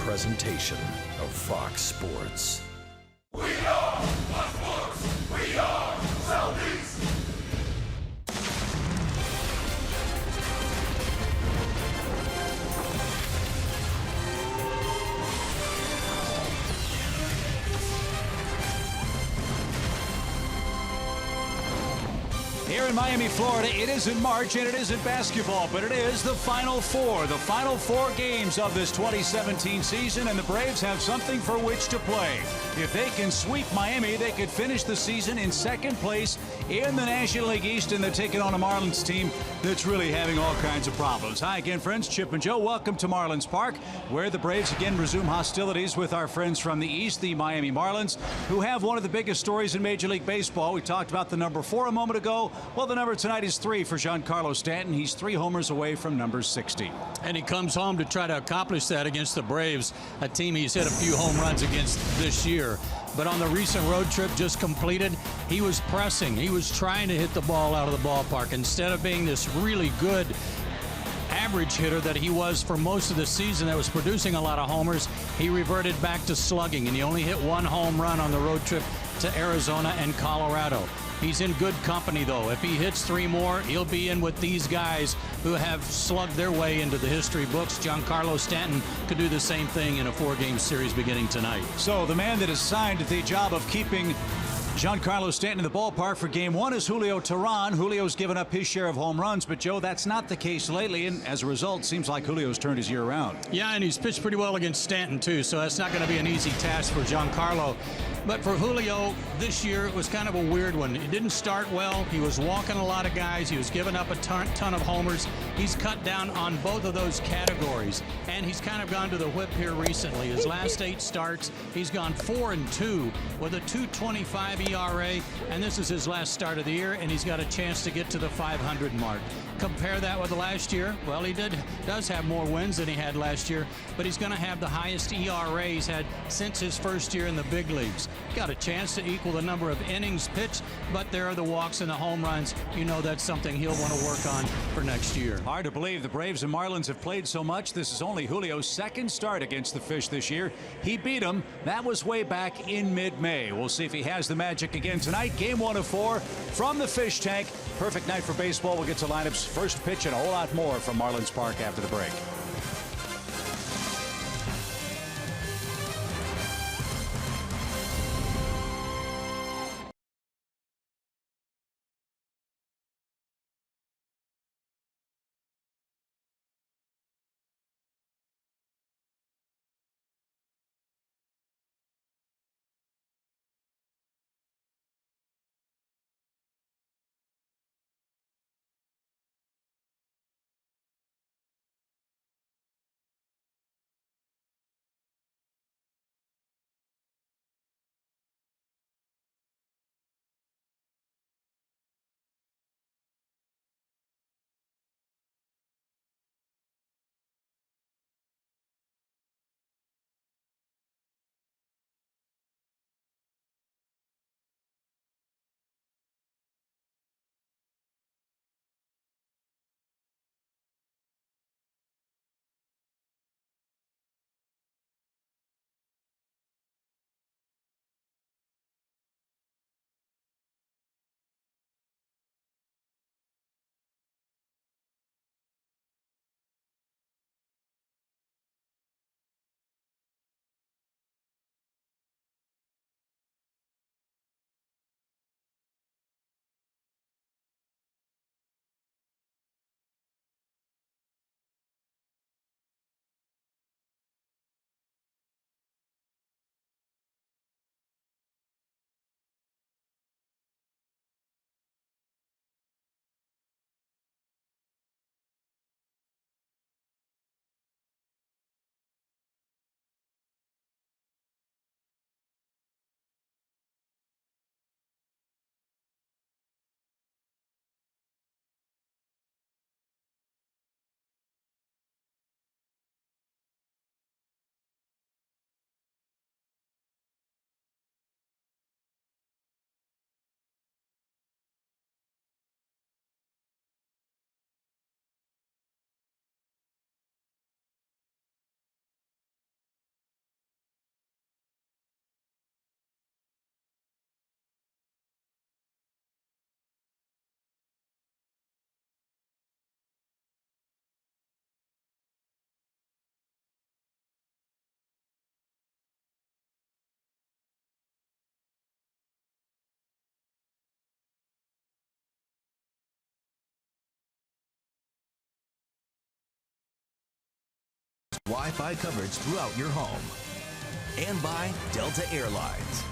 presentation of Fox Sports. We are Sports. We are Southeast. Here in Miami, Florida, it isn't March and it isn't basketball, but it is the Final Four games of this 2017 season, and the Braves have something for which to play. If they can sweep Miami, they could finish the season in second place in the National League East, and they're taking on a Marlins team that's really having all kinds of problems. Hi again, friends. Chip and Joe. Welcome to Marlins Park, where the Braves again resume hostilities with our friends from the East, the Miami Marlins, who have one of the biggest stories in Major League Baseball. We talked about the number 4 a moment ago. Well, the number tonight is 3 for Giancarlo Stanton. He's 3 homers away from number 60. And he comes home to try to accomplish that against the Braves, a team he's hit a few home runs against this year. But on the recent road trip just completed, he was pressing. He was trying to hit the ball out of the ballpark. Instead of being this really good average hitter that he was for most of the season that was producing a lot of homers, he reverted back to slugging, and he only hit 1 home run on the road trip to Arizona and Colorado. He's in good company, though. If he hits 3 more, he'll be in with these guys who have slugged their way into the history books. Giancarlo Stanton could do the same thing in a 4-game series beginning tonight. So the man that is signed the job of keeping Giancarlo Stanton in the ballpark for Game 1 is Julio Teheran. Julio's given up his share of home runs, but Joe, that's not the case lately, and as a result, seems like Julio's turned his year around. Yeah, and he's pitched pretty well against Stanton, too, so that's not going to be an easy task for Giancarlo. But for Julio, this year, it was kind of a weird one. It didn't start well. He was walking a lot of guys. He was giving up a ton of homers. He's cut down on both of those categories, and he's kind of gone to the whip here recently. His last 8 starts, he's gone 4-2 with a 2.25 ERA, and this is his last start of the year, and he's got a chance to get to the 500 mark. Compare that with last year. Well, he does have more wins than he had last year, but he's going to have the highest ERA he's had since his first year in the big leagues. Got a chance to equal the number of innings pitched, but there are the walks and the home runs. You know that's something he'll want to work on for next year. Hard to believe the Braves and Marlins have played so much. This is only Julio's 2nd start against the Fish this year. He beat them. That was way back in mid-May. We'll see if he has the magic again tonight. Game 1 of 4 from the Fish Tank. Perfect night for baseball. We'll get to lineups, first pitch, and a whole lot more from Marlins Park after the break. Wi-Fi coverage throughout your home. And by Delta Airlines.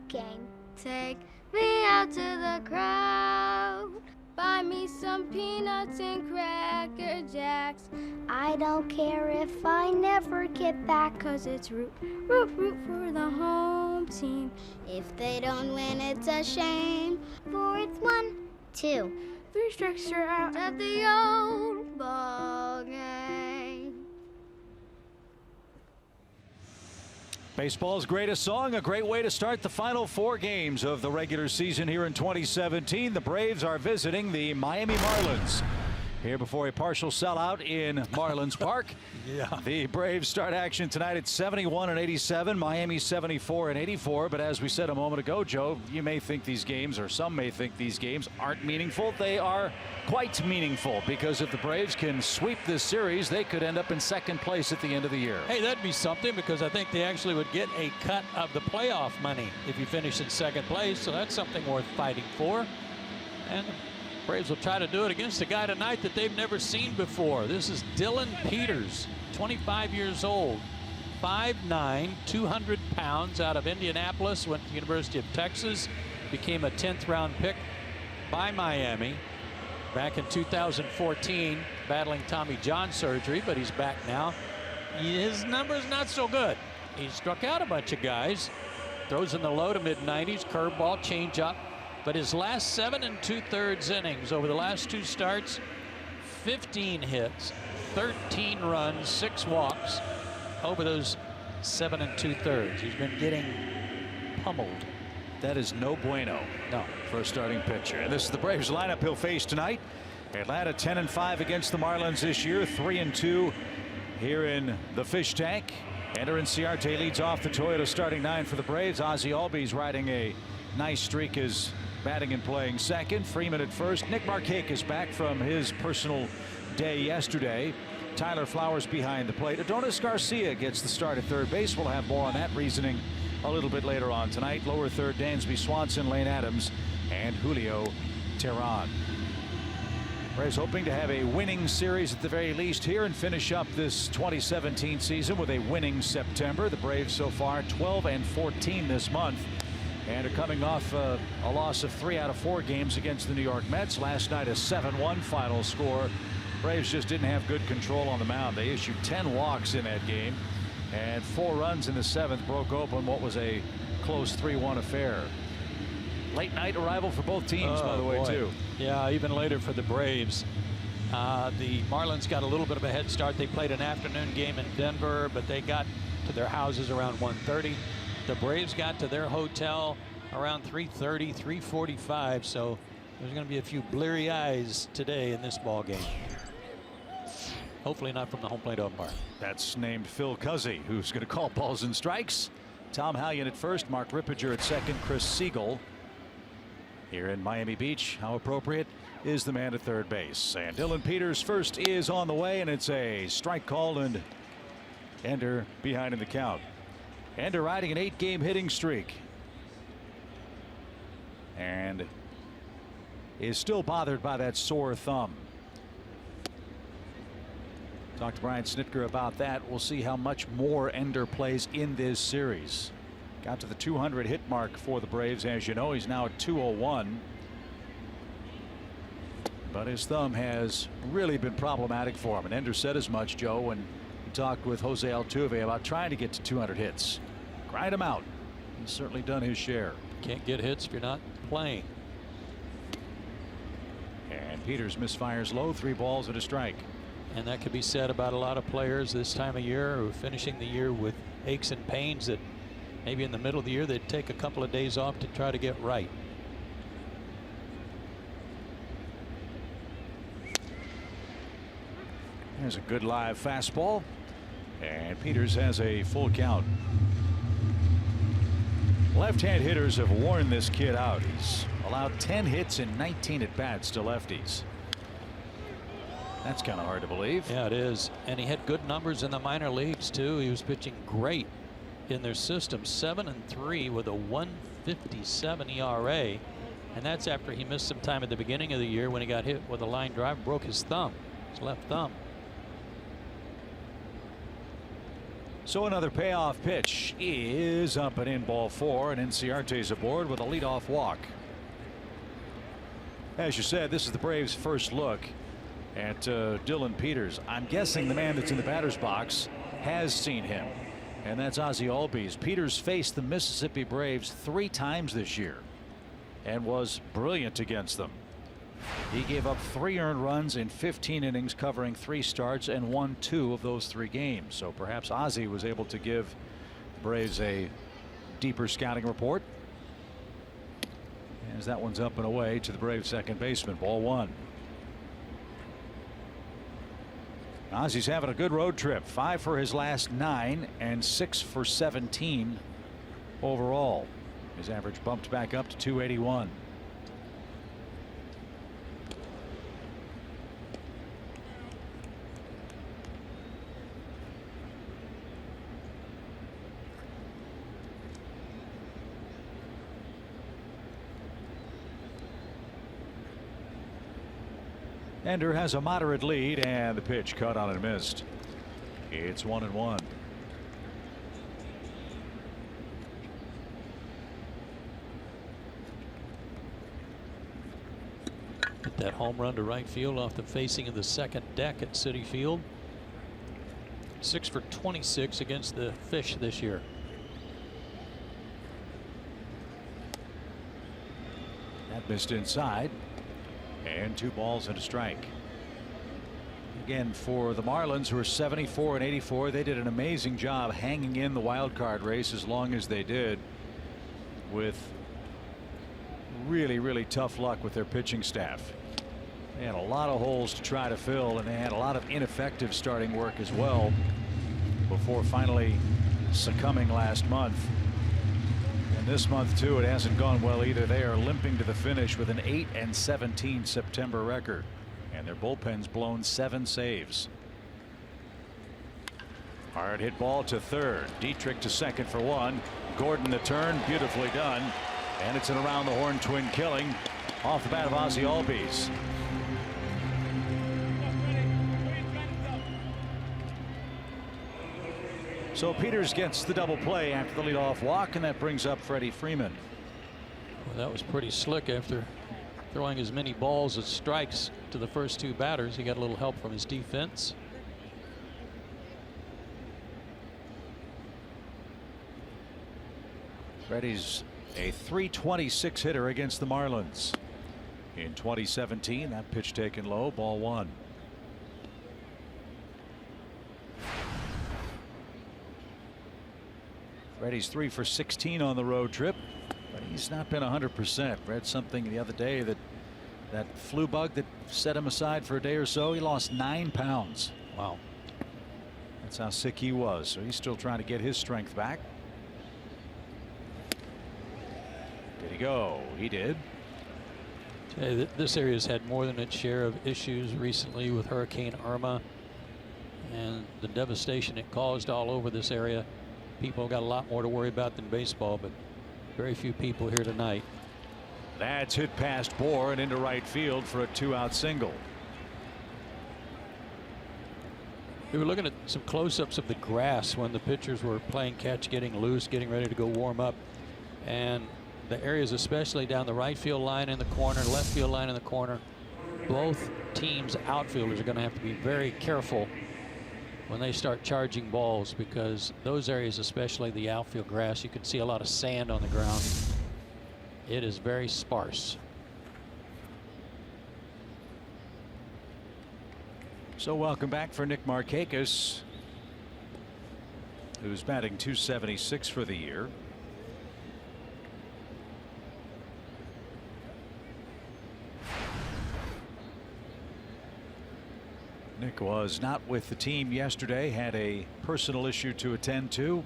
Gang, take me out to the crowd. Buy me some peanuts and Cracker Jacks. I don't care if I never get back, 'cause it's root for the home team. If they don't win, it's a shame. For it's 1, 2, 3 strikes, you're out at the old ball game. Baseball's greatest song, a great way to start the final 4 games of the regular season here in 2017. The Braves are visiting the Miami Marlins. Here before a partial sellout in Marlins Park. Yeah. The Braves start action tonight at 71-87, Miami 74-84. But as we said a moment ago, Joe, you may think these games, or some may think these games, aren't meaningful. They are quite meaningful, because if the Braves can sweep this series, they could end up in second place at the end of the year. Hey, that'd be something, because I think they actually would get a cut of the playoff money if you finish in second place. So that's something worth fighting for. And Braves will try to do it against a guy tonight that they've never seen before. This is Dylan Peters, 25 years old, 5'9", 200 pounds, out of Indianapolis, went to the University of Texas, became a 10th round pick by Miami back in 2014, battling Tommy John surgery, but he's back now. His numbers not so good. He struck out a bunch of guys, throws in the low to mid-90s, curveball, changeup. But his last 7 2/3 innings over the last 2 starts, 15 hits, 13 runs, 6 walks over those 7 2/3. He's been getting pummeled. That is no bueno. No. For a starting pitcher. And this is the Braves lineup he'll face tonight. Atlanta 10-5 against the Marlins this year. 3-2 here in the fish tank. Ender Inciarte leads off the Toyota starting 9 for the Braves. Ozzie Albies riding a nice streak is batting and playing second. Freeman at first. Nick Markakis is back from his personal day yesterday. Tyler Flowers behind the plate. Adonis Garcia gets the start at third base. We'll have more on that reasoning a little bit later on tonight. Lower third, Dansby Swanson, Lane Adams, and Julio Teheran. Braves hoping to have a winning series at the very least here and finish up this 2017 season with a winning September. The Braves so far 12-14 this month and are coming off a loss of 3 out of 4 games against the New York Mets. Last night a 7-1 final score. Braves just didn't have good control on the mound. They issued 10 walks in that game, and 4 runs in the 7th broke open what was a close 3-1 affair. Late night arrival for both teams, by the way, too. Yeah, even later for the Braves. The Marlins got a little bit of a head start. They played an afternoon game in Denver, but they got to their houses around 1:30. The Braves got to their hotel around 3:30, 3:45. So there's going to be a few bleary eyes today in this ball game. Hopefully not from the home plate umpire. That's named Phil Cuzzy, who's going to call balls and strikes. Tom Hallion at first, Mark Rippiger at second, Chris Siegel here in Miami Beach. How appropriate is the man at third base. And Dylan Peters first is on the way, and it's a strike called, and Ender behind in the count. Ender riding an 8-game hitting streak and is still bothered by that sore thumb. Talked to Brian Snitker about that. We'll see how much more Ender plays in this series. Got to the 200 hit mark for the Braves. As you know, he's now at 201. But his thumb has really been problematic for him. And Ender said as much, Joe, when he talked with Jose Altuve about trying to get to 200 hits. Grind him out. He's certainly done his share. Can't get hits if you're not playing. And Peters misfires low, 3 balls and a strike. And that could be said about a lot of players this time of year who are finishing the year with aches and pains that maybe in the middle of the year they'd take a couple of days off to try to get right. There's a good live fastball, and Peters has a full count. Left-hand hitters have worn this kid out. He's allowed 10 hits and 19 at bats to lefties. That's kind of hard to believe. Yeah, it is. And he had good numbers in the minor leagues too. He was pitching great in their system. 7-3 with a 1.57 ERA, and that's after he missed some time at the beginning of the year when he got hit with a line drive, broke his thumb, his left thumb. So another payoff pitch is up and in, ball 4, and Inciarte's aboard with a leadoff walk. As you said, this is the Braves' first look at Dylan Peters. I'm guessing the man that's in the batter's box has seen him, and that's Ozzie Albies. Peters faced the Mississippi Braves 3 times this year and was brilliant against them. He gave up 3 earned runs in 15 innings, covering 3 starts, and won 2 of those 3 games. So perhaps Ozzie was able to give the Braves a deeper scouting report. As that one's up and away to the Braves second baseman. Ball 1. Ozzie's having a good road trip. 5 for his last 9 and 6 for 17 overall. His average bumped back up to 281. Ender has a moderate lead, and the pitch cut on and missed. It's 1-1. Hit that home run to right field off the facing of the second deck at Citi Field. 6 for 26 against the Fish this year. That missed inside. And 2 balls and a strike. Again, for the Marlins, who are 74 and 84, they did an amazing job hanging in the wild card race as long as they did, with really tough luck with their pitching staff. They had a lot of holes to try to fill, and they had a lot of ineffective starting work as well before finally succumbing last month. And this month too, it hasn't gone well either. They are limping to the finish with an 8-17 September record, and their bullpen's blown 7 saves. Hard hit ball to third. Dietrich to second for 1. Gordon the turn, beautifully done, and it's an around the horn twin killing off the bat of Ozzie Albies. So Peters gets the double play after the leadoff walk, and that brings up Freddie Freeman. Well, that was pretty slick after throwing as many balls as strikes to the first 2 batters. He got a little help from his defense. Freddie's a .326 hitter against the Marlins. In 2017, that pitch taken low, ball 1. Freddie's 3 for 16 on the road trip, but he's not been 100%. Read something the other day that flu bug that set him aside for a day or so, he lost 9 pounds. Wow. That's how sick he was. So he's still trying to get his strength back. Did he go? He did. This area's had more than its share of issues recently with Hurricane Irma and the devastation it caused all over this area. People got a lot more to worry about than baseball, but very few people here tonight. That's hit past Bohr and into right field for a 2-out single. We were looking at some close-ups of the grass when the pitchers were playing catch, getting loose, getting ready to go warm up, and the areas especially down the right field line in the corner, left field line in the corner, both teams' outfielders are going to have to be very careful when they start charging balls, because those areas, especially the outfield grass, you can see a lot of sand on the ground. It is very sparse. So welcome back for Nick Markakis, who's batting .276 for the year. Nick was not with the team yesterday, had a personal issue to attend to.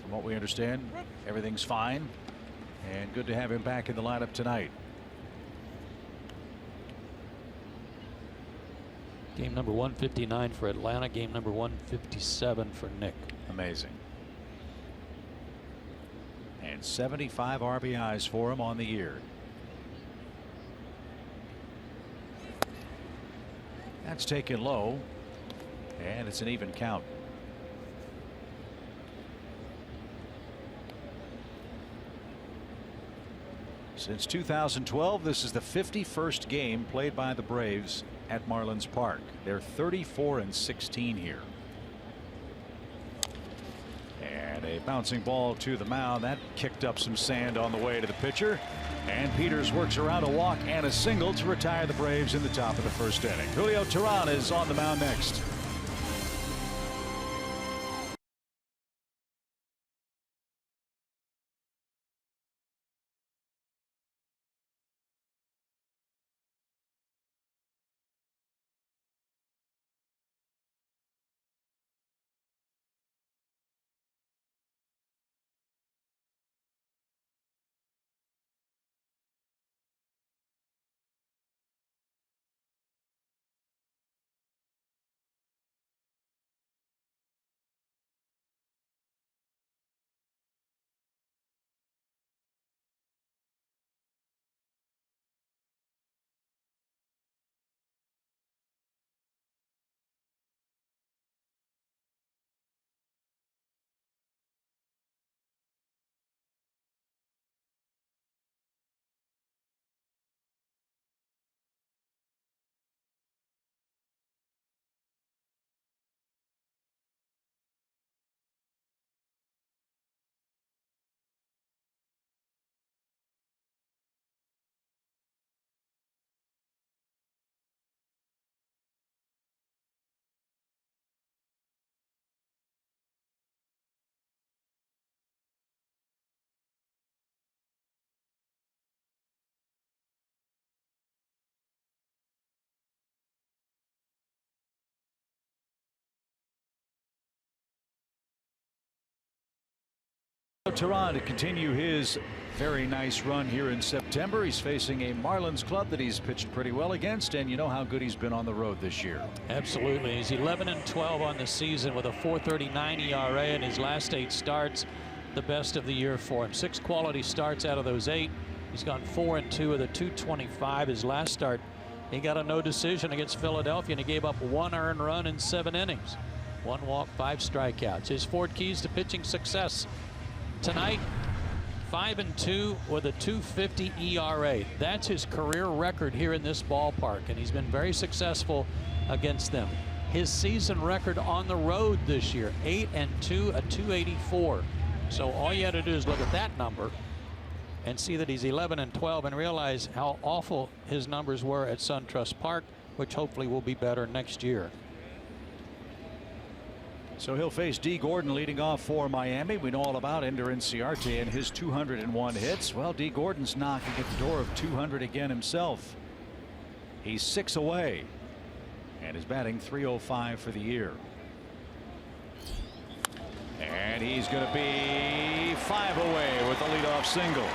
From what we understand, everything's fine, and good to have him back in the lineup tonight. Game number 159 for Atlanta, game number 157 for Nick. Amazing. And 75 RBIs for him on the year. That's taken low, and it's an even count. Since 2012, this is the 51st game played by the Braves at Marlins Park. They're 34-16 here. And a bouncing ball to the mound that kicked up some sand on the way to the pitcher. And Peters works around a walk and a single to retire the Braves in the top of the first inning. Julio Teheran is on the mound next. Tehran to continue his very nice run here in September. He's facing a Marlins club that he's pitched pretty well against, and you know how good he's been on the road this year. Absolutely. He's 11-12 on the season with a 4.39 ERA in his last 8 starts. The best of the year for him. 6 quality starts out of those 8. He's gone 4-2 with a 2.25. His last start, he got a no decision against Philadelphia, and he gave up 1 earned run in 7 innings. 1 walk, 5 strikeouts. His 4 keys to pitching success tonight: 5-2 with a 2.50 ERA. That's his career record here in this ballpark, and he's been very successful against them. His season record on the road this year: 8-2, a 2.84. So all you had to do is look at that number and see that he's 11-12 and realize how awful his numbers were at SunTrust Park, which hopefully will be better next year. So he'll face D. Gordon leading off for Miami. We know all about Ender Inciarte and his 201 hits. Well, D. Gordon's knocking at the door of 200 again himself. He's 6 away, and is batting .305 for the year. And he's going to be 5 away with the leadoff single.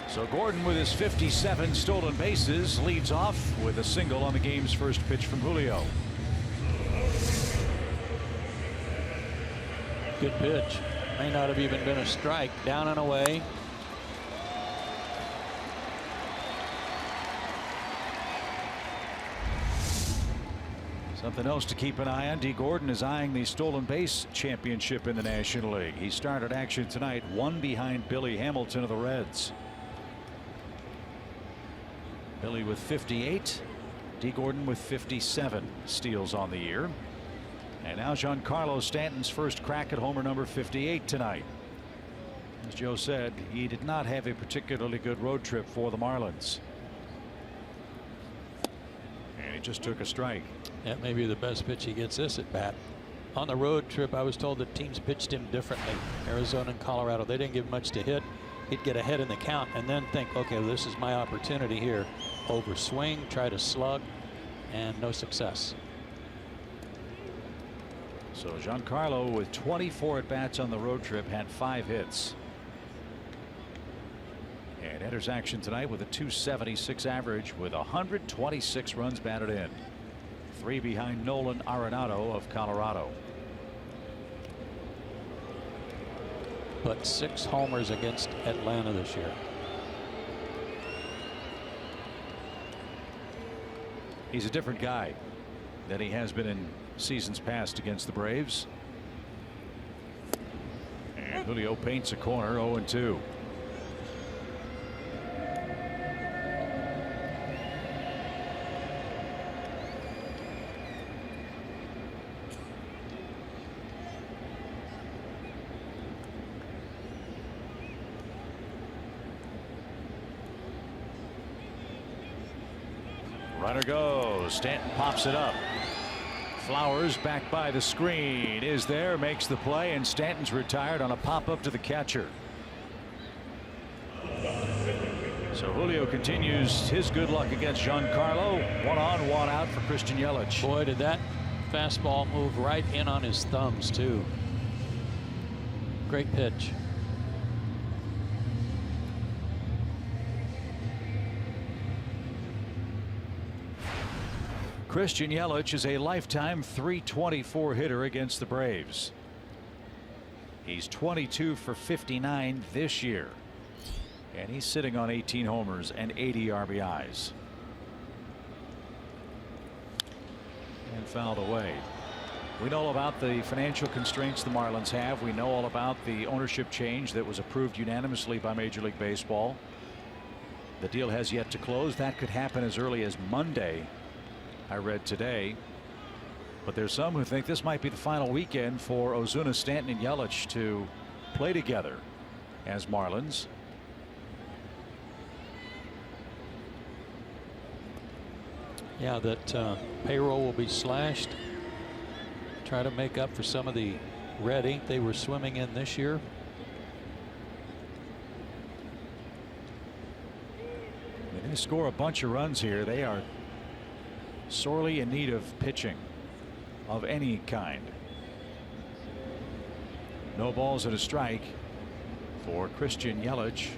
So Gordon, with his 57 stolen bases, leads off with a single on the game's first pitch from Julio. Good pitch. May not have even been a strike. Down and away. Something else to keep an eye on. D. Gordon is eyeing the stolen base championship in the National League. He started action tonight, 1 behind Billy Hamilton of the Reds. Billy with 58, D. Gordon with 57 steals on the year. And now Giancarlo Stanton's first crack at homer number 58 tonight. As Joe said, he did not have a particularly good road trip for the Marlins. And he just took a strike. That may be the best pitch he gets this at bat. On the road trip, I was told that teams pitched him differently. Arizona and Colorado, they didn't give much to hit. He'd get ahead in the count and then think, okay, well, this is my opportunity here. Overswing, try to slug, and no success. So Giancarlo, with 24 at bats on the road trip, had 5 hits. And enters action tonight with a .276 average with 126 runs batted in. 3 behind Nolan Arenado of Colorado. But 6 homers against Atlanta this year. He's a different guy than he has been in seasons past against the Braves. And Julio paints a corner, 0-2. Runner goes. Stanton pops it up. Flowers back by the screen is there, makes the play, and Stanton's retired on a pop up to the catcher. So Julio continues his good luck against Giancarlo. 1 on, 1 out for Christian Yelich. Boy, did that fastball move right in on his thumbs too. Great pitch. Christian Yelich is a lifetime .324 hitter against the Braves. He's 22 for 59 this year, and he's sitting on 18 homers and 80 RBIs. And fouled away. We know all about the financial constraints the Marlins have. We know all about the ownership change that was approved unanimously by Major League Baseball. The deal has yet to close. That could happen as early as Monday, I read today. But there's some who think this might be the final weekend for Ozuna, Stanton, and Yelich to play together as Marlins. Yeah, that payroll will be slashed. Try to make up for some of the red ink they were swimming in this year. They score a bunch of runs here. They are sorely in need of pitching of any kind. No balls and a strike for Christian Yelich.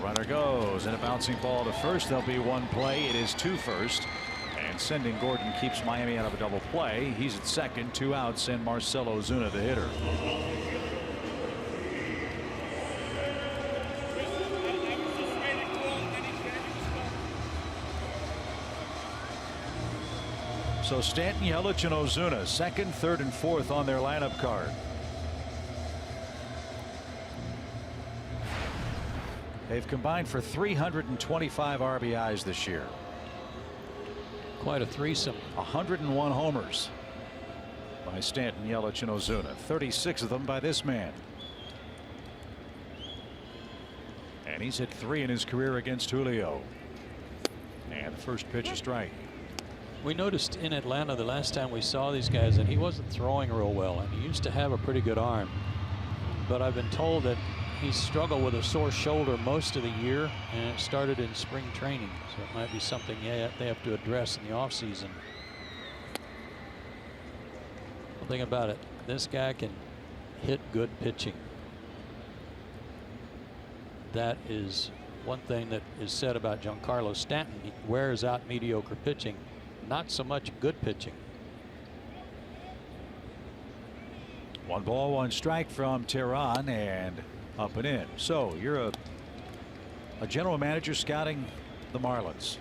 Runner goes, and a bouncing ball to first. There'll be one play. It is 2 first. And sending Gordon keeps Miami out of a double play. He's at second, 2 outs, and Marcell Ozuna the hitter. So Stanton, Yelich, and Ozuna, second, third, and fourth on their lineup card. They've combined for 325 RBIs this year. Quite a threesome. 101 homers by Stanton, Yelich, and Ozuna. 36 of them by this man. And he's hit 3 in his career against Julio. And the first pitch is strike. We noticed in Atlanta the last time we saw these guys that he wasn't throwing real well, and he used to have a pretty good arm. But I've been told that he struggled with a sore shoulder most of the year, and it started in spring training. So it might be something they have to address in the offseason. Well, think about it. This guy can hit good pitching. That is one thing that is said about Giancarlo Stanton. He wears out mediocre pitching. Not so much good pitching. 1 ball, 1 strike from Tehran, and up and in. So you're a general manager scouting the Marlins,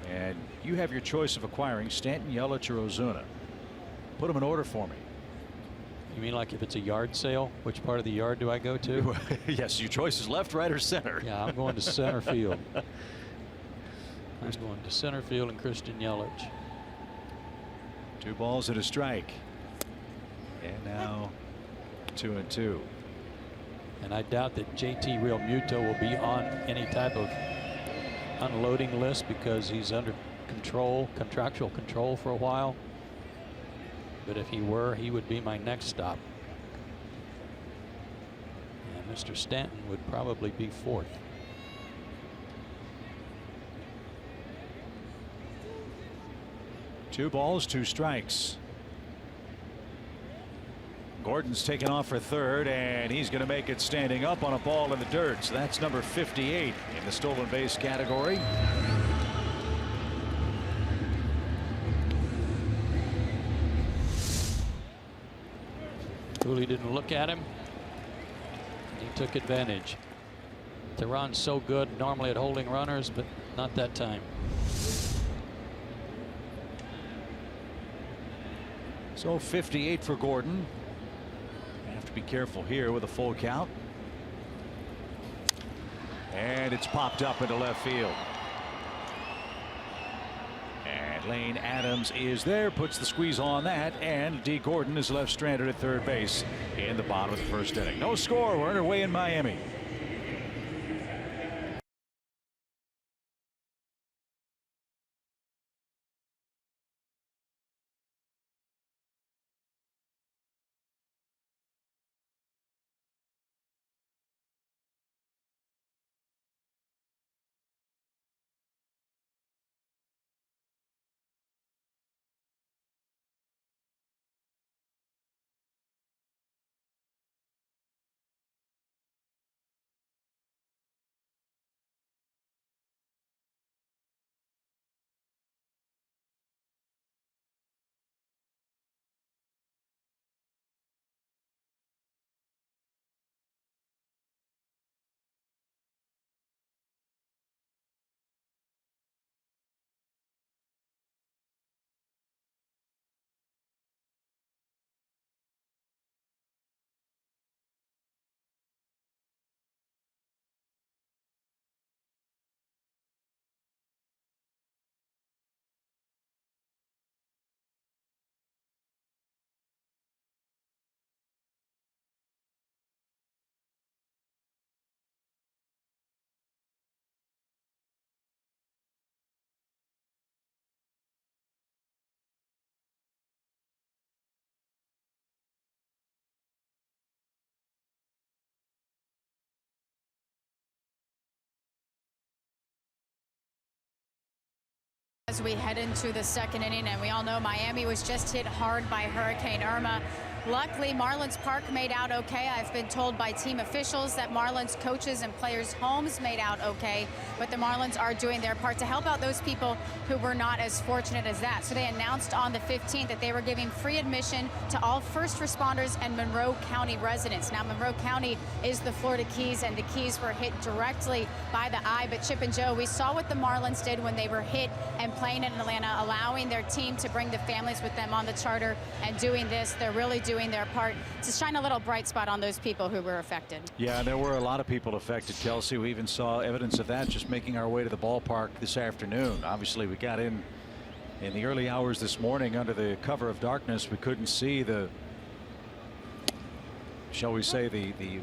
and you have your choice of acquiring Stanton, Yelich, or Ozuna. Put them in order for me. You mean like if it's a yard sale, which part of the yard do I go to? Yes, your choice is left, right, or center. Yeah, I'm going to center field. I'm going to center field and Christian Yelich. 2 balls and a strike. And now 2-2. And I doubt that JT Real Muto will be on any type of unloading list because he's under contractual control for a while. But if he were, he would be my next stop. And Mr. Stanton would probably be 4th. Two balls, 2 strikes. Gordon's taken off for third, and he's going to make it standing up on a ball in the dirt. So that's number 58 in the stolen base category. Cooley didn't look at him. He took advantage. Tehran's so good normally at holding runners, but not that time. So 58 for Gordon. Have to be careful here with a full count. And it's popped up into left field. And Lane Adams is there, puts the squeeze on that, and D. Gordon is left stranded at third base in the bottom of the first inning. No score. We're underway in Miami. As we head into the second inning, and we all know Miami was just hit hard by Hurricane Irma. Luckily, Marlins Park made out okay. I've been told by team officials that Marlins coaches and players' homes made out okay, but the Marlins are doing their part to help out those people who were not as fortunate as that. So they announced on the 15th that they were giving free admission to all first responders and Monroe County residents. Now, Monroe County is the Florida Keys, and the Keys were hit directly by the eye. But Chip and Joe, we saw what the Marlins did when they were hit and playing in Atlanta, allowing their team to bring the families with them on the charter, and doing this. They're really doing their part to shine a little bright spot on those people who were affected. Yeah, there were a lot of people affected, Kelsey. We even saw evidence of that just making our way to the ballpark this afternoon. Obviously, we got in the early hours this morning under the cover of darkness. We couldn't see the, shall we say, the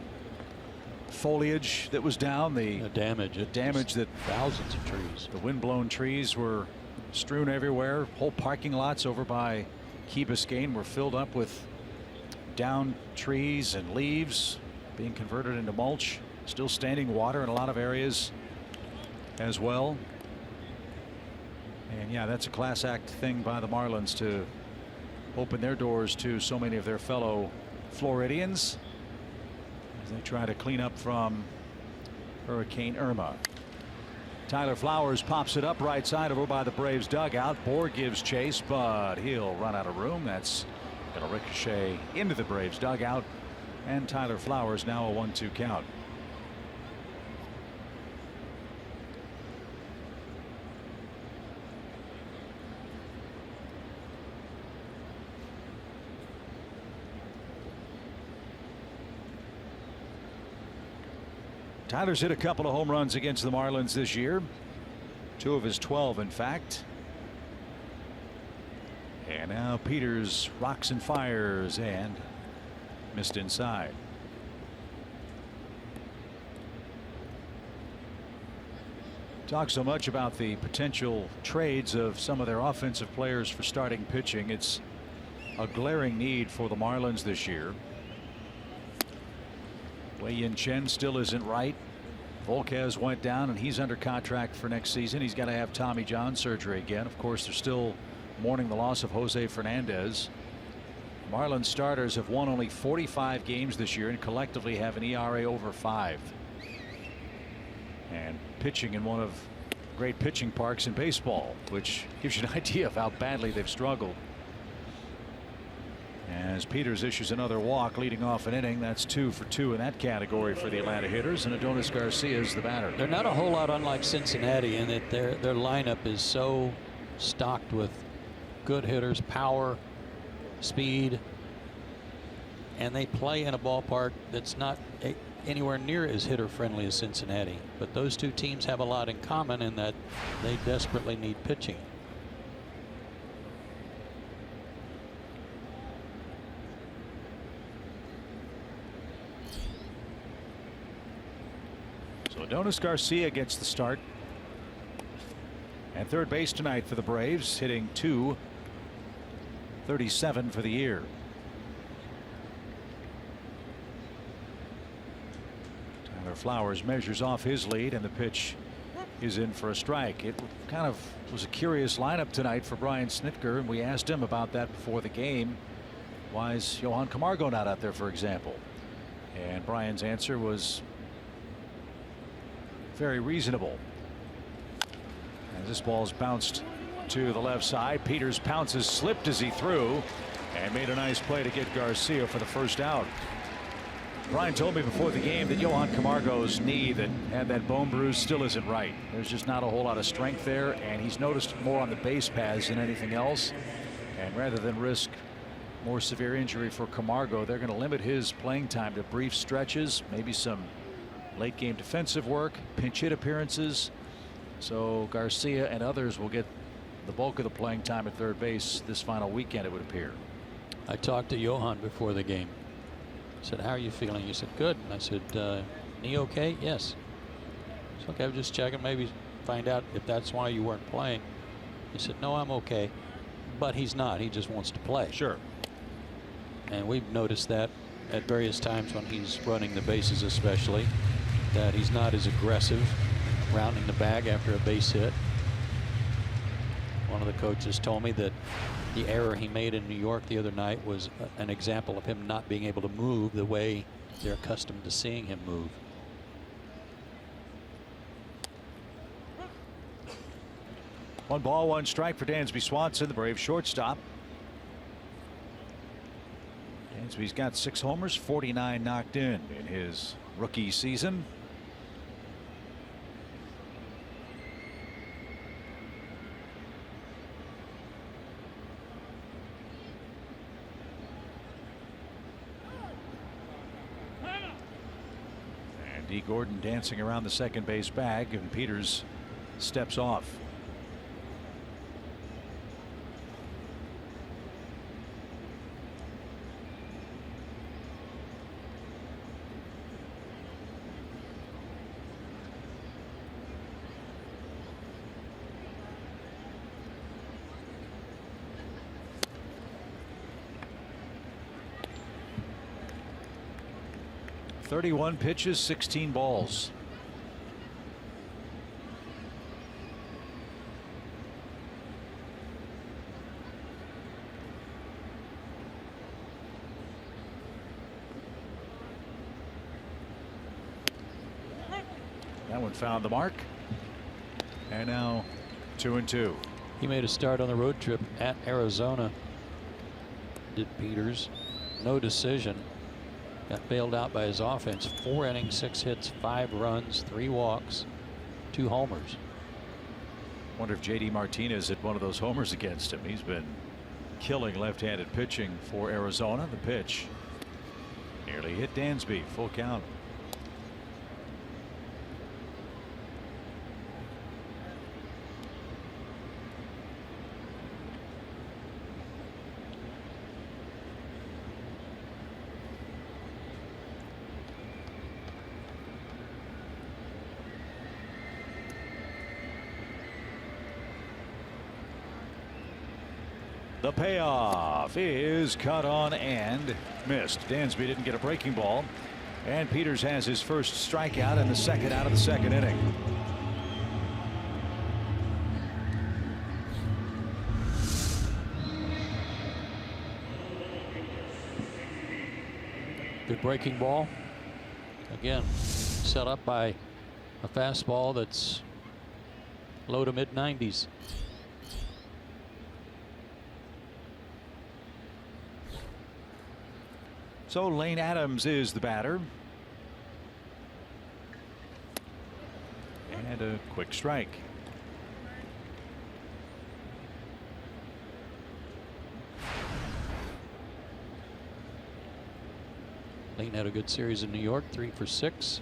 foliage that was down, the damage that thousands of trees. The windblown trees were strewn everywhere. Whole parking lots over by Key Biscayne were filled up with down trees and leaves being converted into mulch. Still standing water in a lot of areas as well. And yeah, that's a class act thing by the Marlins to open their doors to so many of their fellow Floridians as they try to clean up from Hurricane Irma. Tyler Flowers pops it up right side over by the Braves dugout. Bohr gives chase, but he'll run out of room. That's going to ricochet into the Braves dugout, and Tyler Flowers now a 1-2 count. Tyler's hit a couple of home runs against the Marlins this year. 2 of his 12, in fact. And now Peters rocks and fires and missed inside. Talk so much about the potential trades of some of their offensive players for starting pitching. It's a glaring need for the Marlins this year. Wei-Yin Chen still isn't right. Volquez went down and he's under contract for next season. He's got to have Tommy John surgery again. Of course, they're still mourning the loss of Jose Fernandez. Marlins starters have won only 45 games this year and collectively have an ERA over 5. And pitching in one of great pitching parks in baseball, which gives you an idea of how badly they've struggled. As Peters issues another walk leading off an inning. That's 2 for 2 in that category for the Atlanta hitters, and Adonis Garcia is the batter. They're not a whole lot unlike Cincinnati in that their lineup is so stocked with good hitters, power, speed, and they play in a ballpark that's not anywhere near as hitter friendly as Cincinnati. But those two teams have a lot in common in that they desperately need pitching. So Adonis Garcia gets the start at third base tonight for the Braves, hitting .237 for the year. Tyler Flowers measures off his lead, and the pitch is in for a strike. It kind of was a curious lineup tonight for Brian Snitker, and we asked him about that before the game. Why is Johan Camargo not out there, for example? And Brian's answer was very reasonable. As this ball's bounced to the left side, Peters pounces, slipped as he threw, and made a nice play to get Garcia for the first out. Brian told me before the game that Johan Camargo's knee that had that bone bruise still isn't right. There's just not a whole lot of strength there, and he's noticed more on the base paths than anything else. And rather than risk more severe injury for Camargo, they're going to limit his playing time to brief stretches, maybe some late game defensive work, pinch hit appearances. So Garcia and others will get the bulk of the playing time at third base this final weekend, it would appear. I talked to Johan before the game. I said, how are you feeling? He said, good. And I said, knee okay? Yes. It's okay. I'm just checking, maybe find out if that's why you weren't playing. He said, no, I'm okay. But he's not. He just wants to play. Sure. And we've noticed that at various times when he's running the bases, especially, that he's not as aggressive rounding the bag after a base hit. One of the coaches told me that the error he made in New York the other night was an example of him not being able to move the way they're accustomed to seeing him move. One ball, one strike for Dansby Swanson, the Braves shortstop. Dansby's got 6 homers, 49 knocked in his rookie season. And D. Gordon dancing around the second base bag, and Peters steps off. .31 pitches, 16 balls. That one found the mark. And now 2-2. He made a start on the road trip at Arizona. Did Peters. No decision. Got bailed out by his offense. 4 innings, 6 hits, 5 runs, 3 walks, 2 homers. Wonder if JD Martinez hit one of those homers against him. He's been killing left-handed pitching for Arizona. The pitch nearly hit Dansby. Full count. The payoff is cut on and missed. Dansby didn't get a breaking ball, and Peters has his first strikeout in the second out of the second inning. Good breaking ball. Again, set up by a fastball that's low to mid 90s. So Lane Adams is the batter. And a quick strike. Lane had a good series in New York, 3 for 6.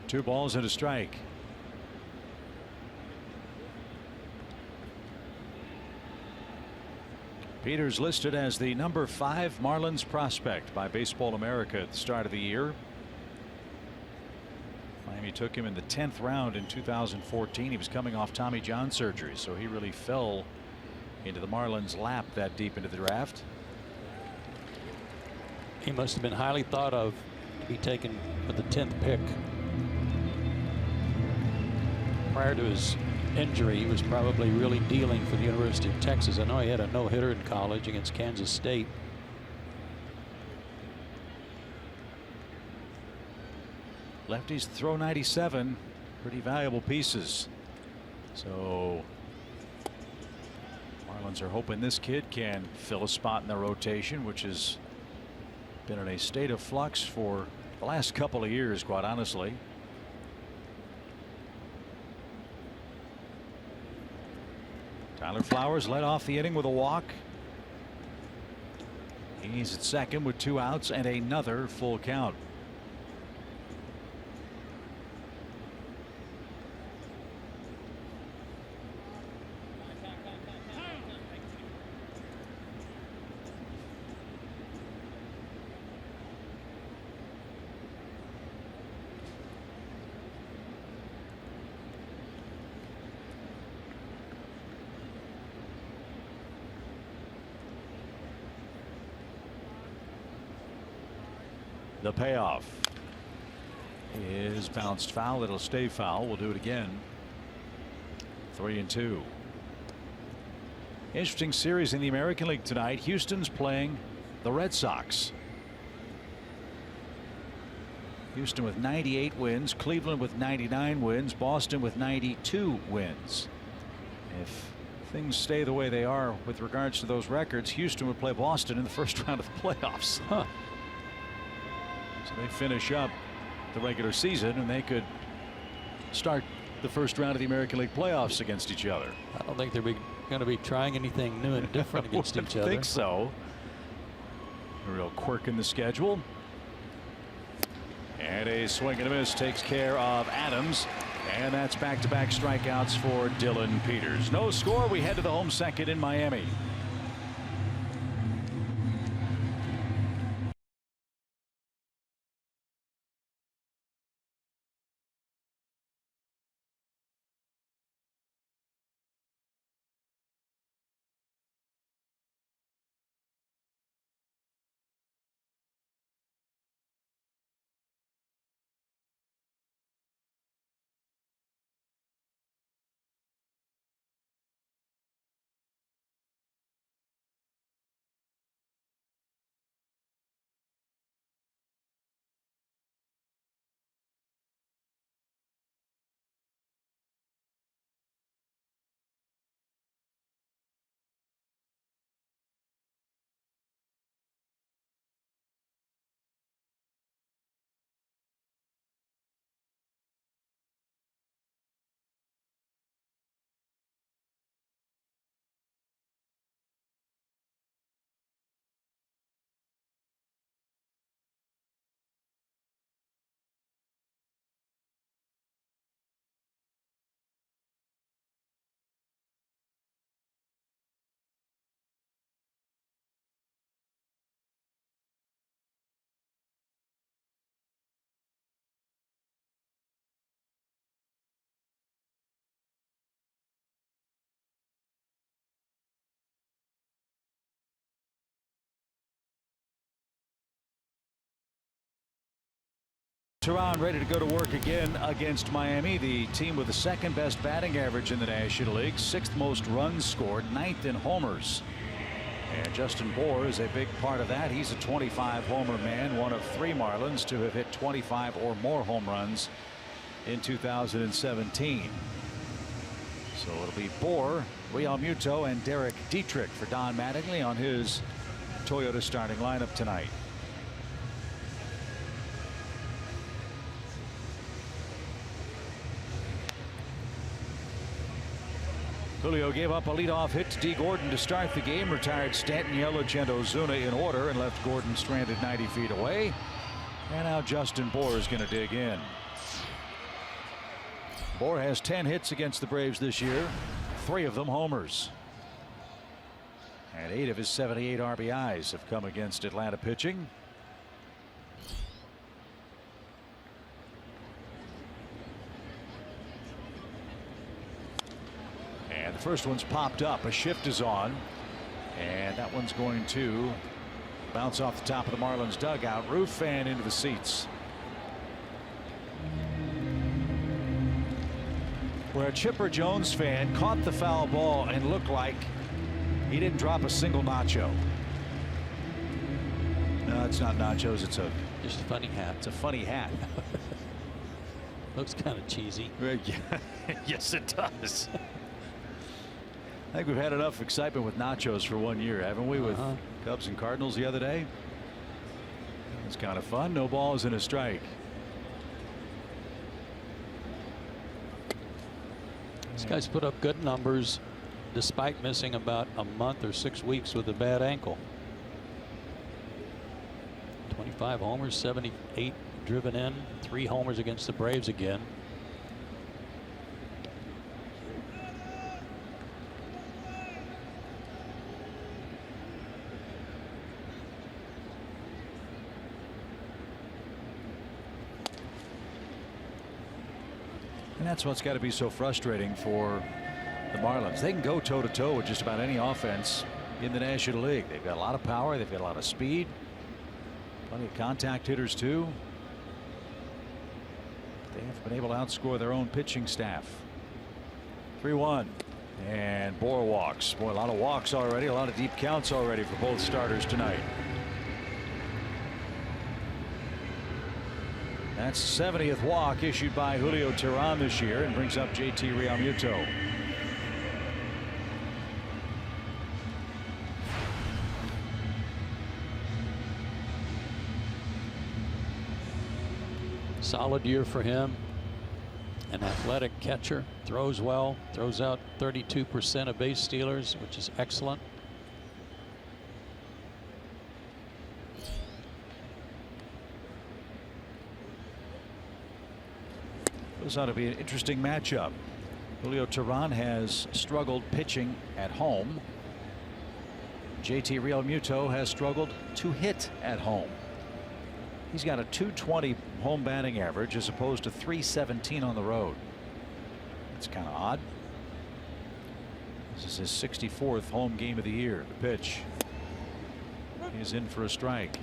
Two balls and a strike. Peters listed as the number 5 Marlins prospect by Baseball America at the start of the year. Miami took him in the 10th round in 2014. He was coming off Tommy John surgery, so he really fell into the Marlins' lap that deep into the draft. He must have been highly thought of to be taken with the 10th pick. Prior to his injury, he was probably really dealing for the University of Texas. I know he had a no-hitter in college against Kansas State. Lefties throw 97. Pretty valuable pieces. So Marlins are hoping this kid can fill a spot in the rotation, which has been in a state of flux for the last couple of years, quite honestly. Tyler Flowers led off the inning with a walk. He's at second with 2 outs and another full count. The payoff is bounced foul. It'll stay foul. We'll do it again. 3-2. Interesting series in the American League tonight. Houston's playing the Red Sox. Houston with 98 wins, Cleveland with 99 wins, Boston with 92 wins. If things stay the way they are with regards to those records, Houston would play Boston in the first round of the playoffs. So they finish up the regular season and they could start the first round of the American League playoffs against each other. I don't think they're going to be trying anything new and different against each other. I think so. A real quirk in the schedule. And a swing and a miss takes care of Adams. And that's back-to-back strikeouts for Dylan Peters. No score. We head to the home second in Miami. Teheran ready to go to work again against Miami, the team with the second best batting average in the National League, sixth most runs scored, ninth in homers. And Justin Bour is a big part of that. He's a 25 homer man, one of three Marlins to have hit 25 or more home runs in 2017. So it'll be Bour, Realmuto, and Derek Dietrich for Don Mattingly on his Toyota starting lineup tonight. Julio gave up a leadoff hit to D. Gordon to start the game, retired Stanton, Yelich, and Ozuna in order, and left Gordon stranded 90 feet away. And now Justin Bour is going to dig in. Bour has 10 hits against the Braves this year, 3 of them homers. And 8 of his 78 RBIs have come against Atlanta pitching. And the first one's popped up. A shift is on. And that one's going to bounce off the top of the Marlins dugout roof and into the seats. Where a Chipper Jones fan caught the foul ball and looked like he didn't drop a single nacho. No, it's not nachos. It's just a funny hat. It's a funny hat. Looks kind of cheesy. Yes, it does. I think we've had enough excitement with nachos for 1 year, haven't we? With Cubs and Cardinals the other day. It's kind of fun. No balls and a strike. This guy's put up good numbers despite missing about a month or 6 weeks with a bad ankle. 25 homers, 78 driven in, 3 homers against the Braves again. And that's what's got to be so frustrating for the Marlins. They can go toe-to-toe with just about any offense in the National League. They've got a lot of power. They've got a lot of speed. Plenty of contact hitters too. They have been able to outscore their own pitching staff. 3-1. And Bohr walks. Boy, a lot of walks already. A lot of deep counts already for both starters tonight. That's the 70th walk issued by Julio Teheran this year and brings up JT Realmuto. Solid year for him. An athletic catcher, throws well, throws out 32% of base stealers, which is excellent. This ought to be an interesting matchup. Julio Teheran has struggled pitching at home. JT Realmuto has struggled to hit at home. He's got a .220 home batting average as opposed to .317 on the road. That's kind of odd. This is his 64th home game of the year. The pitch. He's in for a strike.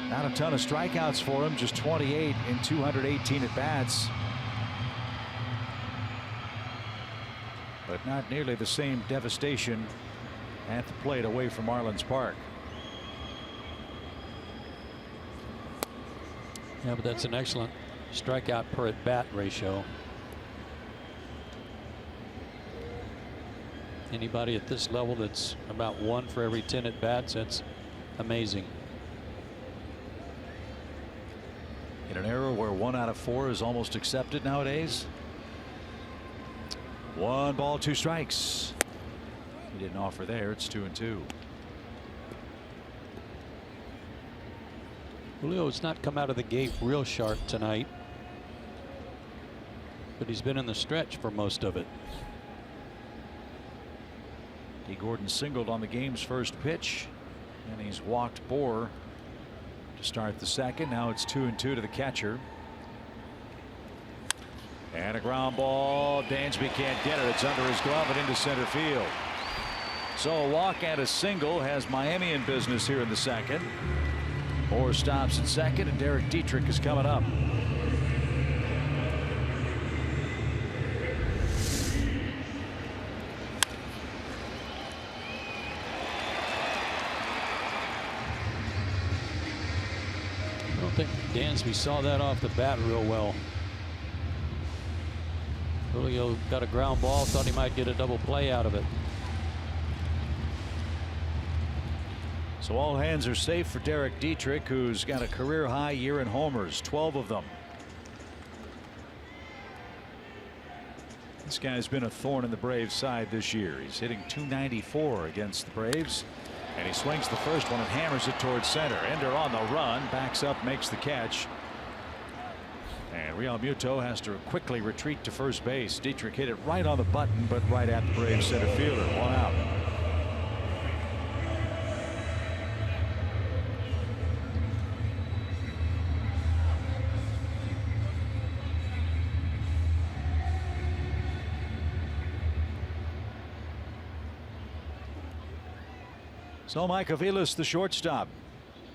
Not a ton of strikeouts for him, just 28 in 218 at bats. But not nearly the same devastation at the plate away from Marlins Park. Yeah, but that's an excellent strikeout per at bat ratio. Anybody at this level that's about 1 for every 10 at bats, that's amazing. In an era where 1 out of 4 is almost accepted nowadays. 1 ball, 2 strikes. He didn't offer there. It's 2-2. Julio has not come out of the gate real sharp tonight, but he's been in the stretch for most of it. D. Gordon singled on the game's first pitch, and he's walked Bohr to start the second. Now it's 2-2 to the catcher. And a ground ball. Dansby can't get it. It's under his glove and into center field. So a walk and a single has Miami in business here in the second. Bohr stops at second, and Derek Dietrich is coming up. I don't think Dansby saw that off the bat real well. Julio got a ground ball, thought he might get a double play out of it. So all hands are safe for Derek Dietrich, who's got a career high year in homers, 12 of them. This guy's been a thorn in the Braves side this year. He's hitting .294 against the Braves, and he swings the first one and hammers it towards center. Ender on the run, backs up, makes the catch. And Realmuto has to quickly retreat to first base. Dietrich hit it right on the button, but right at the Braves center fielder. 1 out. So Mike Aviles, the shortstop,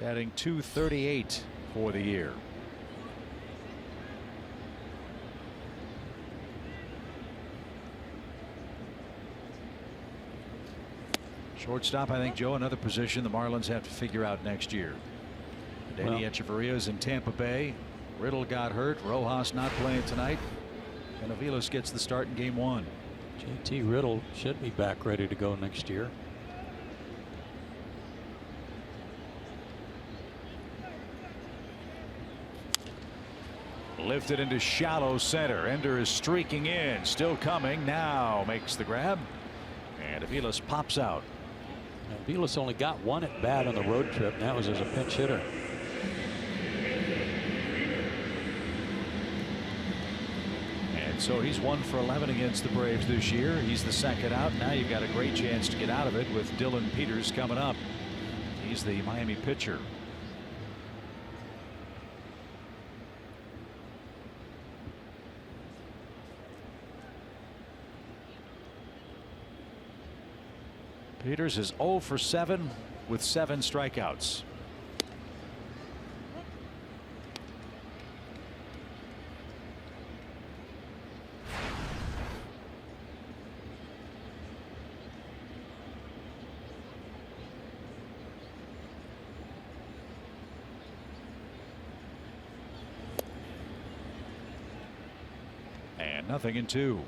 batting .238 for the year. Shortstop, I think, Joe, another position the Marlins have to figure out next year. Danny Echeverria is in Tampa Bay. Riddle got hurt. Rojas not playing tonight. And Aviles gets the start in game 1. JT Riddle should be back ready to go next year. Lifted into shallow center. Ender is streaking in, still coming, now makes the grab, and Aviles pops out. Aviles only got 1 at bat on the road trip, and that was as a pinch hitter. And so he's 1 for 11 against the Braves this year. He's the second out. Now you've got a great chance to get out of it with Dylan Peters coming up. He's the Miami pitcher. Peters is 0 for 7 with 7 strikeouts. And 0-2.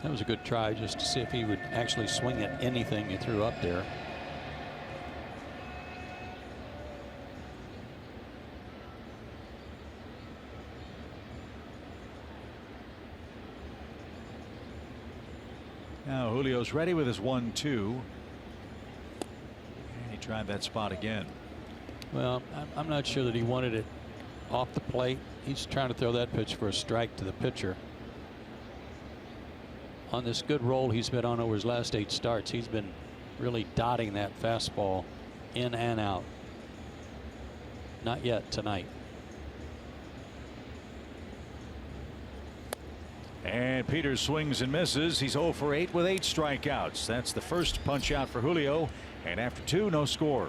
That was a good try just to see if he would actually swing at anything you threw up there. Now Julio's ready with his 1-2. And he tried that spot again. Well, I'm not sure that he wanted it off the plate. He's trying to throw that pitch for a strike to the pitcher. On this good roll he's been on over his last 8 starts, he's been really dotting that fastball in and out. Not yet tonight. And Peters swings and misses. He's 0 for 8 with 8 strikeouts. That's the first punch out for Julio. And after 2, no score.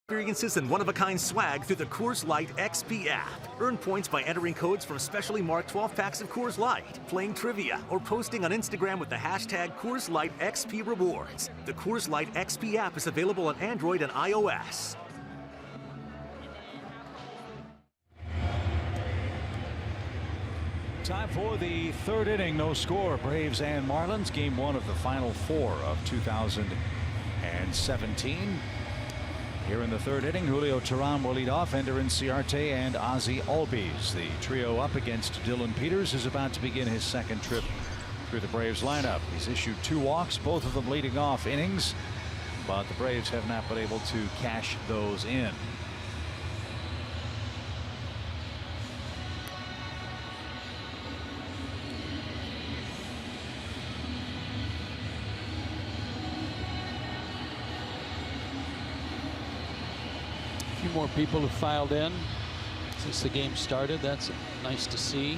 Experiences and one-of-a-kind swag through the Coors Light XP app. Earn points by entering codes from specially marked 12-packs of Coors Light, playing trivia, or posting on Instagram with the hashtag Coors Light XP Rewards. The Coors Light XP app is available on Android and iOS. Time for the 3rd inning. No score. Braves and Marlins. Game 1 of the final 4 of 2017. Here in the 3rd inning, Julio Teheran will lead off. Ender Inciarte and Ozzie Albies. The trio up against Dylan Peters is about to begin his 2nd trip through the Braves lineup. He's issued 2 walks, both of them leading off innings, but the Braves have not been able to cash those in. More people have filed in since the game started. That's nice to see.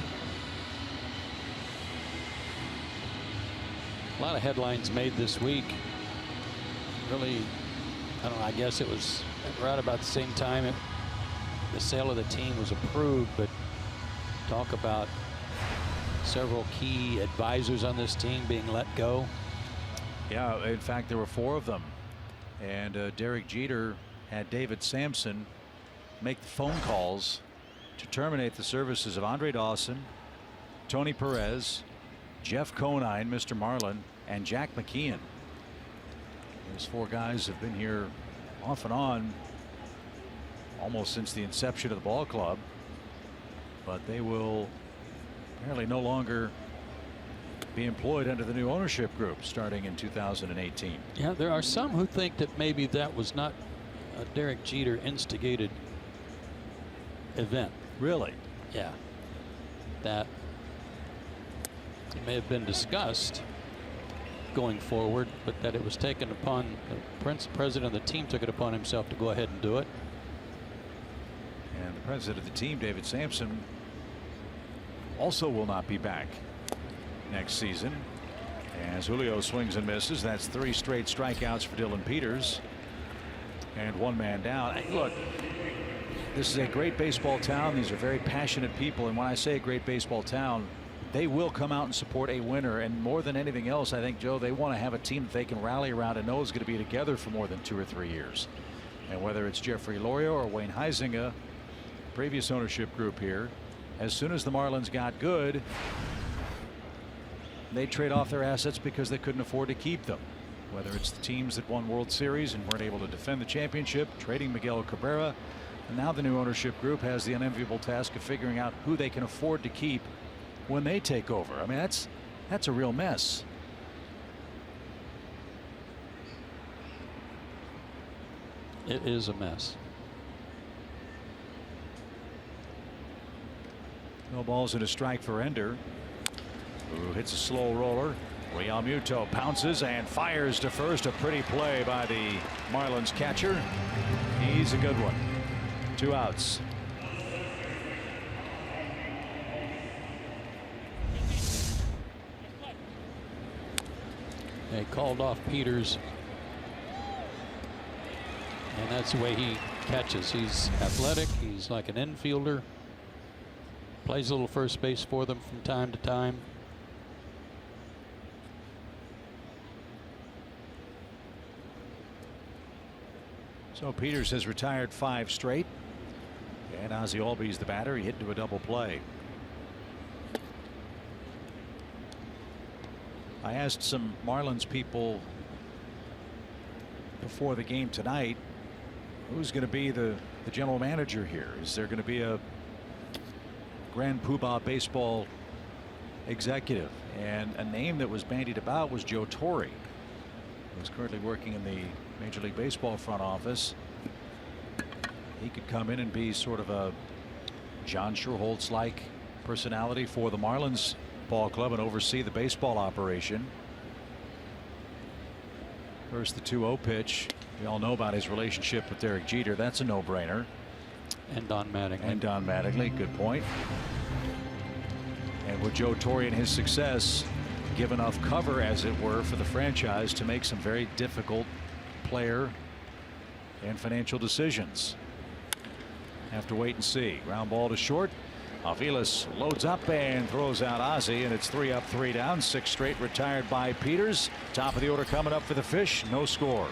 A lot of headlines made this week. Really, I don't know, I guess it was right about the same time the sale of the team was approved, but talk about several key advisors on this team being let go. Yeah, in fact, there were 4 of them. And Derek Jeter had David Sampson make the phone calls to terminate the services of Andre Dawson, Tony Perez, Jeff Conine, Mr. Marlin, and Jack McKeon. Those 4 guys have been here off and on almost since the inception of the ball club, but they will apparently no longer be employed under the new ownership group starting in 2018. Yeah, there are some who think that maybe that was not a Derek Jeter instigated event. Really? Yeah. That it may have been discussed going forward, but that it was taken upon the president of the team took it upon himself to go ahead and do it. And the president of the team, David Sampson, also will not be back next season. As Julio swings and misses, that's 3 straight strikeouts for Dylan Peters. And 1 man down. Hey, look, this is a great baseball town. These are very passionate people. And when I say a great baseball town, they will come out and support a winner. And more than anything else, I think, Joe, they want to have a team that they can rally around and know is going to be together for more than 2 or 3 years. And whether it's Jeffrey Loria or Wayne Huizinga, previous ownership group here, as soon as the Marlins got good, they trade off their assets because they couldn't afford to keep them. Whether it's the teams that won World Series and weren't able to defend the championship, trading Miguel Cabrera, and now the new ownership group has the unenviable task of figuring out who they can afford to keep when they take over. I mean, that's a real mess. It is a mess. No balls and a strike for Ender, who hits a slow roller. Real Muto pounces and fires to first. A pretty play by the Marlins catcher. He's a good one. 2 outs. They called off Peters, and that's the way he catches. He's athletic. He's like an infielder. Plays a little first base for them from time to time. So Peters has retired 5 straight. And Ozzie Albies the batter. He hit into a double play. I asked some Marlins people before the game tonight, who's going to be the general manager here? Is there going to be a Grand Poobah baseball executive? And a name that was bandied about was Joe Torre, who's currently working in the Major League Baseball front office. He could come in and be sort of a John Schuerholz-like personality for the Marlins ball club and oversee the baseball operation. First, the 2-0 pitch. We all know about his relationship with Derek Jeter. That's a no-brainer. And Don Mattingly. And Don Mattingly. Good point. And would Joe Torre and his success give enough cover, as it were, for the franchise to make some very difficult player and financial decisions? Have to wait and see. Ground ball to short. Aviles loads up and throws out Ozzie, and it's 3 up, 3 down. 6 straight retired by Peters. Top of the order coming up for the Fish. No score.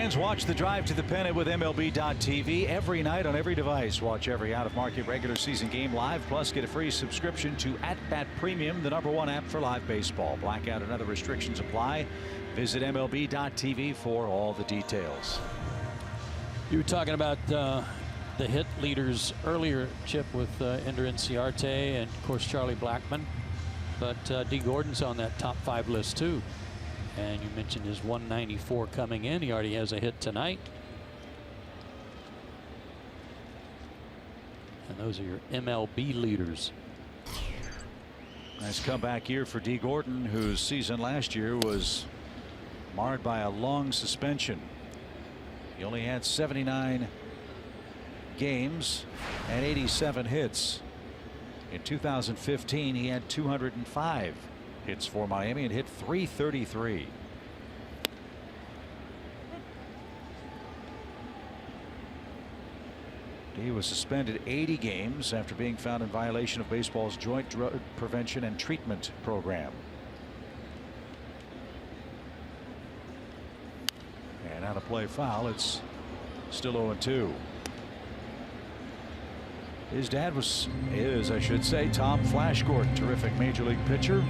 fans, watch The Drive to the Pennant with MLB.tv every night on every device. Watch every out-of-market regular season game live, plus get a free subscription to At-Bat Premium, the #1 app for live baseball. Blackout and other restrictions apply. Visit MLB.tv for all the details. You were talking about the hit leaders earlier, Chip, with Ender Inciarte and, of course, Charlie Blackmon. But D. Gordon's on that top 5 list, too. And you mentioned his 194 coming in. He already has a hit tonight. And those are your MLB leaders. Nice comeback year for D. Gordon, whose season last year was marred by a long suspension. He only had 79 games and 87 hits. In 2015, he had 205 hits for Miami and hit .333. He was suspended 80 games after being found in violation of baseball's Joint Drug Prevention and Treatment Program. And out of play foul. It's still 0-2. His dad is, I should say, Tom Flash Gordon, terrific major league pitcher.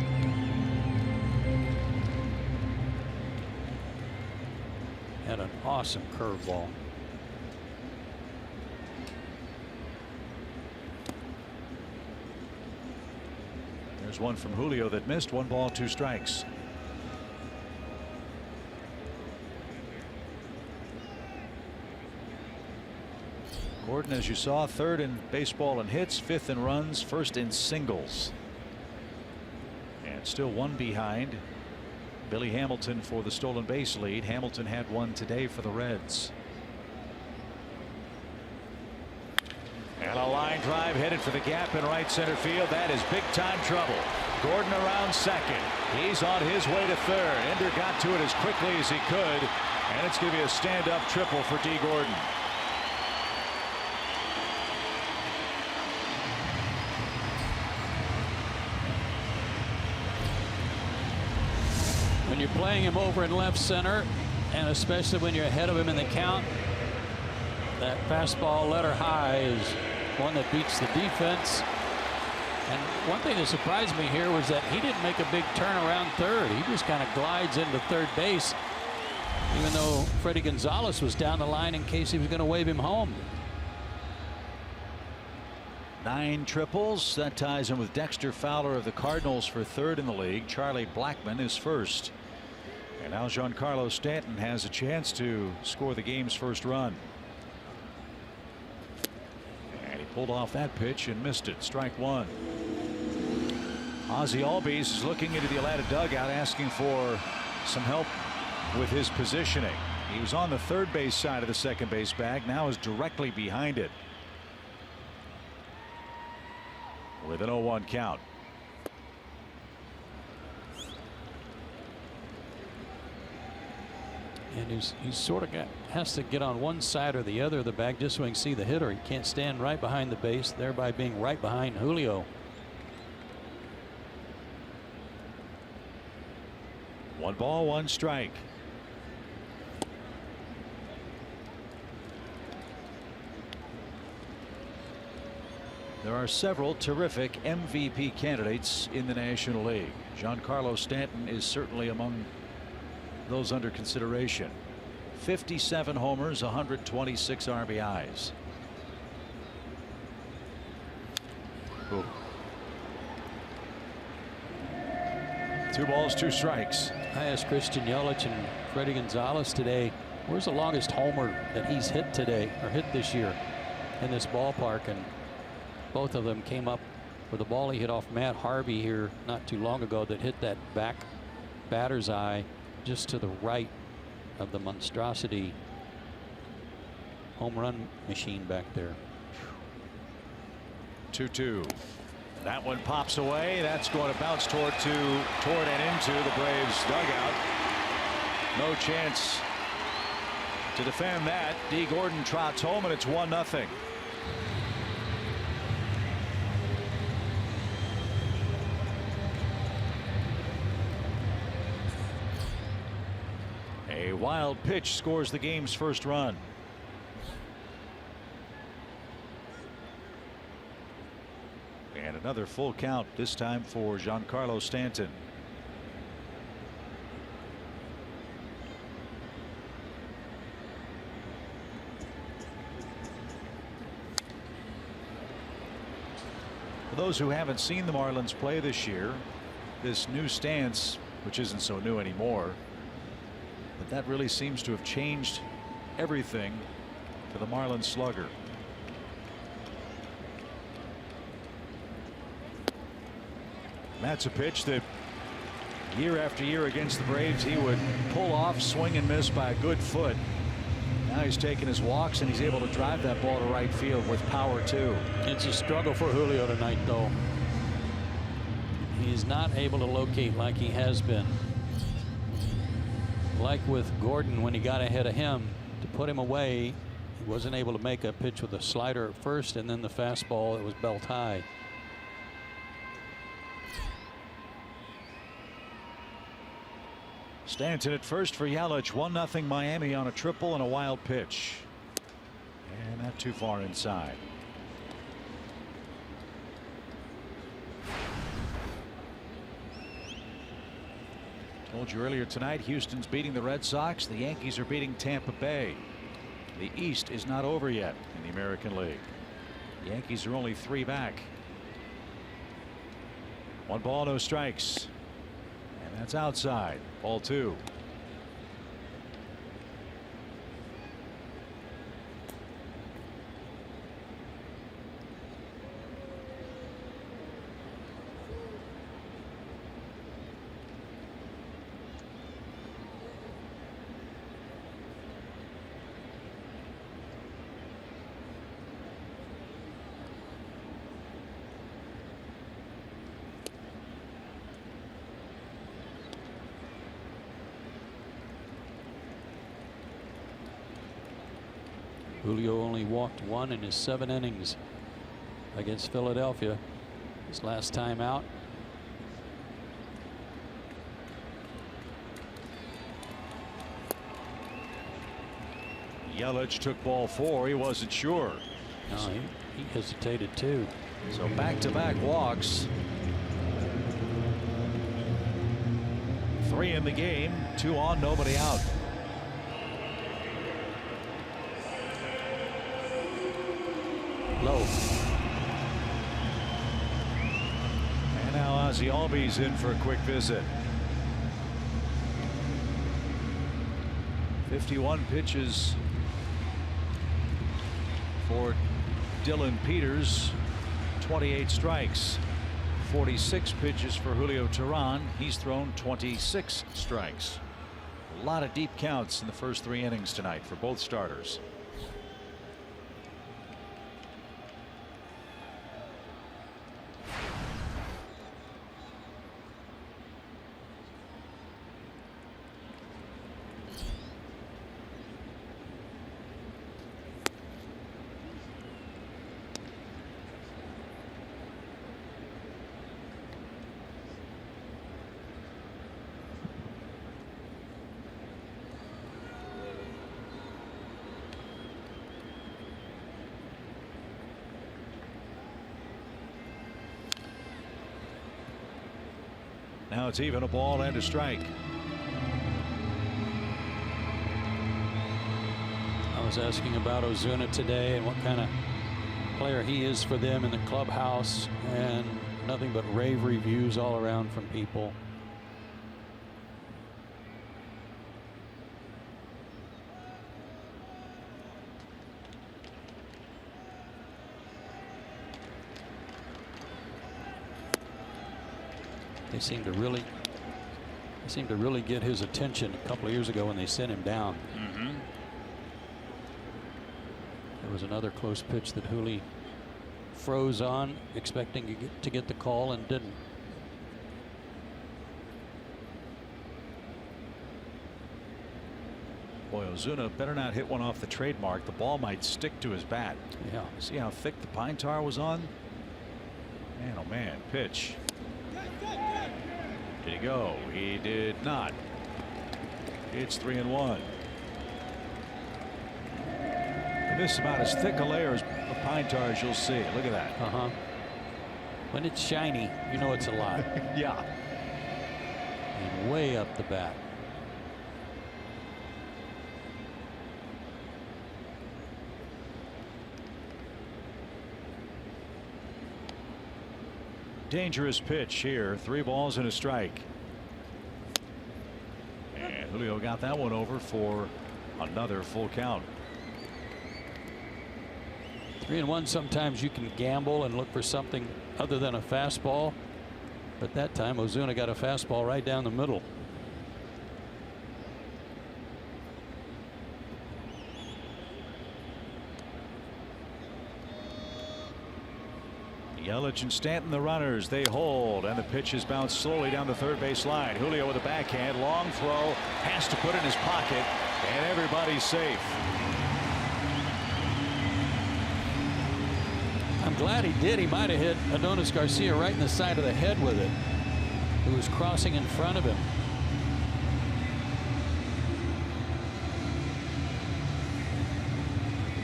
Had an awesome curveball. There's one from Julio that missed. 1 ball, 2 strikes. Gordon, as you saw, 3rd in baseball in hits, 5th in runs, 1st in singles. And still 1 behind Billy Hamilton for the stolen base lead. Hamilton had 1 today for the Reds. And a line drive headed for the gap in right center field. That is big time trouble. Gordon around second. He's on his way to 3rd. Ender got to it as quickly as he could. And it's going to be a stand-up triple for D. Gordon. When you're playing him over in left center, and especially when you're ahead of him in the count, that fastball letter high is one that beats the defense. And one thing that surprised me here was that he didn't make a big turn around 3rd. He just kind of glides into 3rd base, even though Freddie Gonzalez was down the line in case he was going to wave him home. 9 triples. That ties him with Dexter Fowler of the Cardinals for 3rd in the league. Charlie Blackmon is 1st. And now Giancarlo Stanton has a chance to score the game's first run. And he pulled off that pitch and missed it. Strike 1. Ozzie Albies is looking into the Atlanta dugout, asking for some help with his positioning. He was on the 3rd base side of the second base bag, now is directly behind it. With an 0-1 count. And he's sort of has to get on one side or the other of the bag just so he can see the hitter. He can't stand right behind the base, thereby being right behind Julio. 1 ball, 1 strike. There are several terrific MVP candidates in the National League. Giancarlo Stanton is certainly among those under consideration. 57 homers, 126 RBIs. Ooh. 2 balls, 2 strikes. I asked Christian Yelich and Freddie Gonzalez today, where's the longest homer that he's hit today or hit this year in this ballpark? And both of them came up with a ball he hit off Matt Harvey here not too long ago that hit that back batter's eye just to the right of the monstrosity home run machine back there. 2-2. That one pops away. That's going to bounce toward and into the Braves dugout. No chance to defend that. D. Gordon trots home, and it's 1-0. A wild pitch scores the game's first run. And another full count, this time for Giancarlo Stanton. For those who haven't seen the Marlins play this year, this new stance, which isn't so new anymore, but that really seems to have changed everything for the Marlins slugger. That's a pitch that year after year against the Braves he would pull off, swing and miss by a good foot. Now he's taking his walks and he's able to drive that ball to right field with power too. It's a struggle for Julio tonight, though. He's not able to locate like he has been. Like with Gordon, when he got ahead of him to put him away, he wasn't able to make a pitch with a slider at first and then the fastball that was belt high. Stanton at first for Yelich. 1-0 Miami on a triple and a wild pitch. And not too far inside. Told you earlier tonight, Houston's beating the Red Sox. The Yankees are beating Tampa Bay. The East is not over yet in the American League. The Yankees are only 3 back. 1 ball, no strikes. And that's outside. Ball 2. Julio only walked 1 in his 7 innings against Philadelphia his last time out. Yelich took ball 4. He wasn't sure. No, he hesitated too. So back-to-back walks. 3 in the game, 2 on, nobody out. Low. And now Ozzie Albies in for a quick visit. 51 pitches for Dylan Peters. 28 strikes. 46 pitches for Julio Teheran. He's thrown 26 strikes. A lot of deep counts in the first 3 innings tonight for both starters. Now it's even, a ball and a strike. I was asking about Ozuna today and what kind of player he is for them in the clubhouse, and nothing but rave reviews all around from people. They seem to really get his attention a couple of years ago when they sent him down. There was another close pitch that Hooley froze on, expecting to get the call, and didn't. Boy, Ozuna better not hit one off the trademark. The ball might stick to his bat. Yeah. See how thick the pine tar was on? Man, oh man, pitch. Did he go? He did not. It's 3-1. And this is about as thick a layer of pine tar as you'll see. Look at that. When it's shiny, you know it's a lot. Yeah. And way up the bat. Dangerous pitch here. 3 balls and a strike. And Julio got that one over for another full count. 3-1. Sometimes you can gamble and look for something other than a fastball, but that time Ozuna got a fastball right down the middle. Yelich and Stanton, the runners, they hold, and the pitch is bounced slowly down the third base line. Julio with a backhand, long throw, has to put it in his pocket, and everybody's safe. I'm glad he did. He might have hit Adonis Garcia right in the side of the head with it. Who was crossing in front of him.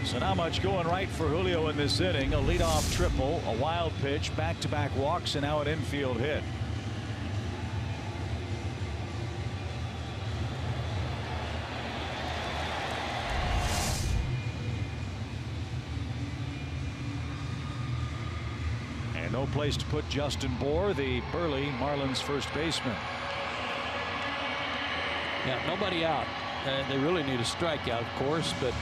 So not much going right for Julio in this inning. A leadoff triple, a wild pitch, back-to-back walks, and now an infield hit. And no place to put Justin Bour, the burly Marlins first baseman. Yeah, nobody out. They really need a strikeout, of course, but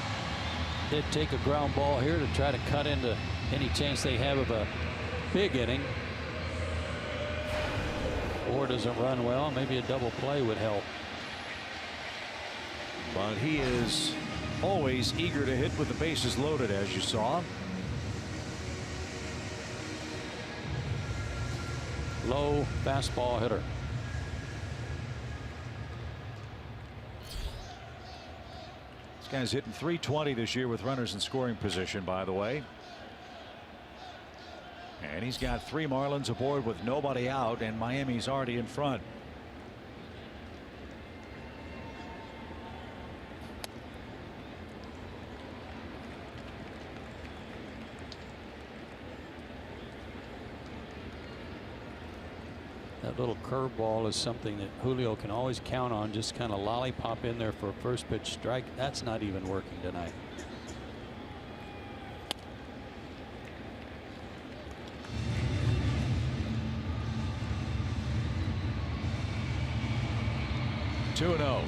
they'd take a ground ball here to try to cut into any chance they have of a big inning. Or doesn't run well. Maybe a double play would help. But he is always eager to hit with the bases loaded, as you saw. Low fastball hitter. Guy's hitting .320 this year with runners in scoring position, by the way. And he's got 3 Marlins aboard with nobody out, and Miami's already in front. That little curveball is something that Julio can always count on. Just kind of lollipop in there for a first pitch strike. That's not even working tonight. Two 2-0.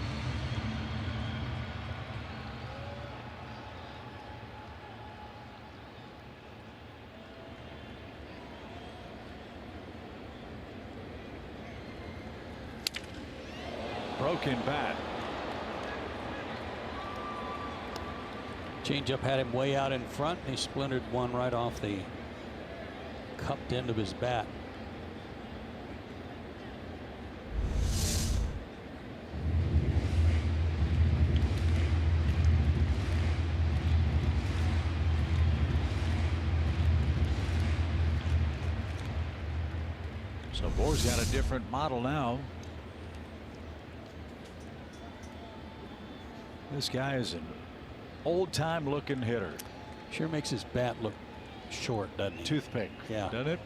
Broken bat. Changeup had him way out in front, and he splintered one right off the cupped end of his bat. So Bour's got a different model now. This guy is an old-time looking hitter. Sure makes his bat look short, doesn't he? Toothpick, yeah, doesn't it?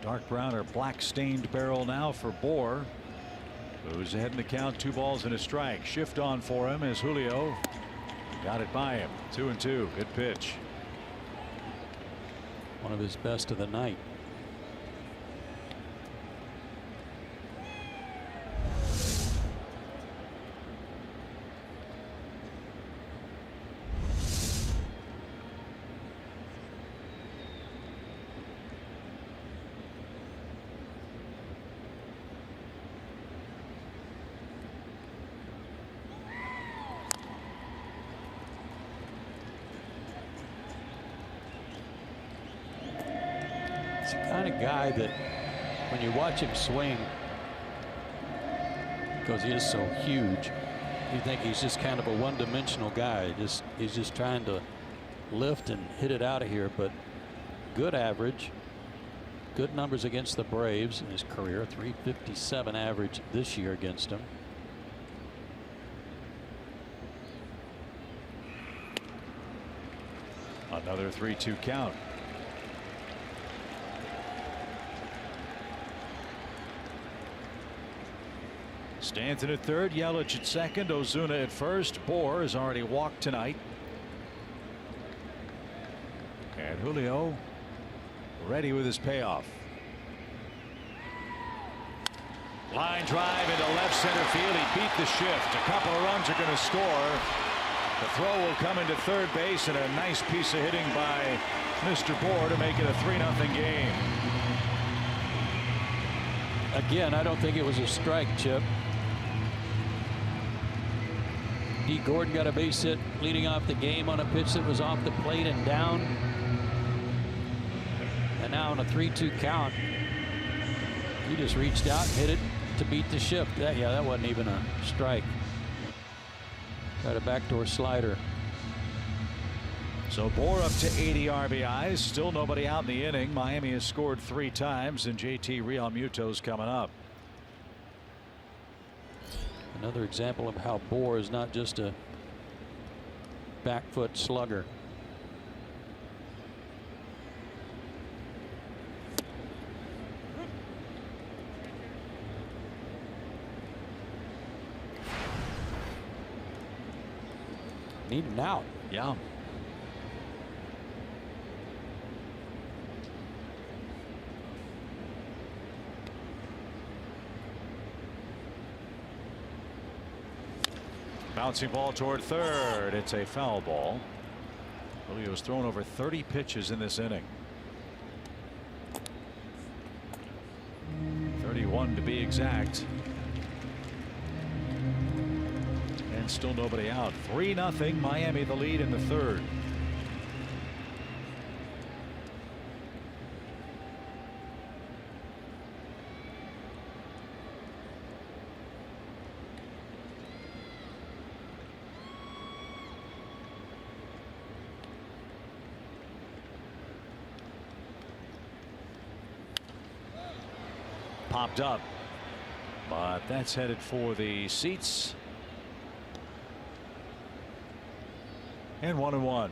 Dark brown or black stained barrel now for Bour, who's ahead in the count. 2 balls and a strike. Shift on for him as Julio got it by him. 2-2. Good pitch. One of his best of the night. It's the kind of guy that when you watch him swing, because he is so huge, you think he's just kind of a one-dimensional guy. He's just trying to lift and hit it out of here, but good average. good numbers against the Braves in his career. .357 average this year against them. Another 3-2 count. Stanton at third, Yelich at second, Ozuna at first. Bohr has already walked tonight. And Julio ready with his payoff. Line drive into left center field. He beat the shift. A couple of runs are going to score. The throw will come into third base, and a nice piece of hitting by Mr. Bohr to make it a 3-0 game. Again, I don't think it was a strike, Chip. D. Gordon got a base hit leading off the game on a pitch that was off the plate and down. And now on a 3-2 count, he just reached out and hit it to beat the shift. That wasn't even a strike. Got a backdoor slider. So Bohr up to 80 RBIs. Still nobody out in the inning. Miami has scored 3 times, and JT Realmuto's coming up. Another example of how Bohr is not just a back foot slugger. Need an out. Yeah. Bouncing ball toward third. It's a foul ball. Julio's thrown over 30 pitches in this inning. 31 to be exact. And still nobody out. 3-0 Miami, the lead in the third. Popped up, but that's headed for the seats. And 1-1.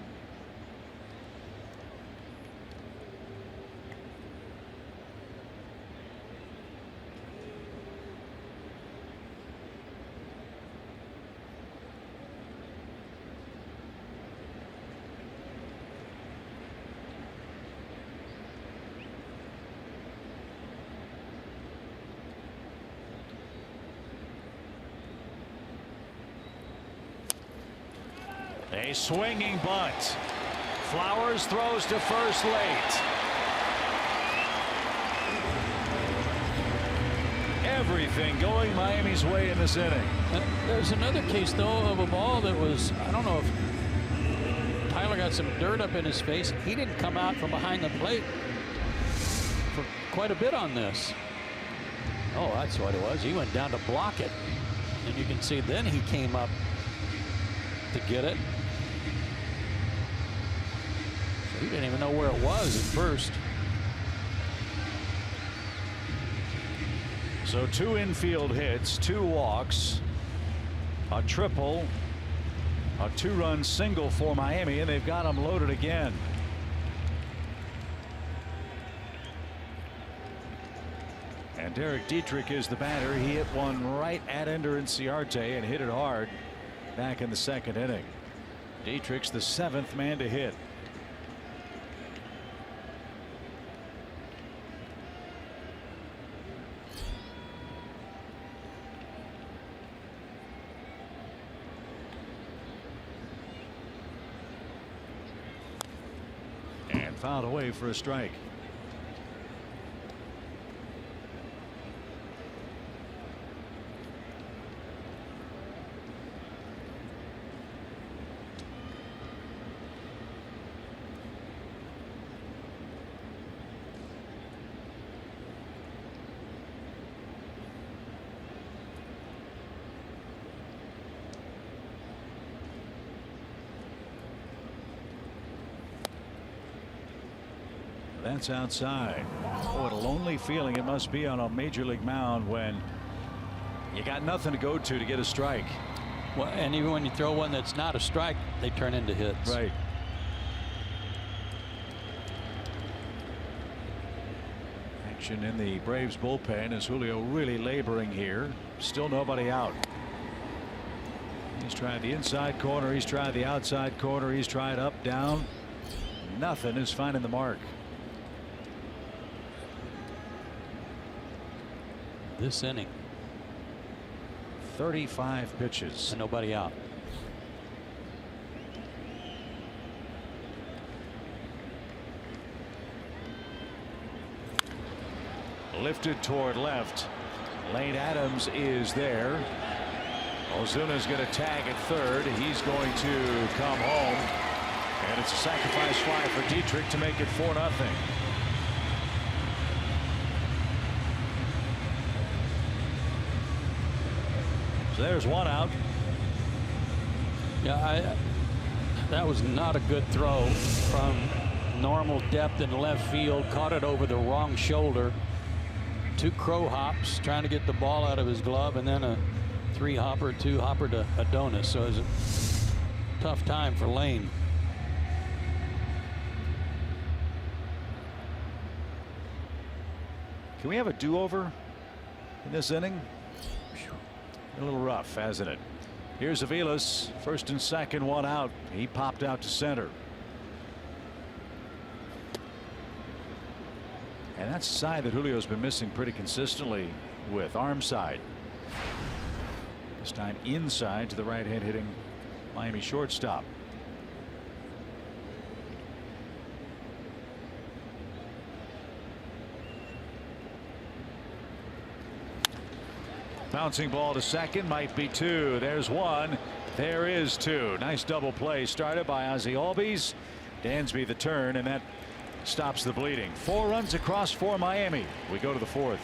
A swinging bunt. Flowers throws to first late. Everything going Miami's way in this inning. There's another case, though, of a ball that was, I don't know if Tyler got some dirt up in his face. He didn't come out from behind the plate for quite a bit on this. Oh, that's what it was. He went down to block it. And you can see then he came up to get it. He didn't even know where it was at first. So 2 infield hits, 2 walks, a triple, a 2-run single for Miami, and they've got them loaded again. And Derek Dietrich is the batter. He hit one right at Ender Inciarte and hit it hard back in the second inning. Dietrich's the 7th man to hit. And fouled away for a strike. That's outside. Oh, what a lonely feeling it must be on a major league mound when you got nothing to go to get a strike. Well, and even when you throw one that's not a strike, they turn into hits. Right. Action in the Braves bullpen as Julio really laboring here. Still nobody out. He's tried the inside corner. He's tried the outside corner. He's tried up, down. Nothing is finding the mark. This inning. 35 pitches. And nobody out. Lifted toward left. Lane Adams is there. Ozuna's going to tag at third. He's going to come home. And it's a sacrifice fly for Dietrich to make it 4-0. So there's one out. Yeah, that was not a good throw from normal depth in left field. Caught it over the wrong shoulder. 2 crow hops trying to get the ball out of his glove, and then a 3-hopper, 2-hopper to Adonis. So it was a tough time for Lane. Can we have a do-over in this inning? A little rough, hasn't it? Here's Aviles, first and second, one out. He popped out to center. And that's a side that Julio's been missing pretty consistently with, arm side. This time inside to the right hand hitting Miami shortstop. Bouncing ball to second, might be 2. There's 1. There is 2. Nice double play started by Ozzie Albies. Dansby the turn, and that stops the bleeding. 4 runs across for Miami. We go to the 4th.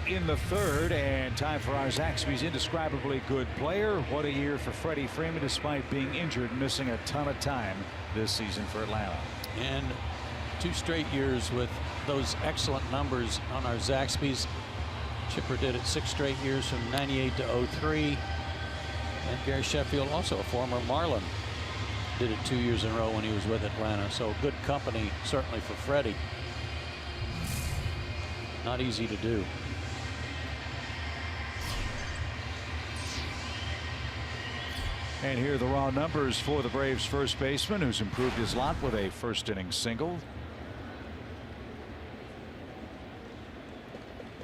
In the 3rd, and time for our Zaxby's indescribably good player. What a year for Freddie Freeman, despite being injured and missing a ton of time this season for Atlanta. And 2 straight years with those excellent numbers on our Zaxby's. Chipper did it 6 straight years from '98 to '03. And Gary Sheffield, also a former Marlin, did it 2 years in a row when he was with Atlanta. So good company certainly for Freddie. Not easy to do. And here are the raw numbers for the Braves first baseman, who's improved his lot with a first inning single.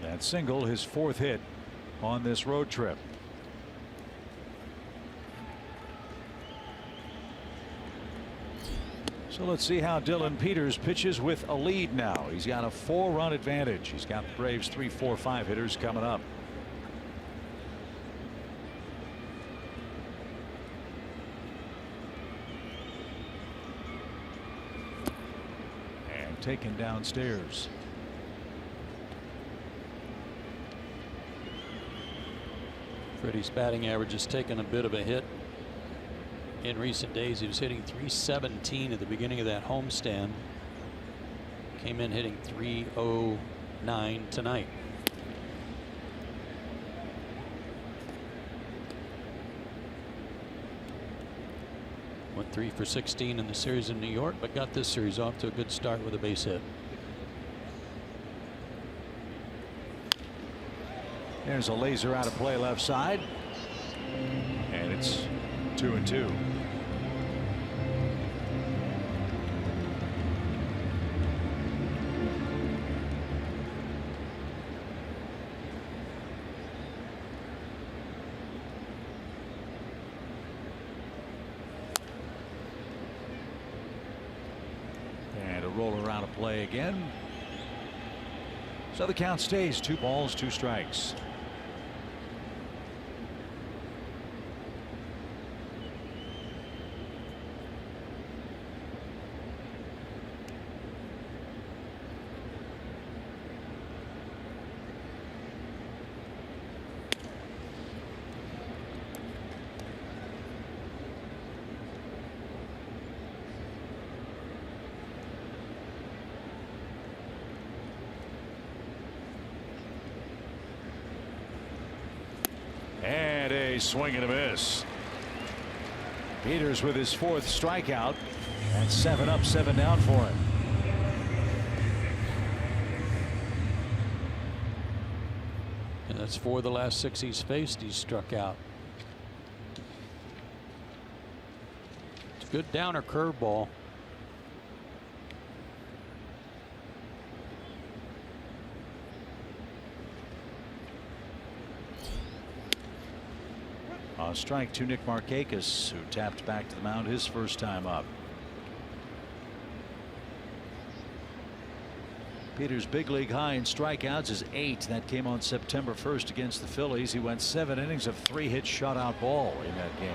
That single, his 4th hit on this road trip. So let's see how Dylan Peters pitches with a lead now. He's got a 4-run advantage. He's got the Braves 3, 4, 5 hitters coming up. And taken downstairs. Freddie's batting average has taken a bit of a hit in recent days. He was hitting .317 at the beginning of that homestand. Came in hitting .309 tonight. Went 3 for 16 in the series in New York, but got this series off to a good start with a base hit. There's a laser out of play left side. And it's 2-2. And a roller out of play again. So the count stays 2 balls, 2 strikes. And a swing and a miss. Peters with his 4th strikeout. And 7 up, 7 down for him. And that's 4 of the last 6 he's faced. He's struck out. It's a good downer curveball. Strike to Nick Markakis, who tapped back to the mound his first time up. Peters' big league high in strikeouts is 8. That came on September 1st against the Phillies. He went 7 innings of 3-hit shutout ball in that game.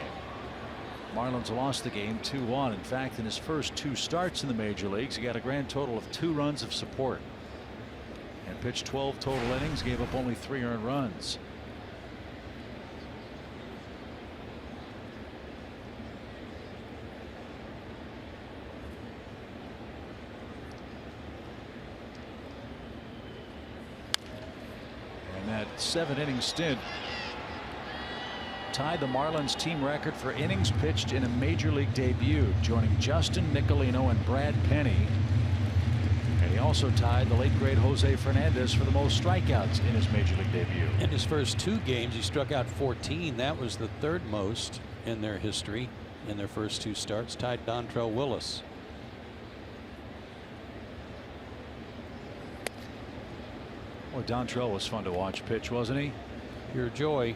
Marlins lost the game 2-1. In fact, in his first 2 starts in the major leagues, he got a grand total of 2 runs of support and pitched 12 total innings, gave up only 3 earned runs. That 7-inning stint tied the Marlins team record for innings pitched in a major league debut, joining Justin Nicolino and Brad Penny. And he also tied the late great Jose Fernandez for the most strikeouts in his major league debut. In his first 2 games, he struck out 14. That was the 3rd most in their history in their first 2 starts, tied Dontrell Willis. Well, Dontrell was fun to watch pitch, wasn't he? Pure joy.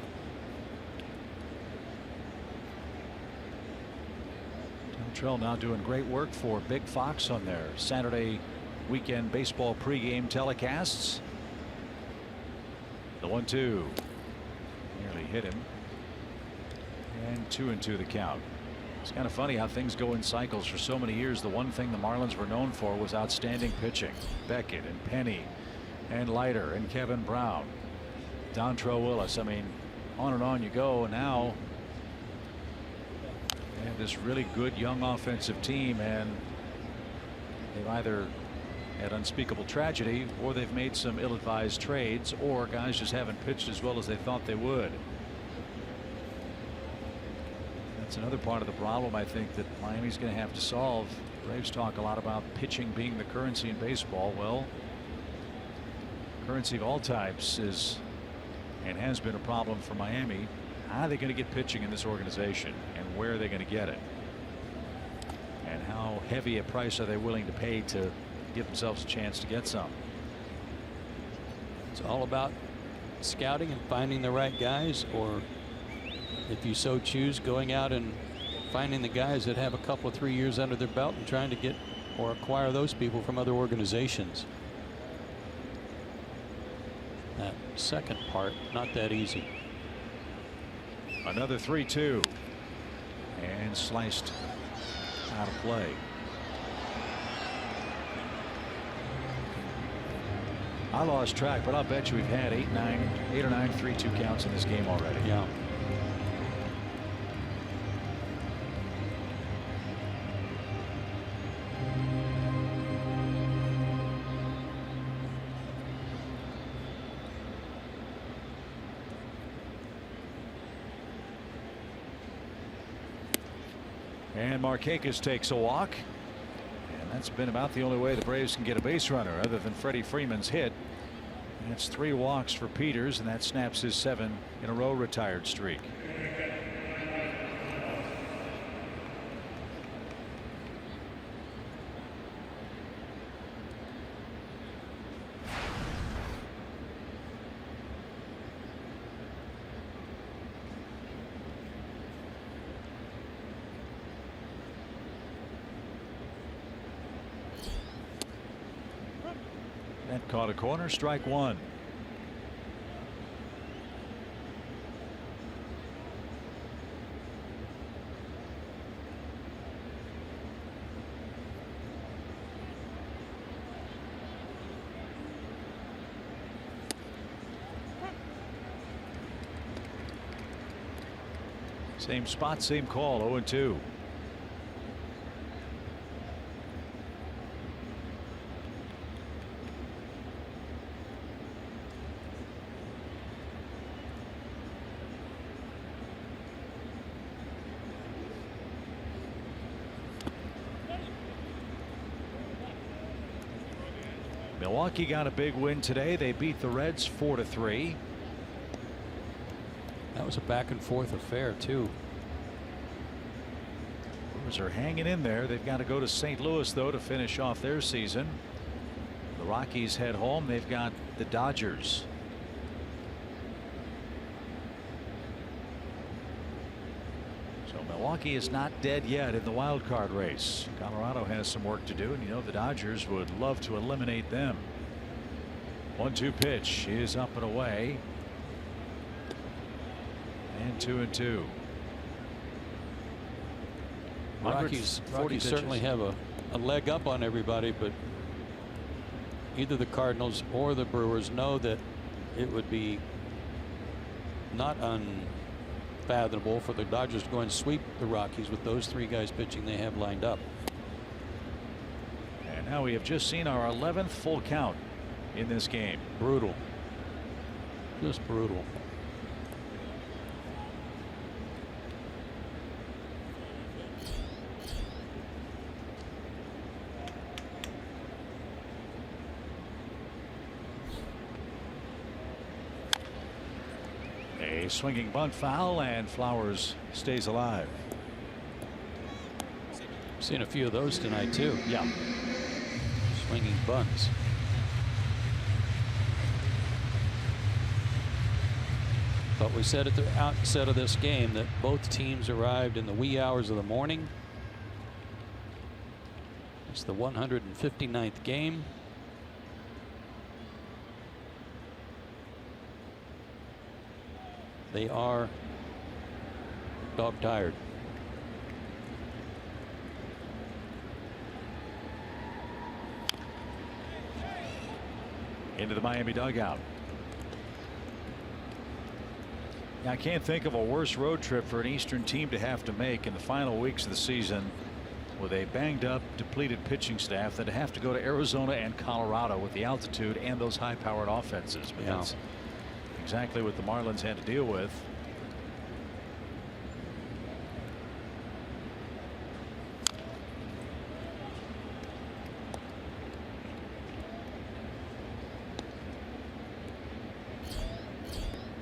Dontrell now doing great work for Big Fox on their Saturday weekend baseball pregame telecasts. The 1-2 nearly hit him. And 2-2 the count. It's kind of funny how things go in cycles. For so many years, the one thing the Marlins were known for was outstanding pitching. Beckett and Penny and Leiter and Kevin Brown, Dontrell Willis. I mean, on and on you go. And now they have this really good young offensive team, and they've either had unspeakable tragedy, or they've made some ill-advised trades, or guys just haven't pitched as well as they thought they would. That's another part of the problem, I think, that Miami's going to have to solve. Braves talk a lot about pitching being the currency in baseball. Well, currency of all types is and has been a problem for Miami. How are they going to get pitching in this organization, and where are they going to get it, and how heavy a price are they willing to pay to give themselves a chance to get some? It's all about scouting and finding the right guys, or if you so choose, going out and finding the guys that have a couple of 3 years under their belt and trying to get or acquire those people from other organizations. That second part, not that easy. Another 3-2 and sliced out of play. I lost track, but I'll bet you we've had 8 or 9 3-2 counts in this game already. Yeah. And Markakis takes a walk. And that's been about the only way the Braves can get a base runner other than Freddie Freeman's hit. And it's 3 walks for Peters, and that snaps his 7-in-a-row retired streak. That caught a corner, strike 1. Same spot, same call, 0-2. Milwaukee got a big win today. They beat the Reds 4-3. That was a back and forth affair too. Brewers are hanging in there. They've got to go to St. Louis though to finish off their season. The Rockies head home. They've got the Dodgers. So Milwaukee is not dead yet in the wild card race. Colorado has some work to do, and you know the Dodgers would love to eliminate them. 1-2 pitch is up and away. And 2-2. Rockies certainly have a leg up on everybody, but either the Cardinals or the Brewers know that it would be not unfathomable for the Dodgers to go and sweep the Rockies with those 3 guys pitching they have lined up. And now we have just seen our 11th full count in this game. Brutal. Just brutal. A swinging bunt foul, and Flowers stays alive. Seen a few of those tonight too. Yeah. Swinging bunts. But we said at the outset of this game that both teams arrived in the wee hours of the morning. It's the 159th game. They are dog tired. Into the Miami dugout. I can't think of a worse road trip for an Eastern team to have to make in the final weeks of the season with a banged up, depleted pitching staff than to have to go to Arizona and Colorado with the altitude and those high powered offenses. But that's exactly what the Marlins had to deal with.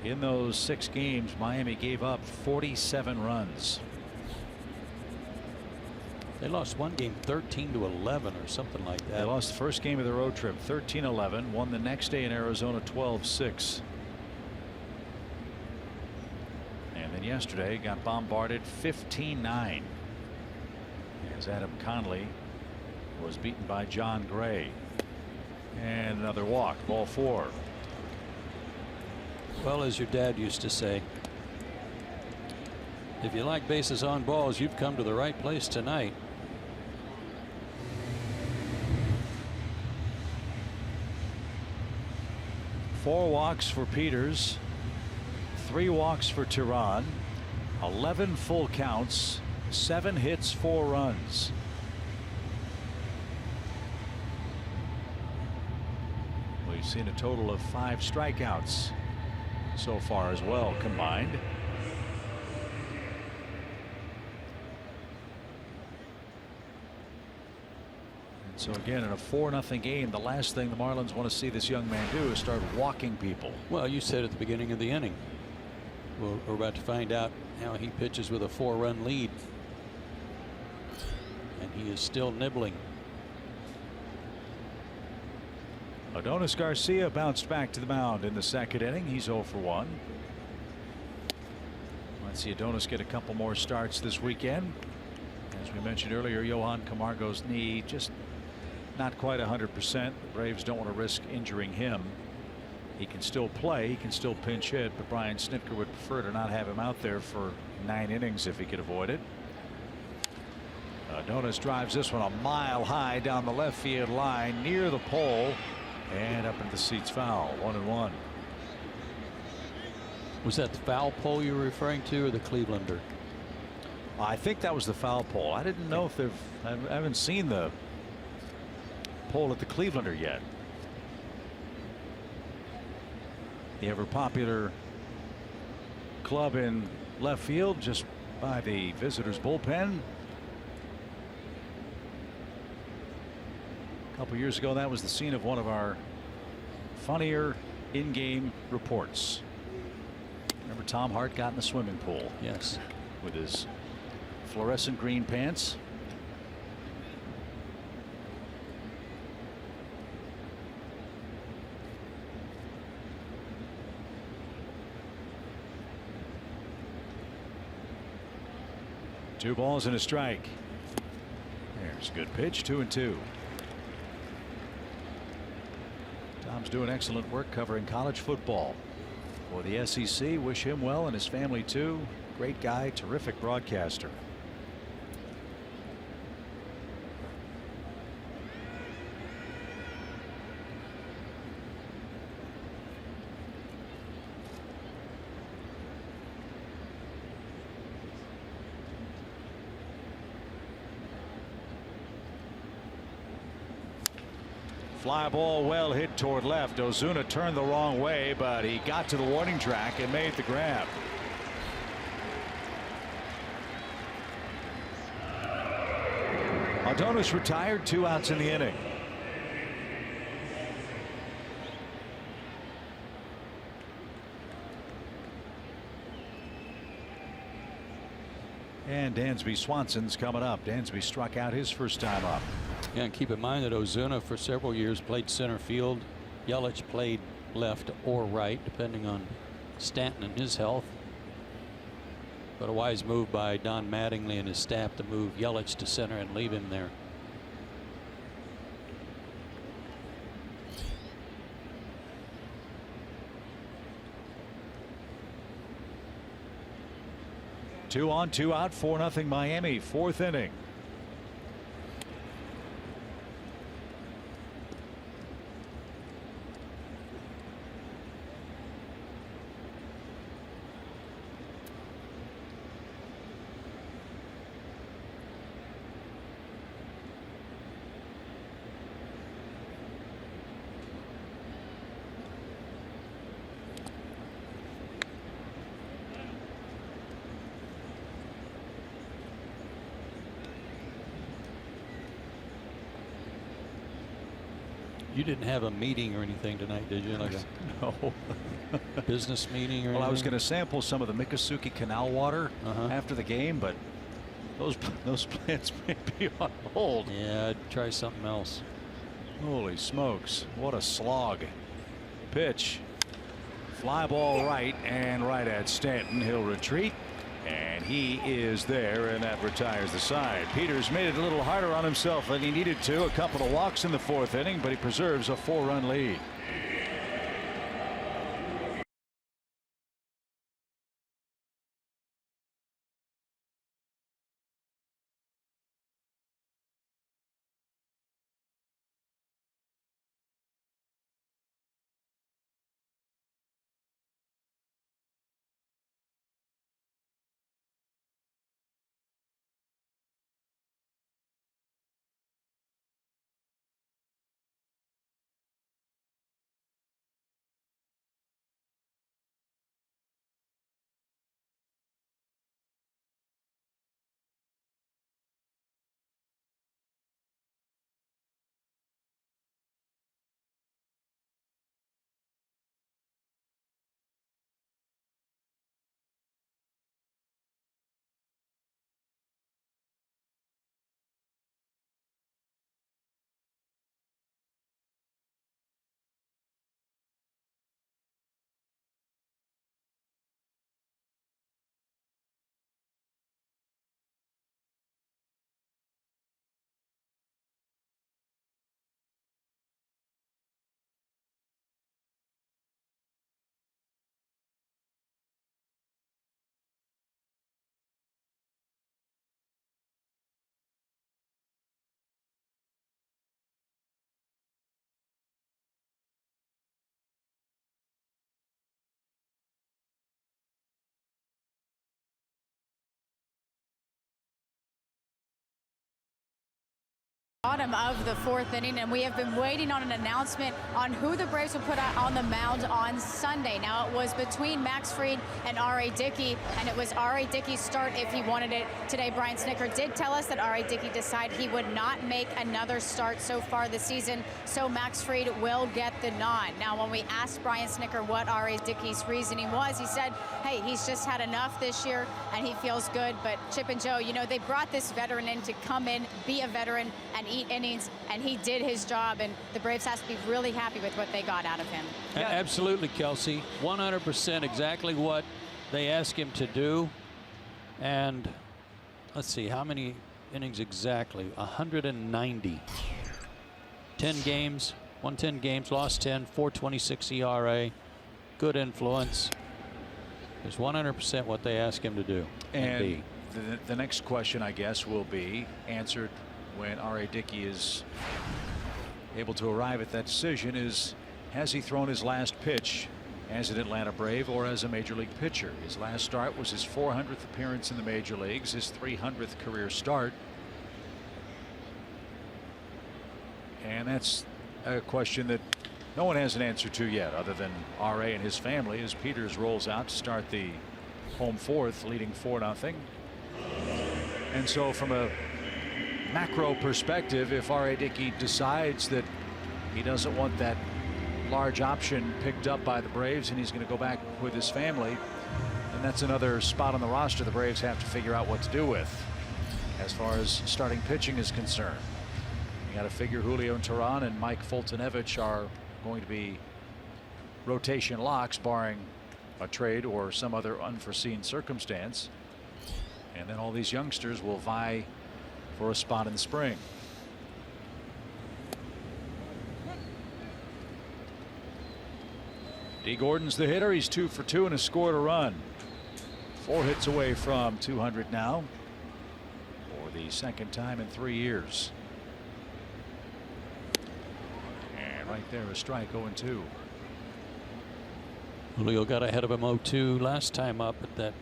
In those 6 games, Miami gave up 47 runs. They lost one game 13-11 or something like that. They lost the first game of the road trip 13-11, won the next day in Arizona 12-6. And then yesterday got bombarded 15-9. as Adam Conley was beaten by John Gray. And another walk. Ball 4. Well, as your dad used to say, if you like bases on balls, you've come to the right place tonight. Four walks for Peters, 3 walks for Tehran, 11 full counts, 7 hits, 4 runs. We've seen a total of 5 strikeouts so far as well combined. And so again, in a 4-0 game, the last thing the Marlins want to see this young man do is start walking people. Well, you said at the beginning of the inning. We're about to find out how he pitches with a 4-run lead. And he is still nibbling. Adonis Garcia bounced back to the mound in the 2nd inning. He's 0 for 1. Let's see Adonis get a couple more starts this weekend. As we mentioned earlier, Johan Camargo's knee just not quite 100%. The Braves don't want to risk injuring him. He can still play, he can still pinch hit, but Brian Snitker would prefer to not have him out there for 9 innings if he could avoid it. Adonis drives this one a mile high down the left field line near the pole and up into the seats foul. 1-1. Was that the foul pole you were referring to, or the Clevelander? I think that was the foul pole. I didn't know if I haven't seen the pole at the Clevelander yet. The ever popular club in left field just by the visitors bullpen. A couple years ago, that was the scene of one of our funnier in-game reports. Remember Tom Hart got in the swimming pool? Yes. With his fluorescent green pants. Two balls and a strike. There's a good pitch. 2-2. Tom's doing excellent work covering college football for the SEC. Wish him well and his family too. Great guy, terrific broadcaster. Fly ball well hit toward left. Ozuna turned the wrong way, but he got to the warning track and made the grab. Adonis retired, 2 outs in the inning. And Dansby Swanson's coming up. Dansby struck out his first time up. Yeah, and keep in mind that Ozuna for several years played center field. Yelich played left or right, depending on Stanton and his health. But a wise move by Don Mattingly and his staff to move Yelich to center and leave him there. Two on, 2 out, 4-0 Miami, 4th inning. You didn't have a meeting or anything tonight, did you? Like a No. business meeting or Well, anything? I was going to sample some of the Miccosukee Canal water after the game, but those plants may be on hold. Yeah, I'd try something else. Holy smokes, what a slog. Pitch. Fly ball right and right at Stanton. He'll retreat And he is there, and that retires the side. Peters made it a little harder on himself than he needed to. A couple of walks in the 4th inning, but he preserves a 4-run lead. Bottom of the 4th inning, and we have been waiting on an announcement on who the Braves will put out on the mound on Sunday. Now, it was between Max Fried and R.A. Dickey, and it was R.A. Dickey's start if he wanted it today. Brian Snitker did tell us that R.A. Dickey decided he would not make another start so far this season, so Max Fried will get the nod. Now, when we asked Brian Snitker what R.A. Dickey's reasoning was, he said, hey, he's just had enough this year, and he feels good. But Chip and Joe, you know, they brought this veteran in to come in, be a veteran, and eat innings, and he did his job, and the Braves has to be really happy with what they got out of him. Absolutely, Kelsey. 100% exactly what they asked him to do. And let's see, how many innings exactly? 190. 10 games, won 10 games, lost 10, 4.26 ERA. Good influence. It's 100% what they asked him to do. And the next question, I guess, will be answered when R.A. Dickey is able to arrive at that decision, is has he thrown his last pitch as an Atlanta Brave or as a major league pitcher? His last start was his 400th appearance in the major leagues, his 300th career start. And that's a question that no one has an answer to yet, other than R.A. and his family, as Peters rolls out to start the home 4th, leading 4-0. And so from a macro perspective, if R.A. Dickey decides that he doesn't want that large option picked up by the Braves and he's going to go back with his family, then that's another spot on the roster the Braves have to figure out what to do with as far as starting pitching is concerned. You got to figure Julio Teheran and Mike Fultonevich are going to be rotation locks, barring a trade or some other unforeseen circumstance, and then all these youngsters will vie for a spot in the spring. D. Gordon's the hitter. He's 2 for 2 and has scored a run. 4 hits away from 200 now for the second time in 3 years. And right there, a strike, 0-2. Julio got ahead of him 0-2 last time up, at that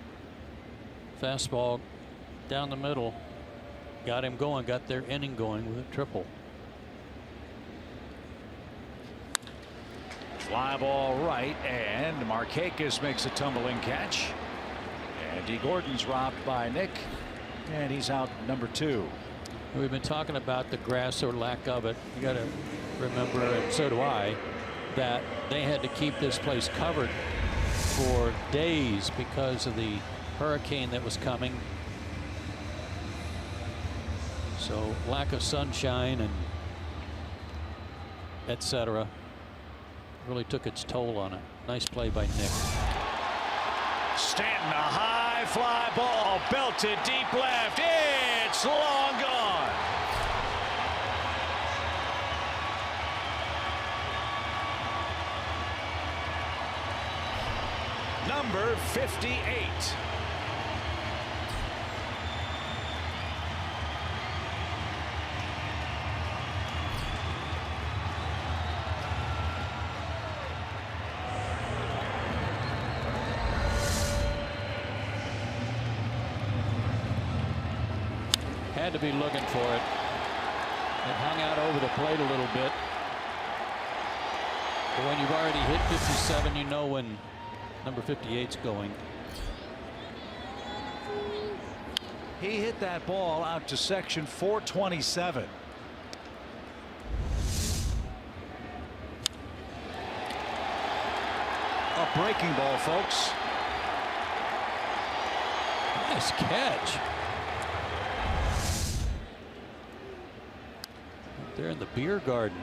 fastball down the middle got him going, got their inning going with a triple. Fly ball right, and Markakis makes a tumbling catch, and D. Gordon's robbed by Nick, and he's out number 2. We've been talking about the grass or lack of it. You got to remember, and so do I, that they had to keep this place covered for days because of the hurricane that was coming. So lack of sunshine and etc. really took its toll on it. Nice play by Nick. Stanton, a high high fly ball belted deep left. It's long gone. Number 58. Had to be looking for it. It hung out over the plate a little bit. But when you've already hit 57, you know when number 58's going. He hit that ball out to section 427. A breaking ball, folks. Nice catch. Up there in the beer garden.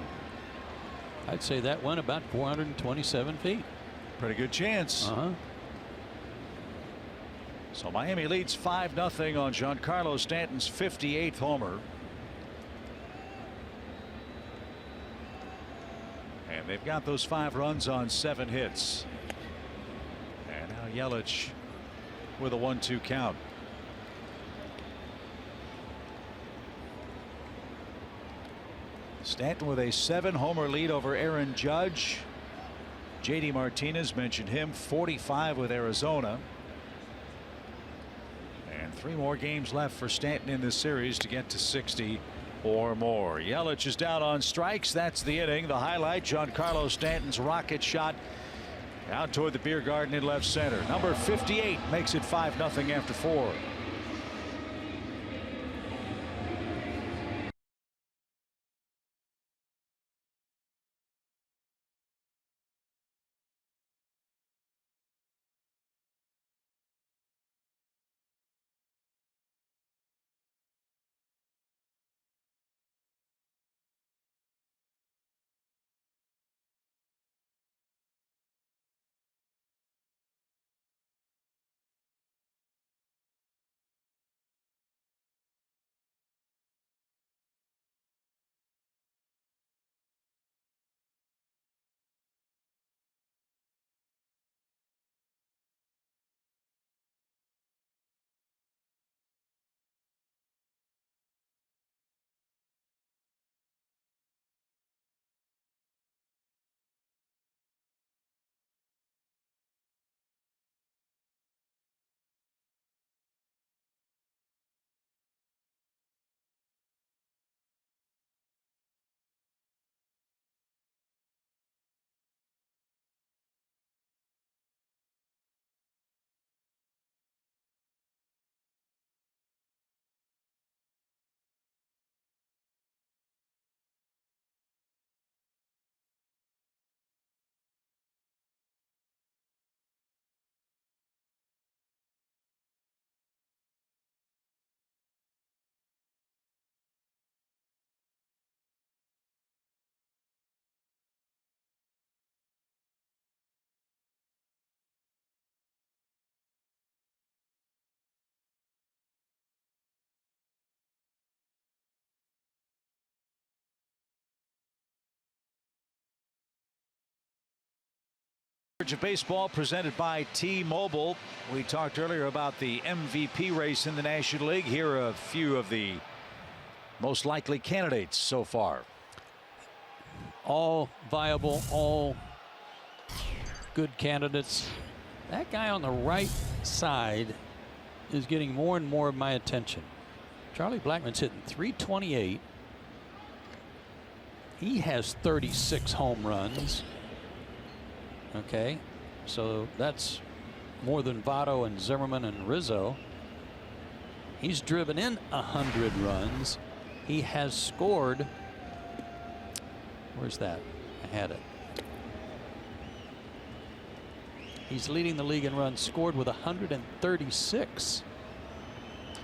I'd say that went about 427 feet. Pretty good chance. So Miami leads 5-0 on Giancarlo Stanton's 58th homer. And they've got those 5 runs on 7 hits. And now Yelich with a 1-2 count. Stanton with a 7-homer lead over Aaron Judge. JD Martinez, mentioned him, 45 with Arizona. And 3 more games left for Stanton in this series to get to 60 or more. Yelich is down on strikes. That's the inning. The highlight, Giancarlo Stanton's rocket shot out toward the beer garden in left center. Number 58 makes it 5-0 after 4. Of baseball presented by T-Mobile. We talked earlier about the MVP race in the National League. Here are a few of the most likely candidates so far. All viable, all good candidates. That guy on the right side is getting more and more of my attention. Charlie Blackmon's hitting .328. He has 36 home runs. Okay, so that's more than Votto and Zimmerman and Rizzo. He's driven in 100 runs. He has scored. Where's that? I had it. He's leading the league in runs scored with 136.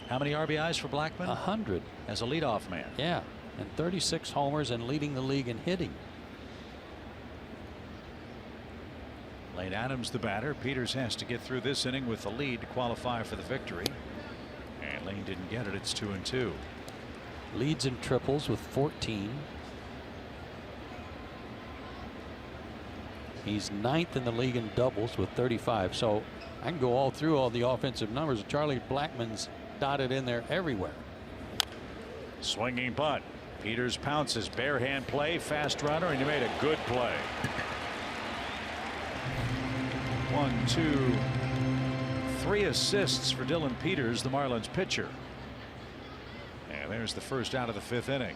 How many RBIs for Blackmon? 100 as a leadoff man. Yeah, and 36 homers and leading the league in hitting. Lane Adams the batter. Peters has to get through this inning with the lead to qualify for the victory. And Lane didn't get it. It's 2-2. Leads in triples with 14. He's 9th in the league in doubles with 35. So I can go all through all the offensive numbers. Charlie Blackmon's dotted in there everywhere. Swinging bunt. Peters pounces. Bare hand play. Fast runner, and he made a good play. 1, 2, 3 assists for Dylan Peters, the Marlins pitcher. And there's the first out of the 5th inning.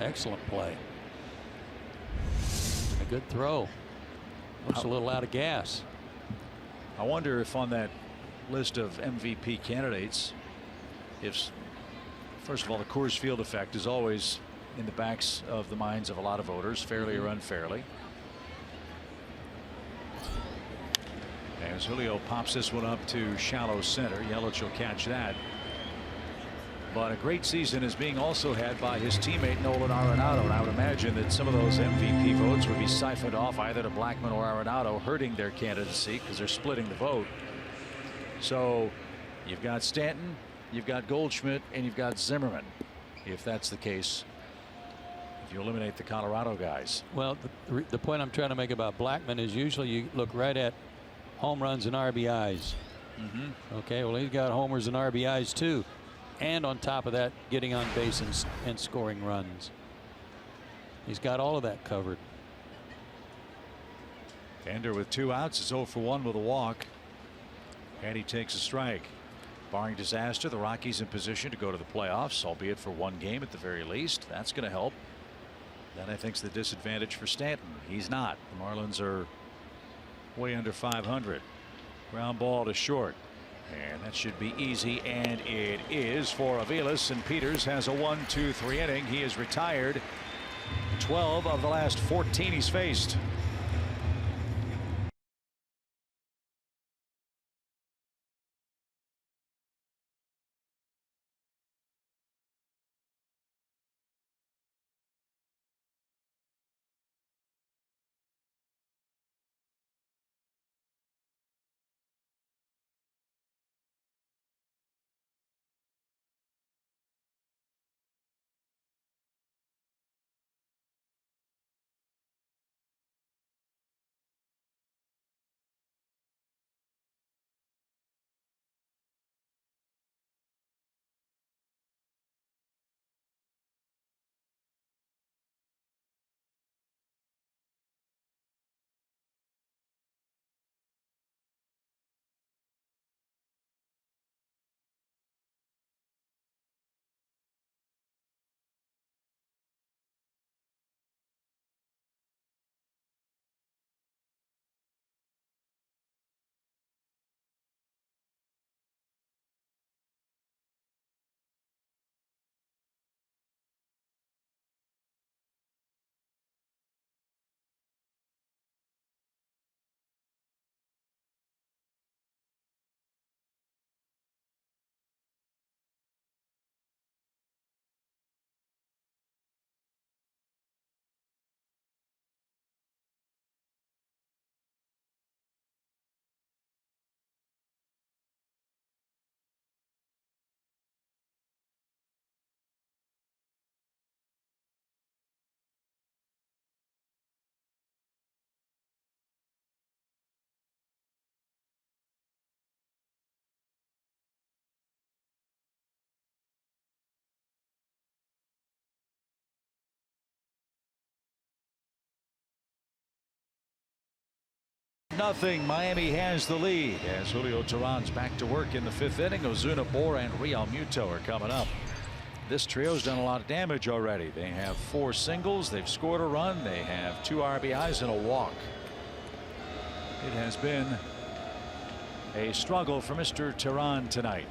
Excellent play. A good throw. Looks a little out of gas. I wonder if on that list of MVP candidates, if first of all, the Coors Field effect is always in the backs of the minds of a lot of voters, fairly or unfairly. As Julio pops this one up to shallow center, Yelich will catch that. But a great season is being also had by his teammate Nolan Arenado, and I would imagine that some of those MVP votes would be siphoned off either to Blackmon or Arenado, hurting their candidacy because they're splitting the vote. So you've got Stanton, you've got Goldschmidt, and you've got Zimmerman, if that's the case, if you eliminate the Colorado guys. Well, the point I'm trying to make about Blackmon is usually you look right at home runs and RBIs. Okay, well, he's got homers and RBIs too, and on top of that, getting on base and scoring runs. He's got all of that covered. Bender with 2 outs is 0 for 1 with a walk, and he takes a strike. Barring disaster, the Rockies in position to go to the playoffs, albeit for 1 game at the very least. That's going to help. That, I think, is the disadvantage for Stanton. He's not. The Marlins are way under 500. Ground ball to short, and that should be easy, and it is for Aviles, and Peters has a 1-2-3 inning. He is retired. 12 of the last 14 he's faced. Nothing. Miami has the lead as Julio Teheran's back to work in the 5th inning. Ozuna, Bour, and Real Muto are coming up. This trio's done a lot of damage already. They have 4 singles. They've scored a run. They have 2 RBIs and a walk. It has been a struggle for Mr. Teheran tonight.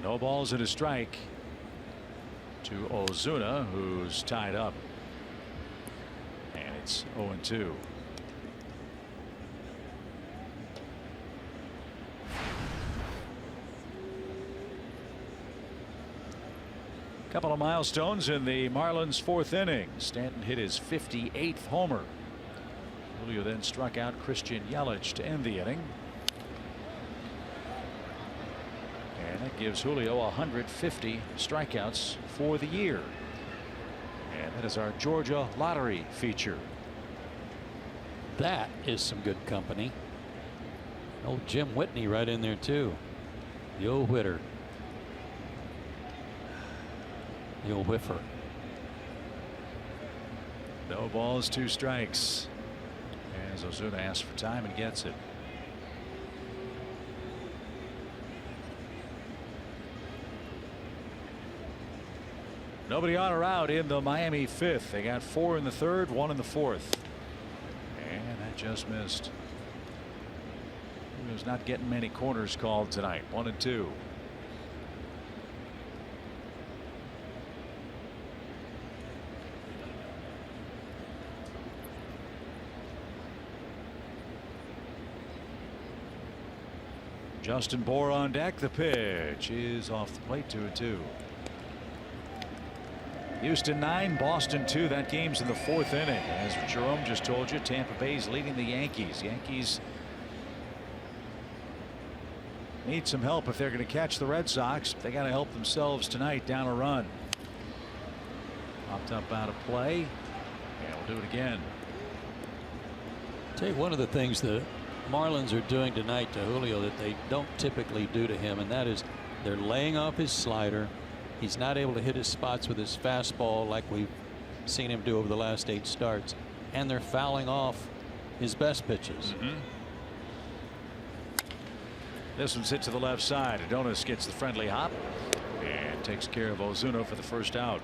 No balls and a strike to Ozuna, who's tied up. And it's 0-2. Couple of milestones in the Marlins' fourth inning. Stanton hit his 58th homer. Julio then struck out Christian Yelich to end the inning. And that gives Julio 150 strikeouts for the year. And that is our Georgia lottery feature. That is some good company. Old Jim Whitney right in there too. The old Whitter. The old whiffer. No balls, 2 strikes. As Ozuna asks for time and gets it. Nobody on or out in the Miami 5th. They got 4 in the 3rd, 1 in the 4th. And that just missed. He was not getting many corners called tonight. 1-2. Justin Bour on deck. The pitch is off the plate. 2-2. Houston 9, Boston 2. That game's in the 4th inning. As Jerome just told you, Tampa Bay's leading the Yankees. Yankees need some help if they're going to catch the Red Sox. They got to help themselves tonight. Down a run. Popped up out of play. And we'll do it again. Tell you one of the things the Marlins are doing tonight to Julio that they don't typically do to him, and that is they're laying off his slider. He's not able to hit his spots with his fastball like we've seen him do over the last 8 starts, and they're fouling off his best pitches. This one's hit to the left side. Adonis gets the friendly hop and takes care of Ozuna for the first out.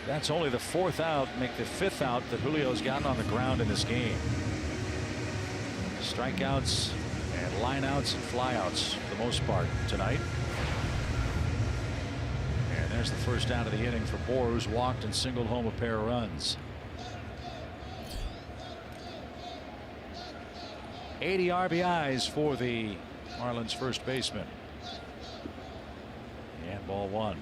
That's only the 4th out, make the 5th out that Julio's gotten on the ground in this game. Strikeouts and lineouts and flyouts for the most part tonight. And there's the first out of the inning for Bour, who's walked and singled home a pair of runs. 80 RBIs for the Marlins first baseman. And ball 1.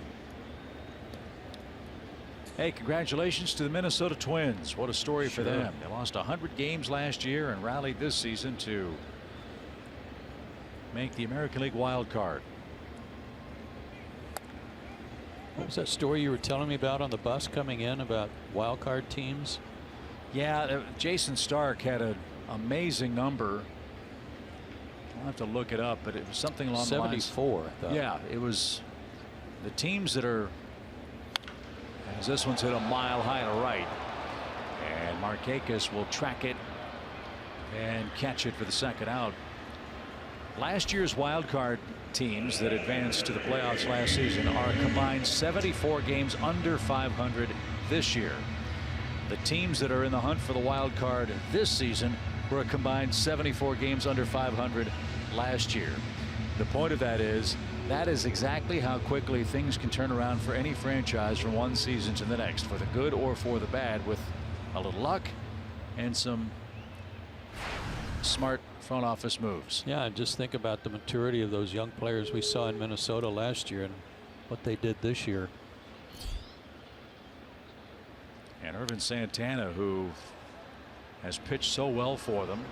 Hey, congratulations to the Minnesota Twins. What a story for them. They lost 100 games last year and rallied this season to make the American League wild card. What was that story you were telling me about on the bus coming in about wild card teams? Yeah, Jason Stark had an amazing number. I'll have to look it up, but it was something along the lines. 74, I thought. Yeah, it was the teams that are. As this one's hit a mile high to right, and Markakis will track it and catch it for the second out. Last year's wild card teams that advanced to the playoffs last season are a combined 74 games under 500 this year. The teams that are in the hunt for the wild card this season were a combined 74 games under 500 last year. The point of that is exactly how quickly things can turn around for any franchise from one season to the next, for the good or for the bad, with a little luck and some smart front office moves. Yeah, just think about the maturity of those young players we saw in Minnesota last year and what they did this year. And Irvin Santana, who has pitched so well for them,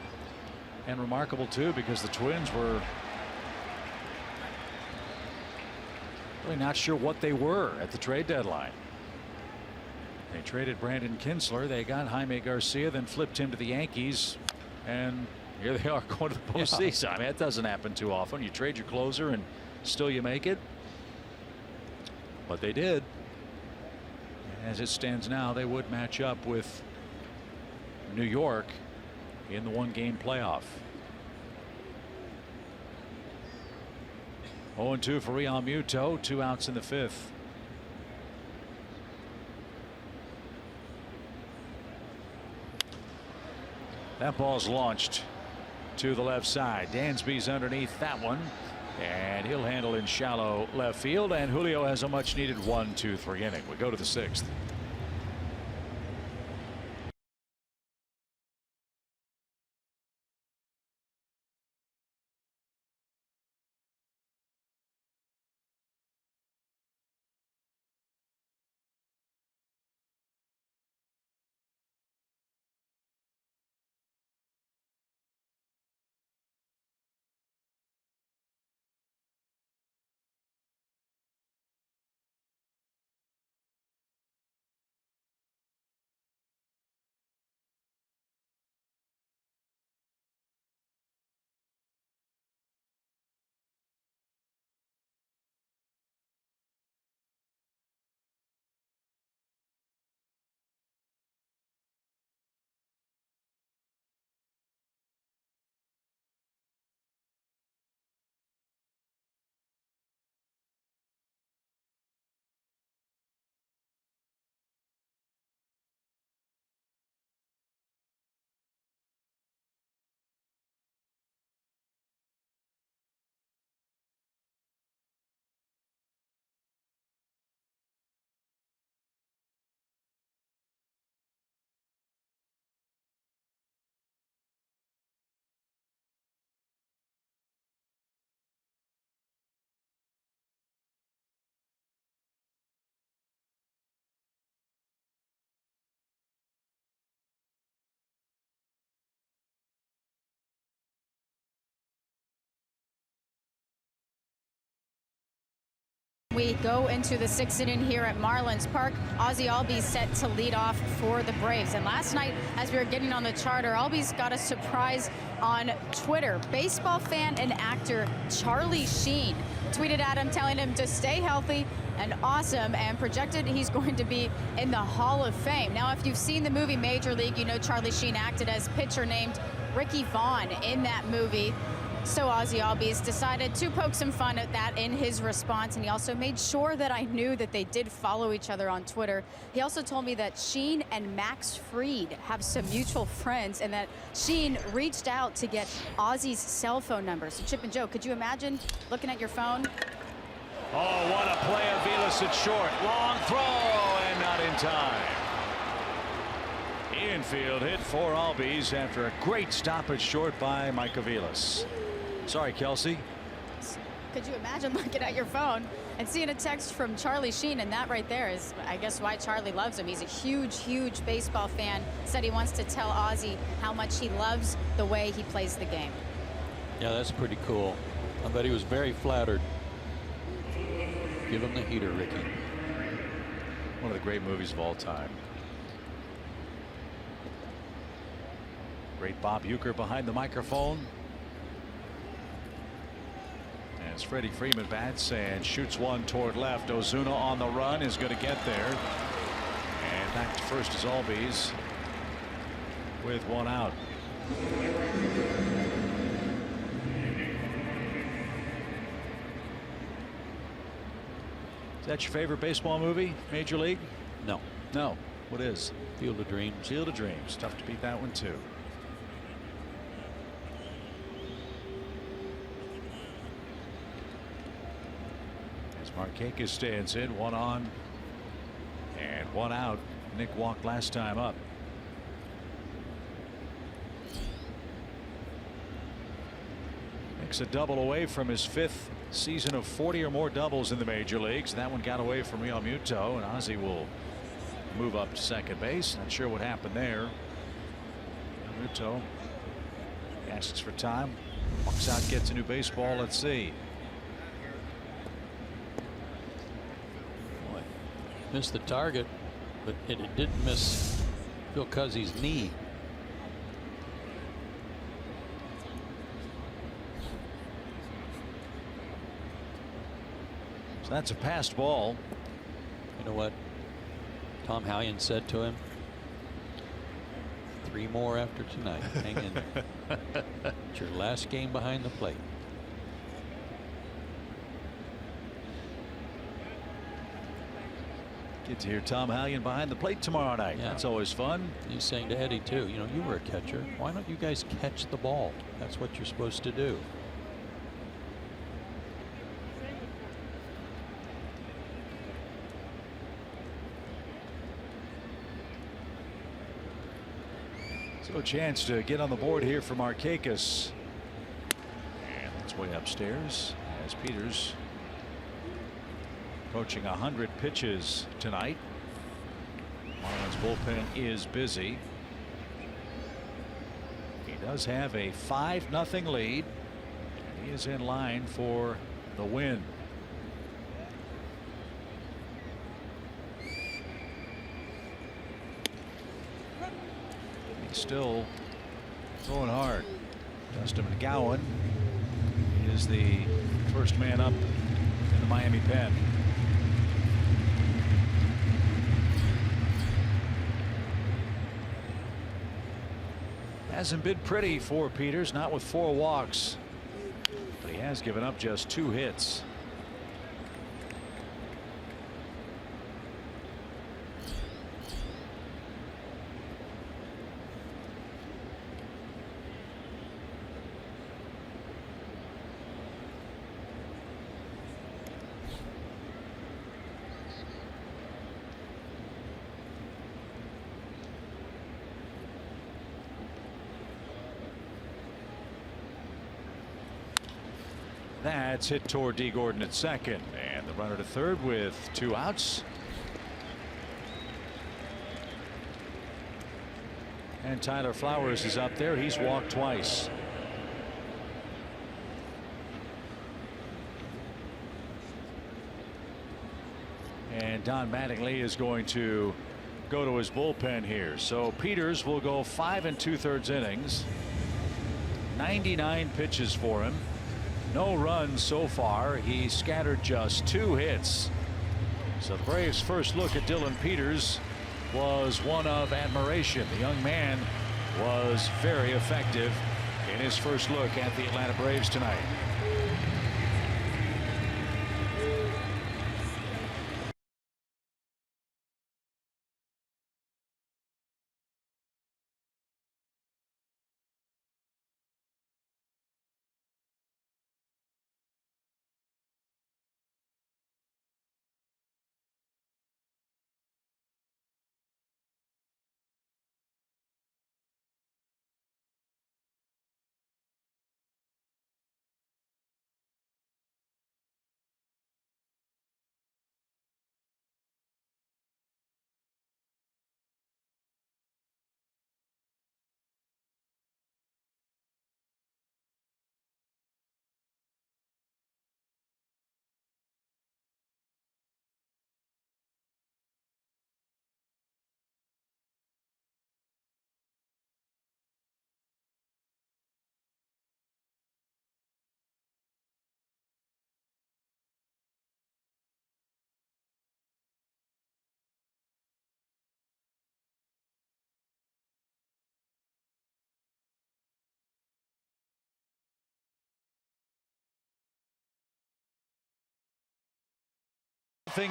and remarkable too, because the Twins were really not sure what they were at the trade deadline. They traded Brandon Kinsler. They got Jaime Garcia, then flipped him to the Yankees. And here they are going to the postseason. I mean, that doesn't happen too often. You trade your closer and still you make it. But they did. As it stands now, they would match up with New York in the one-game playoff. 0-2 for Real Muto. 2 outs in the 5th. That ball's launched to the left side. Dansby's underneath that one, and he'll handle in shallow left field, and Julio has a much needed 1-2-3 inning. We go to the 6th. We go into the 6th inning here at Marlins Park. Ozzie Albies set to lead off for the Braves. And last night, as we were getting on the charter, Albies got a surprise on Twitter. Baseball fan and actor Charlie Sheen tweeted at him telling him to stay healthy and awesome, and projected he's going to be in the Hall of Fame. Now, if you've seen the movie Major League, you know Charlie Sheen acted as pitcher named Ricky Vaughn in that movie. So Ozzie Albies decided to poke some fun at that in his response, and he also made sure that I knew that they did follow each other on Twitter. He also told me that Sheen and Max Fried have some mutual friends, and that Sheen reached out to get Ozzie's cell phone number. So Chip and Joe, could you imagine looking at your phone? Oh, what a play of Vilas at short. Long throw, and not in time. Infield hit for Albies after a great stop at short by Mike Vilas. Sorry, Kelsey. Could you imagine looking at your phone and seeing a text from Charlie Sheen? And that right there is, I guess, why Charlie loves him. He's a huge, huge baseball fan. Said he wants to tell Ozzie how much he loves the way he plays the game. Yeah, that's pretty cool. I bet he was very flattered. Give him the heater, Ricky. One of the great movies of all time. Great Bob Uecker behind the microphone. As Freddie Freeman bats and shoots one toward left. Ozuna on the run is going to get there. And back to first is Albies with one out. Is that your favorite baseball movie, Major League? No. No. What is? Field of Dreams. Field of Dreams. Tough to beat that one, too. Markakis stands in, one on and one out. Nick walked last time up. Nick's a double away from his 5th season of 40 or more doubles in the major leagues. That one got away from Real Muto, and Ozzie will move up to second base. Not sure what happened there. Muto asks for time, walks out, gets a new baseball. Let's see. Missed the target, but it didn't miss Phil Cuzzy's knee. So that's a passed ball. You know what Tom Hallion said to him? 3 more after tonight. Hang in there. It's your last game behind the plate. Get to hear Tom Hallion behind the plate tomorrow night. Yeah. That's always fun. He's saying to Eddie too, you know, you were a catcher. Why don't you guys catch the ball? That's what you're supposed to do. So a chance to get on the board here for Markakis. And that's way upstairs as Peters approaching 100 pitches tonight. Marlins bullpen is busy. He does have a 5-0 lead. And he is in line for the win. He's still throwing hard. Dustin McGowan is the first man up in the Miami pen. Hasn't been pretty for Peters, not with 4 walks, but he has given up just 2 hits. That's hit toward D. Gordon at second, and the runner to third with 2 outs. And Tyler Flowers is up there. He's walked twice. And Don Mattingly is going to go to his bullpen here. So Peters will go 5 2/3 innings. 99 pitches for him. No runs so far. He scattered just 2 hits. So the Braves' first look at Dylan Peters was one of admiration. The young man was very effective in his first look at the Atlanta Braves tonight.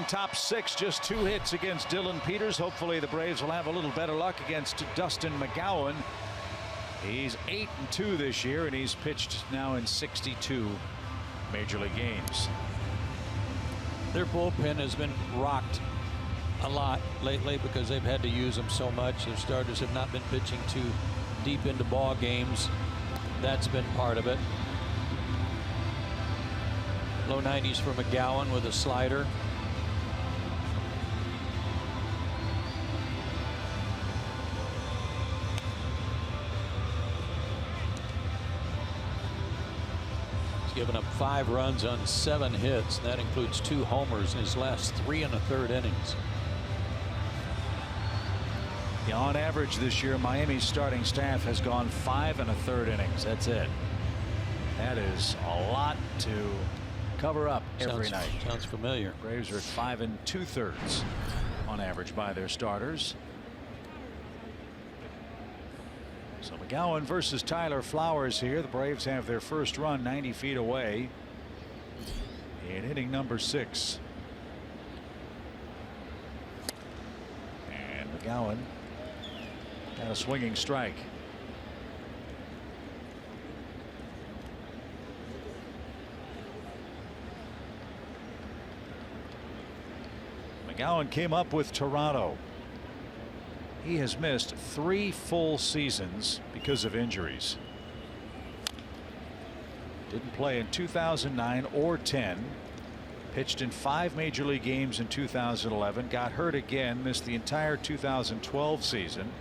Top 6, just 2 hits against Dylan Peters. Hopefully the Braves will have a little better luck against Dustin McGowan. He's 8-2 this year, and he's pitched now in 62 major league games. Their bullpen has been rocked a lot lately because they've had to use them so much. Their starters have not been pitching too deep into ball games. That's been part of it. Low 90s for McGowan with a slider. Given up 5 runs on 7 hits. That includes 2 homers in his last 3 1/3 innings. Yeah, on average this year, Miami's starting staff has gone 5 1/3 innings. That's it. That is a lot to cover up every night. Sounds familiar. Braves are at 5 2/3 on average by their starters. So McGowan versus Tyler Flowers here. The Braves have their first run 90 feet away in inning number 6. McGowan got a swinging strike. McGowan came up with Toronto. He has missed 3 full seasons because of injuries. Didn't play in 2009 or 10. Pitched in 5 major league games in 2011. Got hurt again. Missed the entire 2012 season.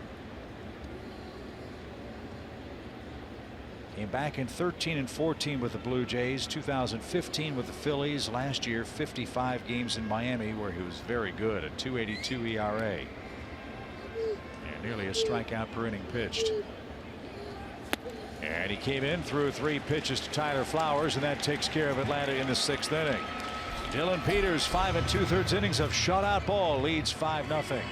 Came back in 13 and 14 with the Blue Jays. 2015 with the Phillies. Last year 55 games in Miami where he was very good. A .282 ERA. And nearly a strikeout per inning pitched. And he came in, threw 3 pitches to Tyler Flowers, and that takes care of Atlanta in the 6th inning. Dylan Peters, 5 2/3 innings of shutout ball, leads 5-0.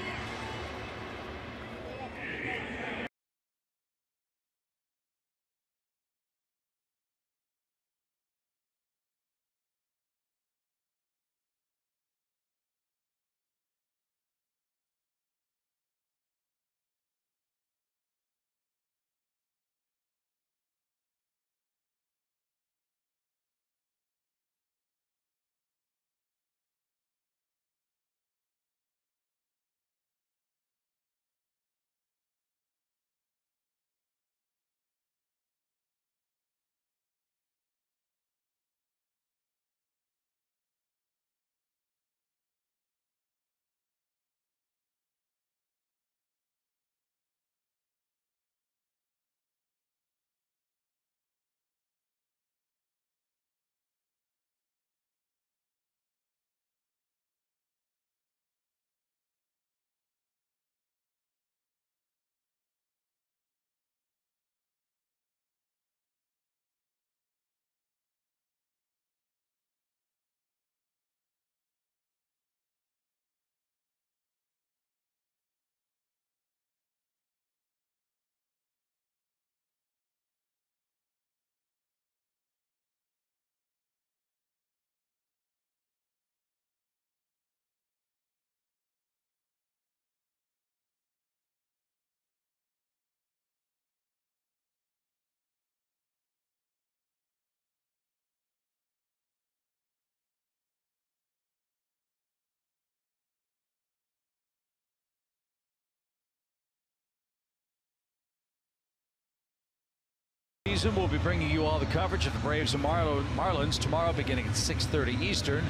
Season, we'll be bringing you all the coverage of the Braves and Marlins tomorrow beginning at 6:30 Eastern.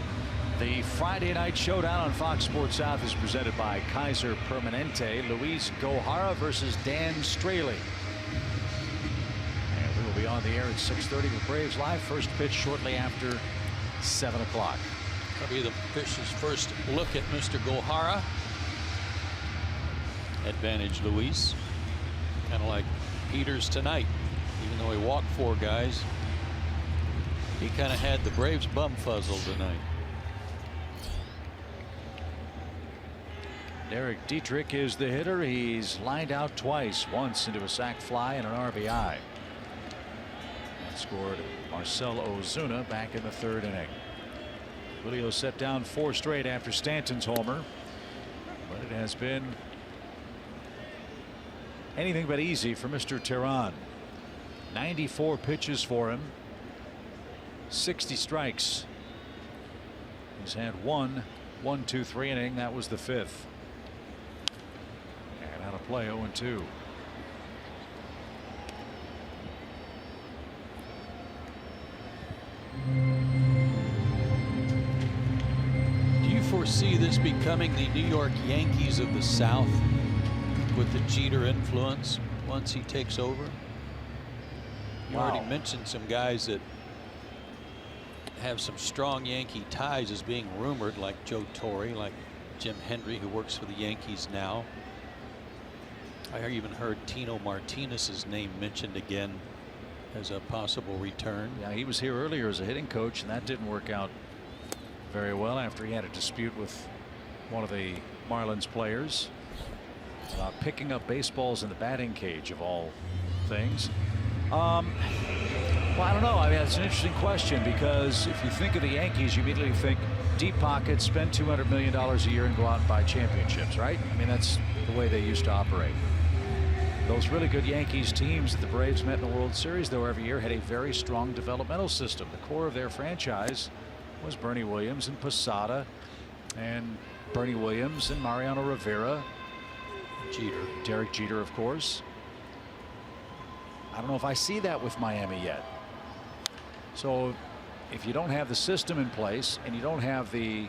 The Friday night showdown on Fox Sports South is presented by Kaiser Permanente. Luis Gohara versus Dan Straley. And we will be on the air at 6:30 with Braves Live. First pitch shortly after 7 o'clock. That'll be the Fish's first look at Mr. Gohara. Advantage Luis. Kind of like Peters tonight. Even though he walked 4 guys, he kind of had the Braves bum fuzzle tonight. Derek Dietrich is the hitter. He's lined out twice, once into a sac fly and an RBI. And scored Marcell Ozuna back in the 3rd inning. Julio set down 4 straight after Stanton's homer, but it has been anything but easy for Mr. Teheran. 94 pitches for him, 60 strikes. He's had 1 1-2-3 inning. That was the 5th. And out of play, 0-2. Do you foresee this becoming the New York Yankees of the South with the Jeter influence once he takes over? You already mentioned some guys that have some strong Yankee ties as being rumored, like Joe Torre, like Jim Hendry, who works for the Yankees now. I even heard Tino Martinez's name mentioned again as a possible return. Yeah, he was here earlier as a hitting coach, and that didn't work out very well after he had a dispute with one of the Marlins players about picking up baseballs in the batting cage, of all things. Well, I don't know. I mean, it's an interesting question because if you think of the Yankees, you immediately think deep pockets, spend $200 million a year and go out and buy championships, right? I mean, that's the way they used to operate. Those really good Yankees teams that the Braves met in the World Series, though, every year had a very strong developmental system. The core of their franchise was Bernie Williams and Posada and Bernie Williams and Mariano Rivera. Jeter. Derek Jeter, of course. I don't know if I see that with Miami yet. So if you don't have the system in place and you don't have the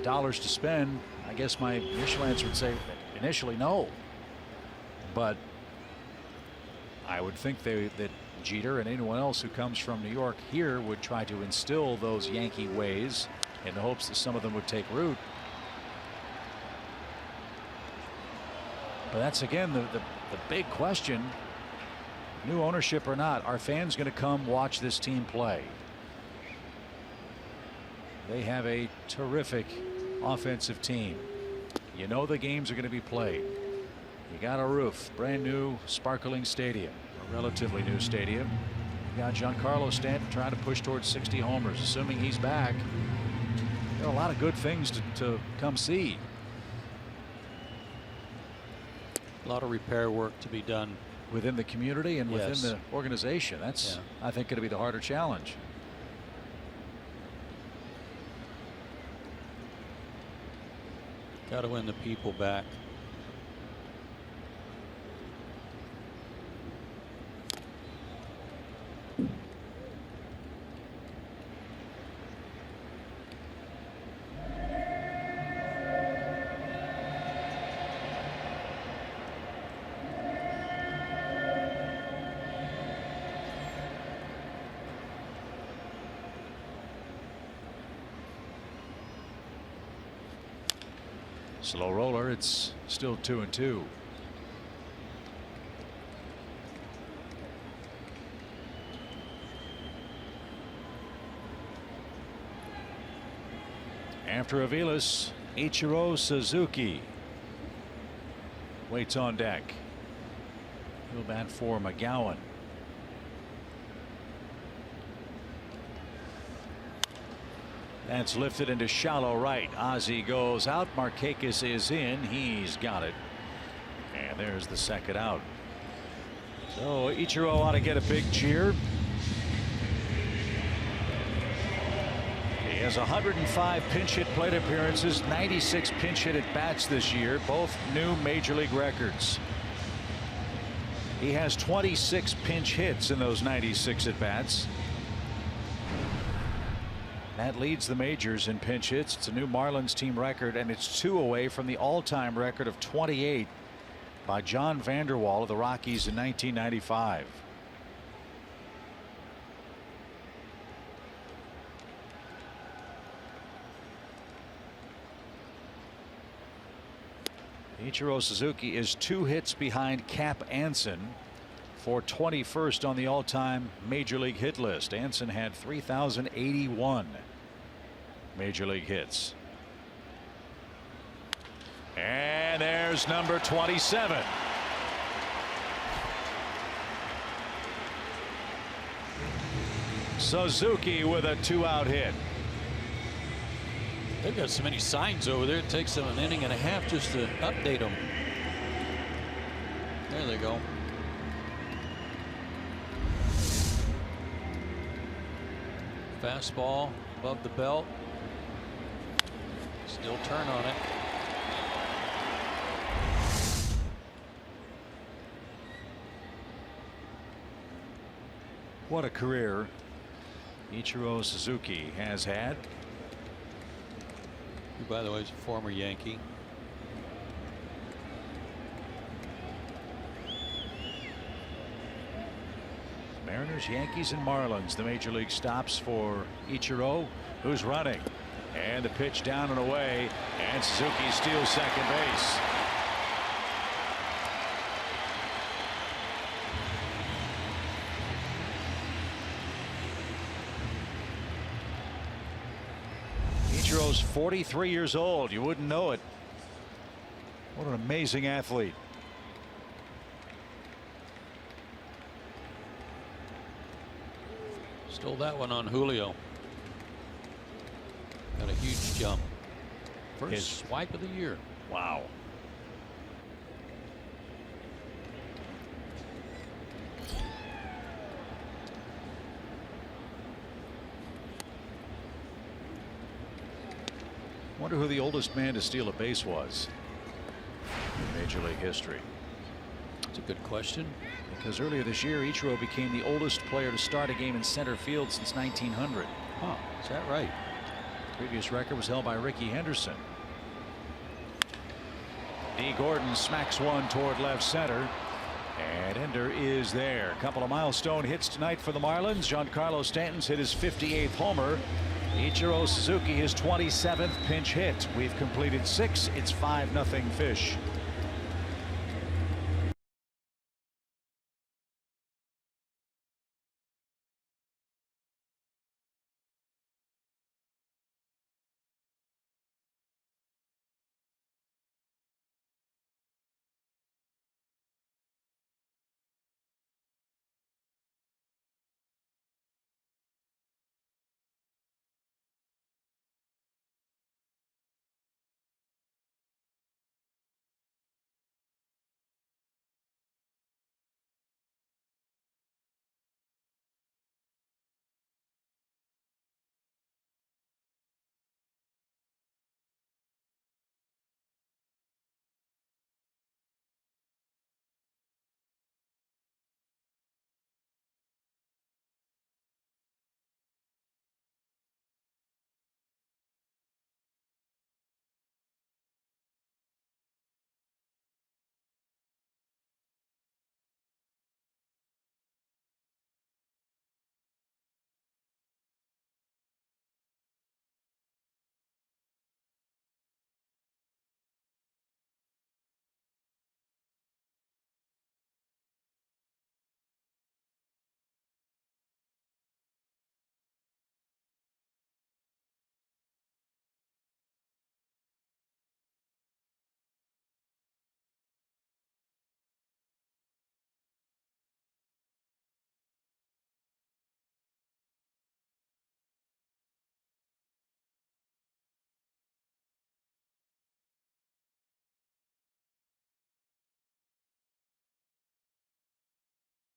dollars to spend, I guess my initial answer would say initially no. But I would think that Jeter and anyone else who comes from New York here would try to instill those Yankee ways in the hopes that some of them would take root. But that's again the big question. New ownership or not, are fans going to come watch this team play? They have a terrific offensive team. You know the games are going to be played. You got a roof, brand new sparkling stadium, a relatively new stadium. You got Giancarlo Stanton trying to push towards 60 homers, assuming he's back. There are a lot of good things to come see. A lot of repair work to be done within the community and within the organization. That's, I think, going to be the harder challenge. Got to win the people back. Slow roller. It's still 2-2. After Aviles, Ichiro Suzuki waits on deck. He'll bat for McGowan. That's lifted into shallow right. Ozzie goes out. Markakis is in. He's got it. And there's the second out. So Ichiro ought to get a big cheer. He has 105 pinch hit plate appearances, 96 pinch hit at bats this year, both new major league records. He has 26 pinch hits in those 96 at bats. That leads the majors in pinch hits. It's a new Marlins team record, and it's 2 away from the all-time record of 28 by John Vanderwall of the Rockies in 1995. Ichiro Suzuki is 2 hits behind Cap Anson for 21st on the all-time major league hit list. Anson had 3,081 major league hits. And there's number 27. Suzuki with a 2-out hit. They've got so many signs over there. It takes them an inning and a half just to update them. There they go. Fastball above the belt. Still turn on it. What a career Ichiro Suzuki has had. Who, by the way, is a former Yankee. Mariners, Yankees, and Marlins. The major league stops for Ichiro, who's running. And the pitch down and away. And Suzuki steals second base. Ichiro's 43 years old. You wouldn't know it. What an amazing athlete. Stole that one on Julio. Got a huge jump. First swipe of the year. Wow. Wonder who the oldest man to steal a base was in Major League history. That's a good question. Because earlier this year, Ichiro became the oldest player to start a game in center field since 1900. Huh, is that right? Previous record was held by Ricky Henderson. D. Gordon smacks one toward left center. And Ender is there. A couple of milestone hits tonight for the Marlins. Giancarlo Stanton's hit his 58th homer. Ichiro Suzuki his 27th pinch hit. We've completed 6. It's 5-0 Fish.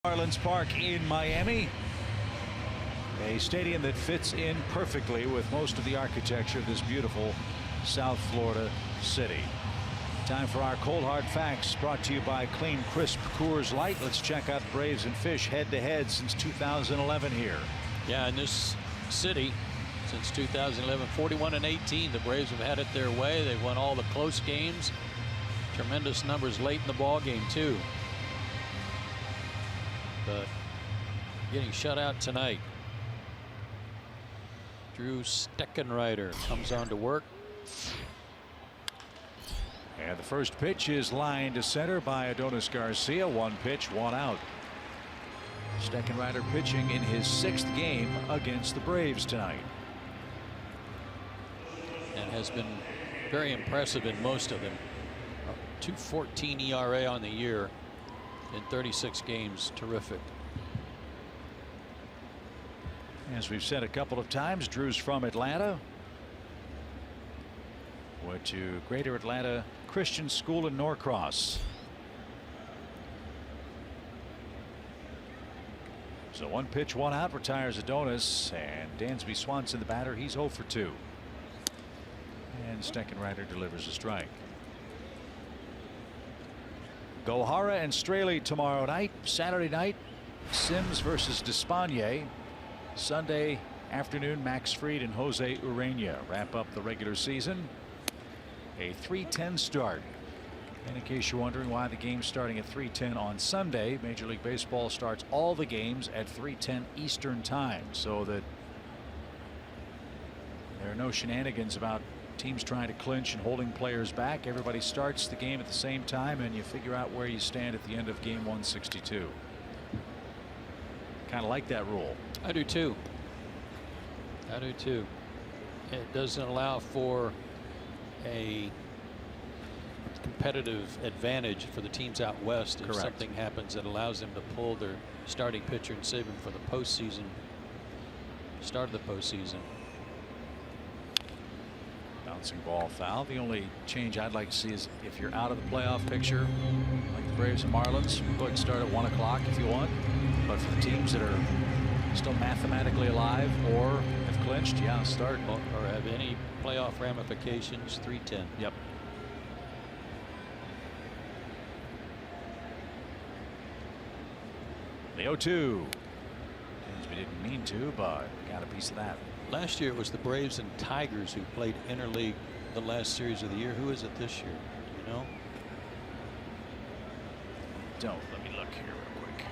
Marlins Park in Miami, a stadium that fits in perfectly with most of the architecture of this beautiful South Florida city. Time for our cold hard facts, brought to you by Clean Crisp Coors Light. Let's check out Braves and Fish head to head since 2011 here. Yeah, in this city since 2011, 41-18, the Braves have had it their way. They've won all the close games. Tremendous numbers late in the ball game too. But getting shut out tonight. Drew Steckenrider comes on to work. And the first pitch is lined to center by Adonis Garcia. 1 pitch, 1 out. Steckenrider pitching in his 6th game against the Braves tonight. And has been very impressive in most of them. 2.14 ERA on the year in 36 games. Terrific. As we've said a couple of times, Drew's from Atlanta. Went to Greater Atlanta Christian School in Norcross. So 1 pitch, 1 out, retires Adonis, and Dansby Swanson the batter. He's 0 for 2. And Steckenrider delivers a strike. Gohara and Straley tomorrow night. Saturday night, Sims versus Despaigne. Sunday afternoon, Max Fried and Jose Urena wrap up the regular season. A 3:10 start. And in case you're wondering why the game's starting at 3:10 on Sunday, Major League Baseball starts all the games at 3:10 Eastern time, so that there are no shenanigans about teams trying to clinch and holding players back. Everybody starts the game at the same time, and you figure out where you stand at the end of game 162. Kind of like that rule. I do too. I do too. It doesn't allow for a competitive advantage for the teams out west. If Correct. something happens that allows them to pull their starting pitcher and save him for the postseason. Start of the postseason. Bouncing ball foul. The only change I'd like to see is if you're out of the playoff picture, like the Braves and Marlins, go ahead and start at 1 o'clock if you want. But for the teams that are still mathematically alive or have clinched, yeah, start. Or have any playoff ramifications, 3:10. Yep. The 0-2. We didn't mean to, but got a piece of that. Last year it was the Braves and Tigers who played interleague the last series of the year. Who is it this year? Do you know? Don't. Let me look here real quick.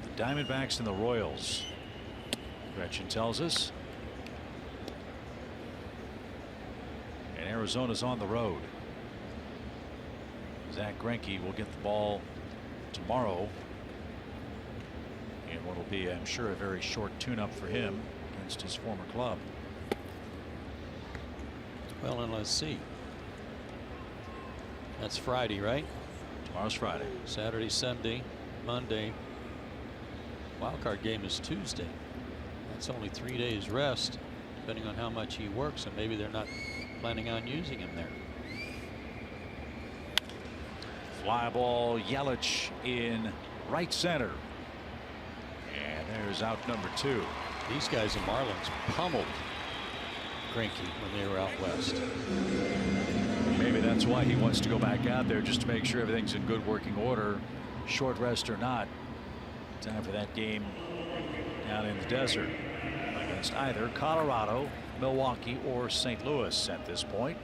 The Diamondbacks and the Royals. Gretchen tells us. And Arizona's on the road. Zach Greinke will get the ball tomorrow in what will be, I'm sure, a very short tune-up for him against his former club. Well, and let's see. That's Friday, right? Tomorrow's Friday. Saturday, Sunday, Monday. Wild card game is Tuesday. That's only 3 days rest, depending on how much he works, and maybe they're not planning on using him there. Fly ball, Yelich in right center. And there's out number 2. These guys in Marlins pummeled Greinke when they were out west. Maybe that's why he wants to go back out there, just to make sure everything's in good working order, short rest or not. Time for that game down in the desert against either Colorado, Milwaukee, or St. Louis at this point.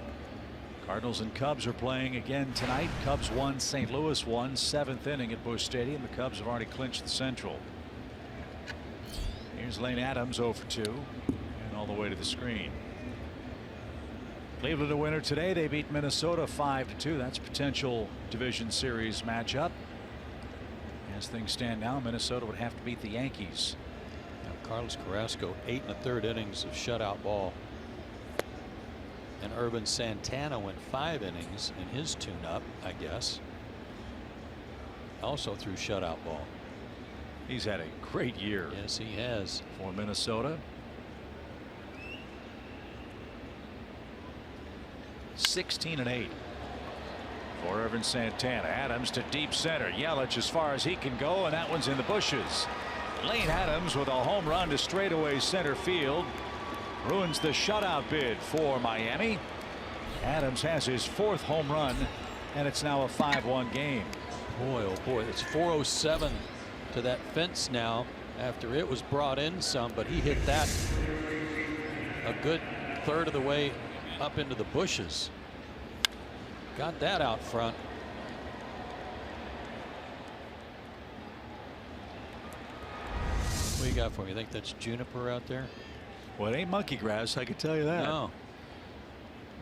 Cardinals and Cubs are playing again tonight. Cubs won, St. Louis won. 7th inning at Busch Stadium. The Cubs have already clinched the Central. Here's Lane Adams 0 for 2 and all the way to the screen. Cleveland a winner today. They beat Minnesota 5-2. That's a potential division series matchup. As things stand now, Minnesota would have to beat the Yankees. Now, Carlos Carrasco 8 1/3 innings of shutout ball. And Urban Santana went 5 innings in his tune-up, I guess. Also threw shutout ball. He's had a great year. Yes, he has. For Minnesota. 16-8 for Urban Santana. Adams to deep center. Yelich as far as he can go, and that one's in the bushes. Lane Adams with a home run to straightaway center field. Ruins the shutout bid for Miami. Adams has his 4th home run, and it's now a 5-1 game. Boy, oh boy, it's 407 to that fence now after it was brought in some, but he hit that a good 1/3 of the way up into the bushes. Got that out front. What do you got for me? You think that's juniper out there? Well, it ain't monkey grass, I can tell you that. No.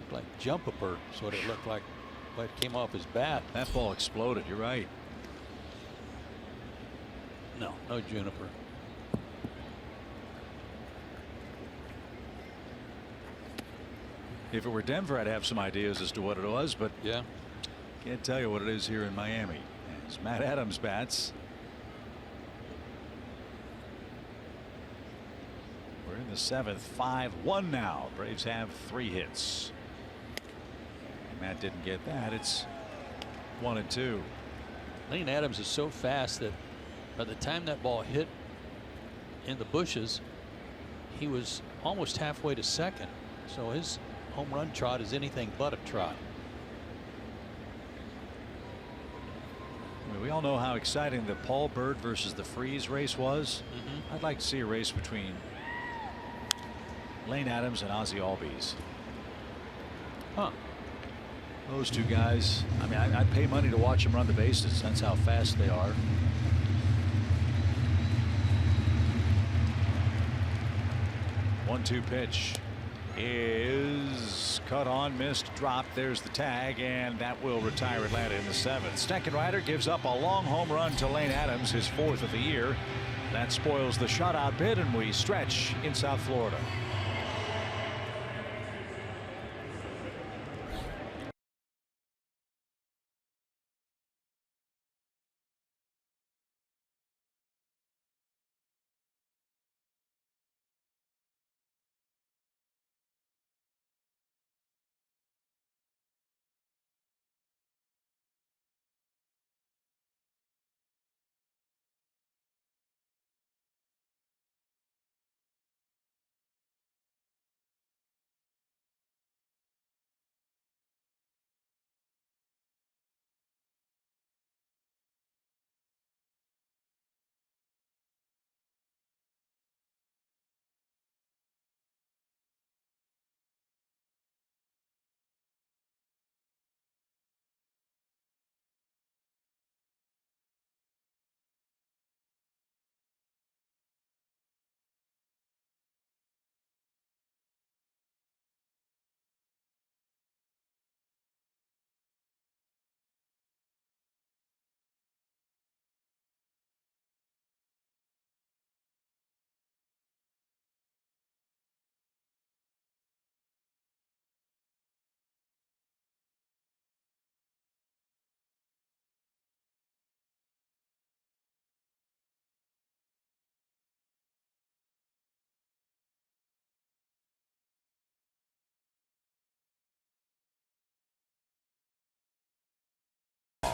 Looked like jumper, is what it looked like. But it came off his bat. That ball exploded. You're right. No, no juniper. If it were Denver, I'd have some ideas as to what it was, but yeah, can't tell you what it is here in Miami. As Matt Adams bats. We're in the 7th, 5-1 now. Braves have 3 hits. And Matt didn't get that. It's 1-2. Lane Adams is so fast that by the time that ball hit in the bushes, he was almost halfway to second. So his home run trot is anything but a trot. I mean, we all know how exciting the Paul Bird versus the Freeze race was. I'd like to see a race between Lane Adams and Ozzie Albies. Huh. Those two guys, I mean, I'd pay money to watch them run the bases. That's how fast they are. One-two pitch is cut on, missed, dropped. There's the tag, and that will retire Atlanta in the 7th. Steckenrider gives up a long home run to Lane Adams, his 4th of the year. That spoils the shutout bid, and we stretch in South Florida.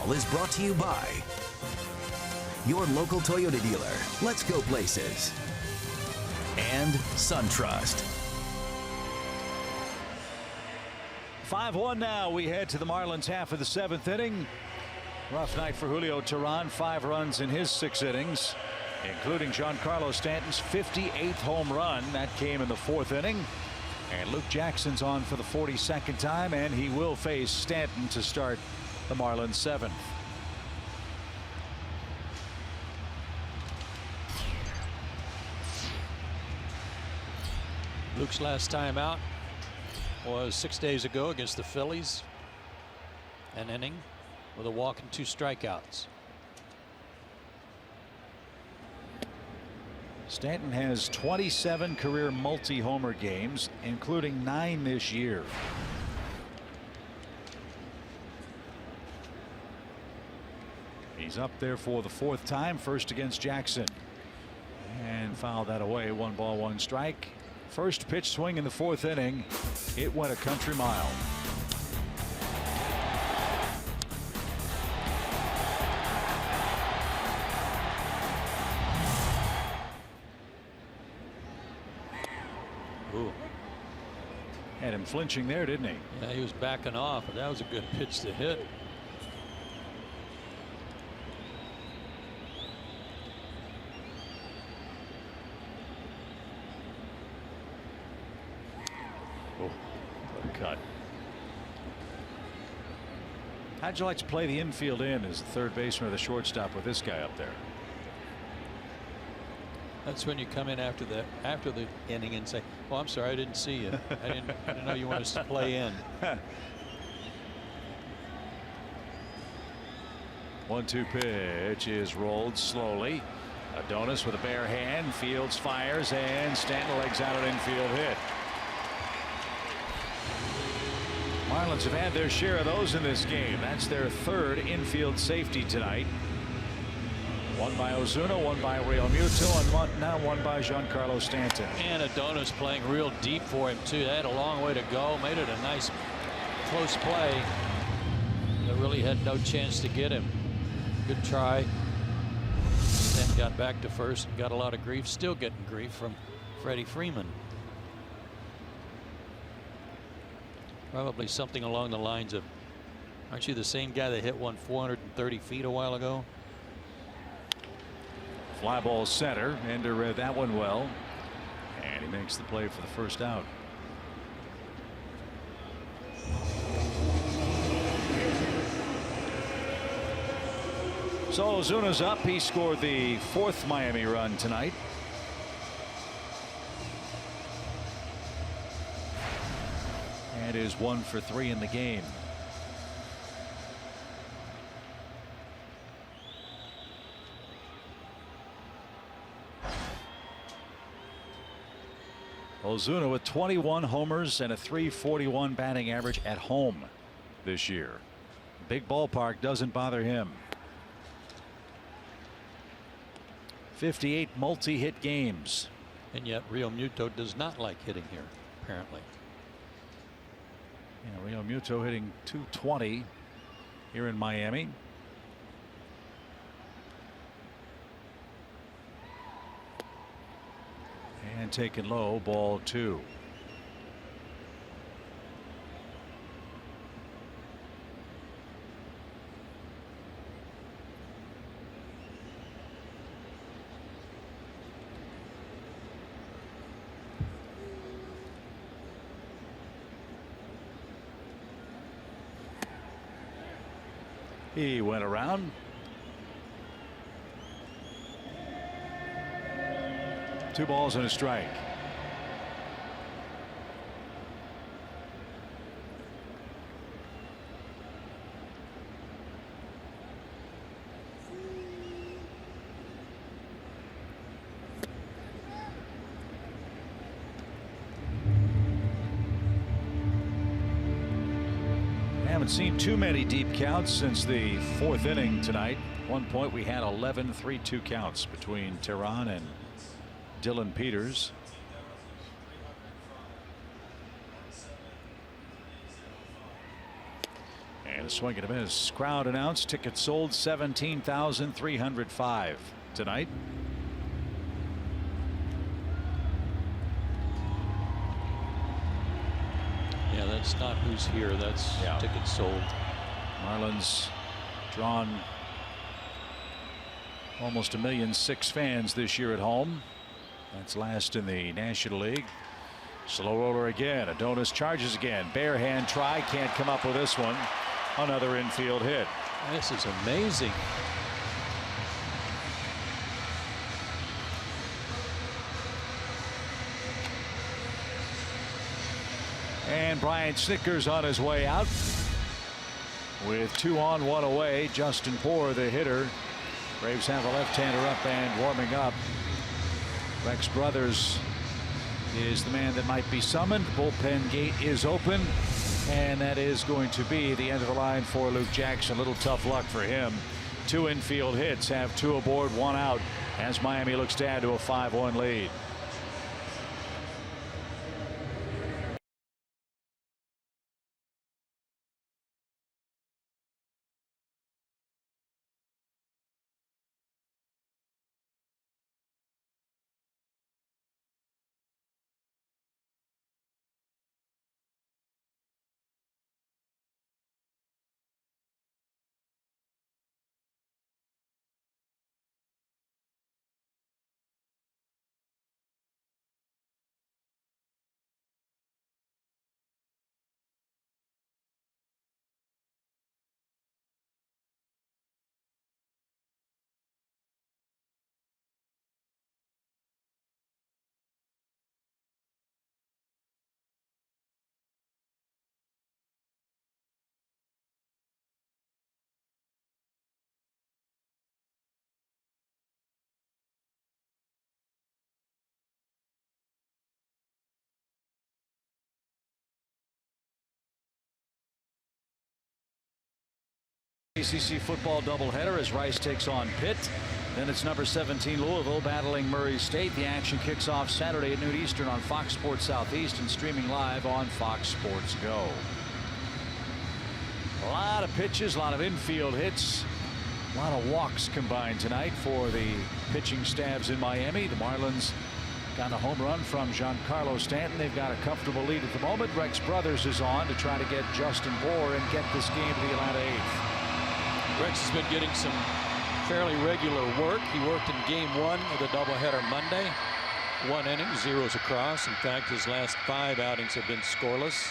Baseball is brought to you by your local Toyota dealer. Let's go places. And SunTrust. 5-1 now. We head to the Marlins half of the 7th inning. Rough night for Julio Teheran. 5 runs in his 6 innings, including Giancarlo Stanton's 58th home run. That came in the 4th inning. And Luke Jackson's on for the 42nd time, and he will face Stanton to start the Marlins 7th. Luke's last time out was 6 days ago against the Phillies. An inning with a walk and 2 strikeouts. Stanton has 27 career multi-homer games, including 9 this year. He's up there for the 4th time, first against Jackson, and fouled that away. 1 ball, 1 strike. First pitch swing in the 4th inning. It went a country mile. Ooh. Had him flinching there, didn't he? Yeah, he was backing off, but that was a good pitch to hit. Cut. How'd you like to play the infield in as the third baseman or the shortstop with this guy up there? That's when you come in after the inning and say, "Oh, I'm sorry, I didn't see you. I didn't know you wanted us to play in." 1-2 pitch is rolled slowly. Adonis with a bare hand. Fields fires, and Stanton legs out an infield hit. Marlins have had their share of those in this game. That's their 3rd infield safety tonight. 1 by Ozuna, 1 by Real Muto, and now 1 by Giancarlo Stanton. And Adonis playing real deep for him too. They had a long way to go. Made it a nice close play. They really had no chance to get him. Good try. Stanton got back to first and got a lot of grief. Still getting grief from Freddie Freeman. Probably something along the lines of, aren't you the same guy that hit one 430 feet a while ago? Fly ball center. Ender read that one well, and he makes the play for the first out. So Ozuna's up. He scored the 4th Miami run tonight. And is 1 for 3 in the game. Ozuna with 21 homers and a .341 batting average at home this year. Big ballpark doesn't bother him. 58 multi-hit games. And yet Real Muto does not like hitting here, apparently. Yeah, Real Muto hitting .220 here in Miami. And taken low, ball 2. He went around. 2 balls and a strike. Haven't seen too many deep counts since the 4th inning tonight. At one point we had 11 3-2 counts between Teheran and Dylan Peters. And a swing and a miss. Crowd announced tickets sold 17,305 tonight. Yeah, that's not who's here. That's tickets sold. Marlins drawn almost 1,000,006 fans this year at home. That's last in the National League. Slow roller again. Adonis charges again. Bare hand try. Can't come up with this one. Another infield hit. This is amazing. And Brian Snitker's on his way out. With 2 on, 1 away. Justin Poor, the hitter. Braves have a left-hander up and warming up. Rex Brothers is the man that might be summoned. Bullpen gate is open. And that is going to be the end of the line for Luke Jackson. A little tough luck for him. 2 infield hits, have 2 aboard, 1 out, as Miami looks to add to a 5-1 lead. ACC football doubleheader as Rice takes on Pitt. Then it's number 17 Louisville battling Murray State. The action kicks off Saturday at noon Eastern on Fox Sports Southeast and streaming live on Fox Sports Go. A lot of pitches, a lot of infield hits, a lot of walks combined tonight for the pitching stabs in Miami. The Marlins got a home run from Giancarlo Stanton. They've got a comfortable lead at the moment. Rex Brothers is on to try to get Justin Bour and get this game to the Atlanta 8th. Rex has been getting some fairly regular work. He worked in game 1 of the doubleheader Monday. 1 inning, 0s across. In fact, his last 5 outings have been scoreless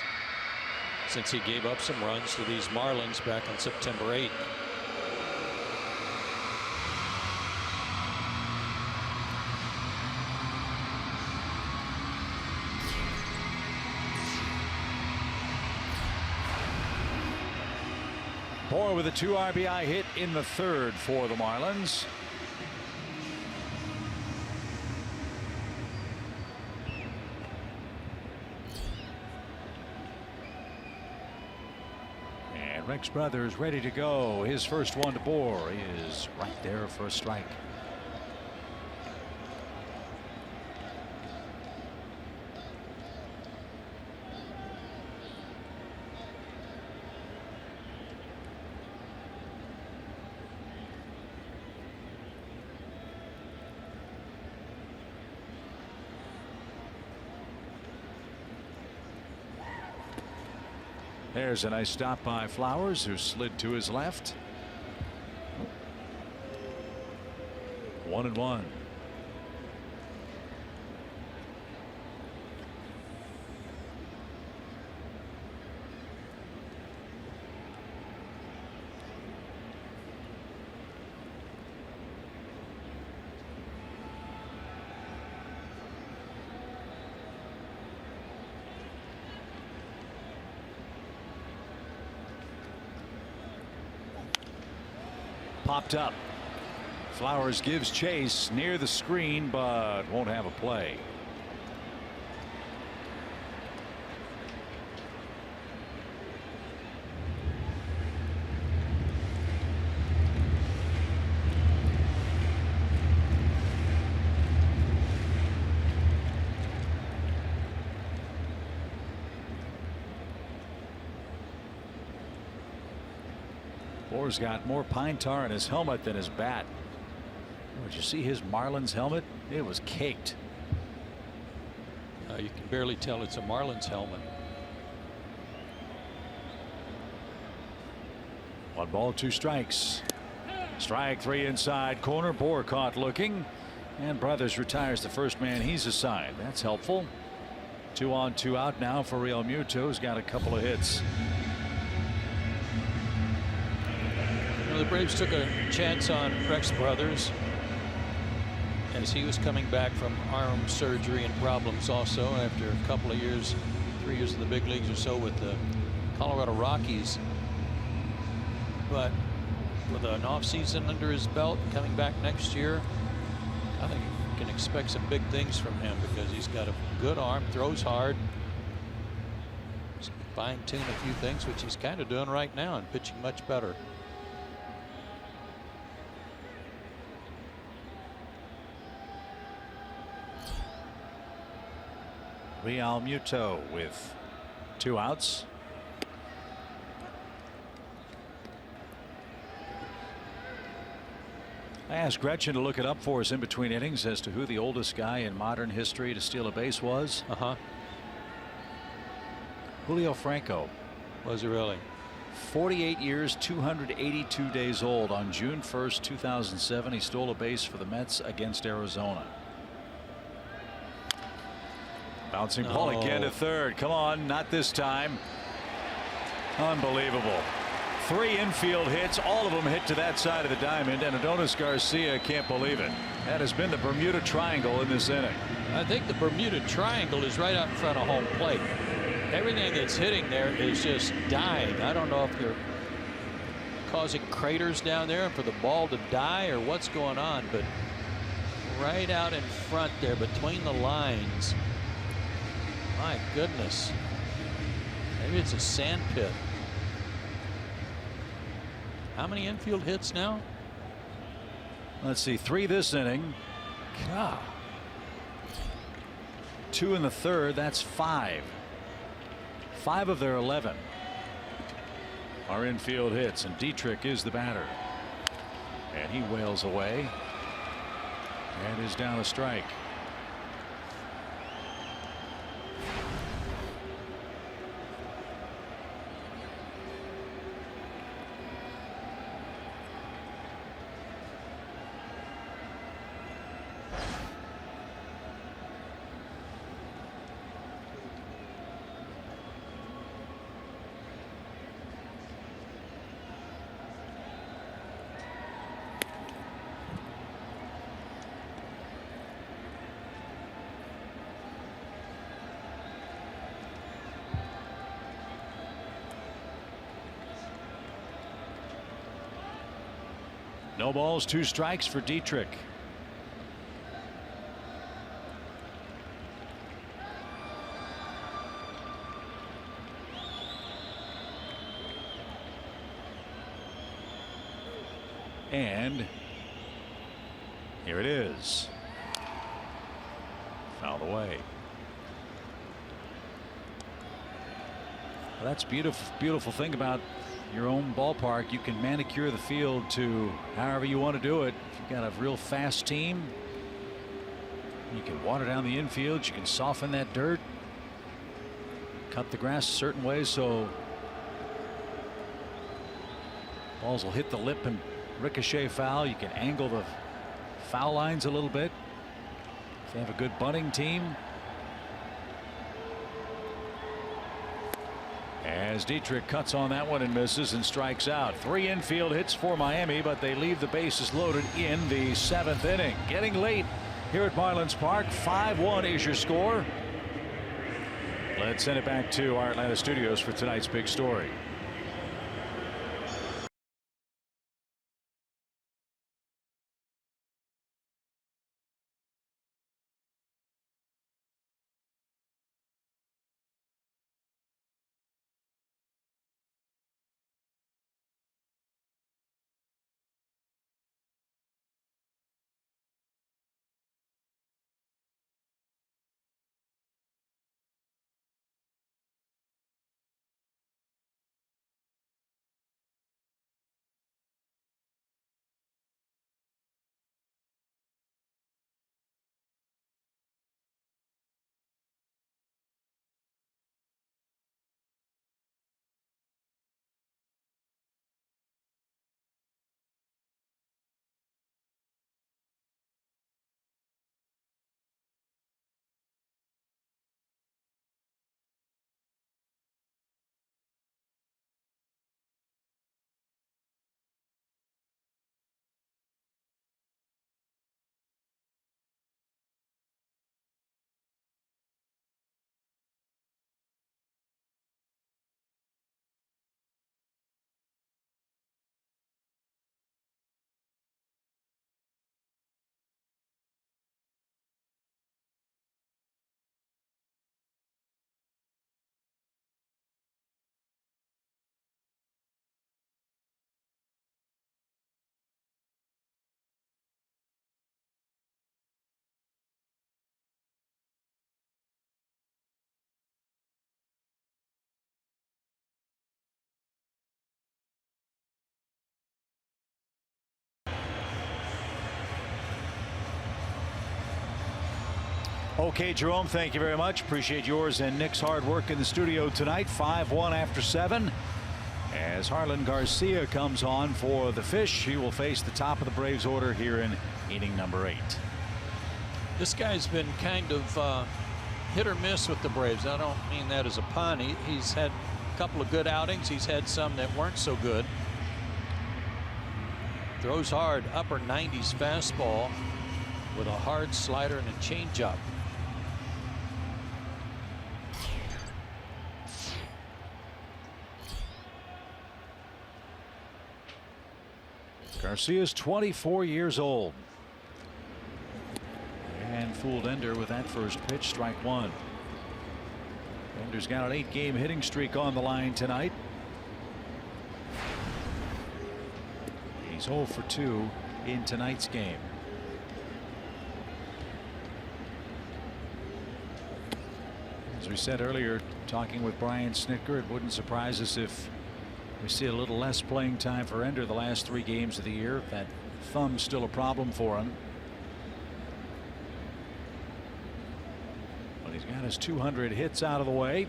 since he gave up some runs to these Marlins back on September 8th. Bour with a 2 RBI hit in the 3rd for the Marlins. And Rex Brothers ready to go. His first one to Bour is right there for a strike. There's a nice stop by Flowers, who slid to his left. 1-1. Popped up. Flowers gives chase near the screen, but won't have a play. Bohr's got more pine tar in his helmet than his bat. Did you see his Marlins helmet? It was caked. You can barely tell it's a Marlins helmet. 1 ball, 2 strikes. Strike 3 inside corner. Bohr caught looking, and Brothers retires the first man he's assigned. That's helpful. 2 on, 2 out now for Real Muto, who's got a couple of hits. The Braves took a chance on Rex Brothers as he was coming back from arm surgery and problems also after a couple of years, 3 years in the big leagues or so with the Colorado Rockies. But with an offseason under his belt, coming back next year, I think you can expect some big things from him because he's got a good arm, throws hard. Fine-tune a few things, which he's kind of doing right now and pitching much better. Real Muto with 2 outs. I asked Gretchen to look it up for us in between innings as to who the oldest guy in modern history to steal a base was. Julio Franco. Was it really? 48 years, 282 days old. On June 1st, 2007, he stole a base for the Mets against Arizona. Bouncing ball again to third. Come on, not this time. Unbelievable. 3 infield hits, all of them hit to that side of the diamond, and Adonis Garcia can't believe it. That has been the Bermuda Triangle in this inning. I think the Bermuda Triangle is right out in front of home plate. Everything that's hitting there is just dying. I don't know if they're causing craters down there for the ball to die or what's going on, but right out in front there between the lines. My goodness. Maybe it's a sand pit. How many infield hits now? Let's see, 3 this inning. God. 2 in the third. That's 5. 5 of their 11 are infield hits, and Dietrich is the batter. And he wails away and is down a strike. No balls, 2 strikes for Dietrich. And here it is. Fouled away. Well, that's beautiful thing about your own ballpark. You can manicure the field to however you want to do it. If you've got a real fast team, you can water down the infield. You can soften that dirt, cut the grass a certain way so balls will hit the lip and ricochet foul. You can angle the foul lines a little bit if you have a good bunting team. As Dietrich cuts on that one and misses and strikes out. 3 infield hits for Miami, but they leave the bases loaded in the 7th inning. Getting late here at Marlins Park. 5-1 is your score. Let's send it back to our Atlanta studios for tonight's big story. Okay, Jerome, thank you very much. Appreciate yours and Nick's hard work in the studio tonight. 5-1 after 7. As Harlan Garcia comes on for the Fish, he will face the top of the Braves order here in inning number 8. This guy's been kind of hit or miss with the Braves. I don't mean that as a pun. He's had a couple of good outings. He's had some that weren't so good. Throws hard, upper 90s fastball with a hard slider and a changeup. Garcia's 24 years old. And fooled Ender with that first pitch, strike 1. Ender's got an 8-game hitting streak on the line tonight. He's 0 for 2 in tonight's game. As we said earlier, talking with Brian Snitker, it wouldn't surprise us if we see a little less playing time for Ender the last 3 games of the year. That thumb's still a problem for him. But he's got his 200 hits out of the way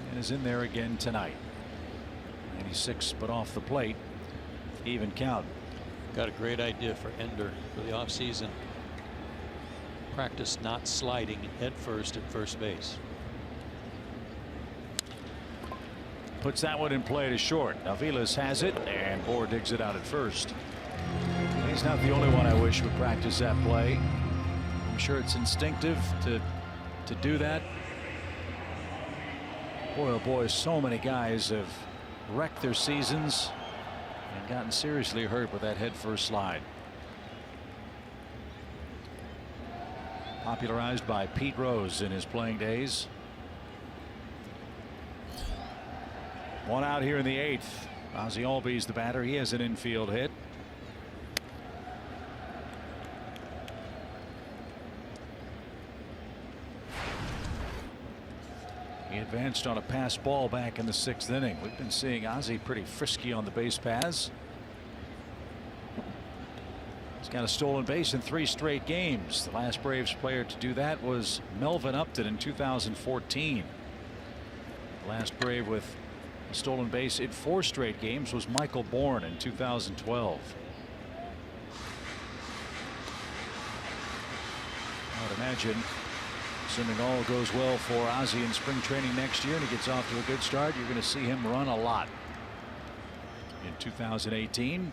and is in there again tonight. 96 but off the plate. Even count. Got a great idea for Ender for the offseason. Practice not sliding head first at first base. Puts that one in play to short. Aviles has it, and Bohr digs it out at first. He's not the only one I wish would practice that play. I'm sure it's instinctive to do that. Boy, oh boy, so many guys have wrecked their seasons and gotten seriously hurt with that head first slide. Popularized by Pete Rose in his playing days. 1 out here in the 8th. Ozzie Albies the batter. He has an infield hit. He advanced on a pass ball back in the 6th inning. We've been seeing Ozzie pretty frisky on the base paths. He's got a stolen base in 3 straight games. The last Braves player to do that was Melvin Upton in 2014. The last Brave with a stolen base in 4 straight games was Michael Bourne in 2012. I would imagine, assuming all goes well for Ozzie in spring training next year and he gets off to a good start, you're going to see him run a lot in 2018.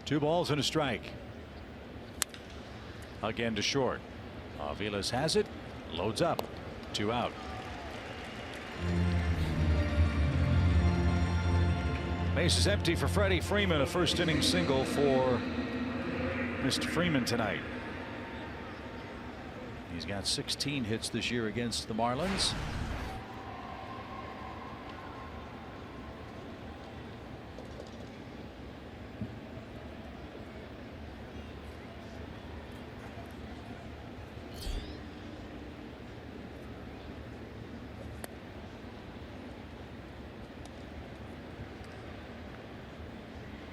Two balls and a strike. Again to short. Aviles has it, loads up, 2 out. Base is empty for Freddie Freeman, a first inning single for Mr. Freeman tonight. He's got 16 hits this year against the Marlins.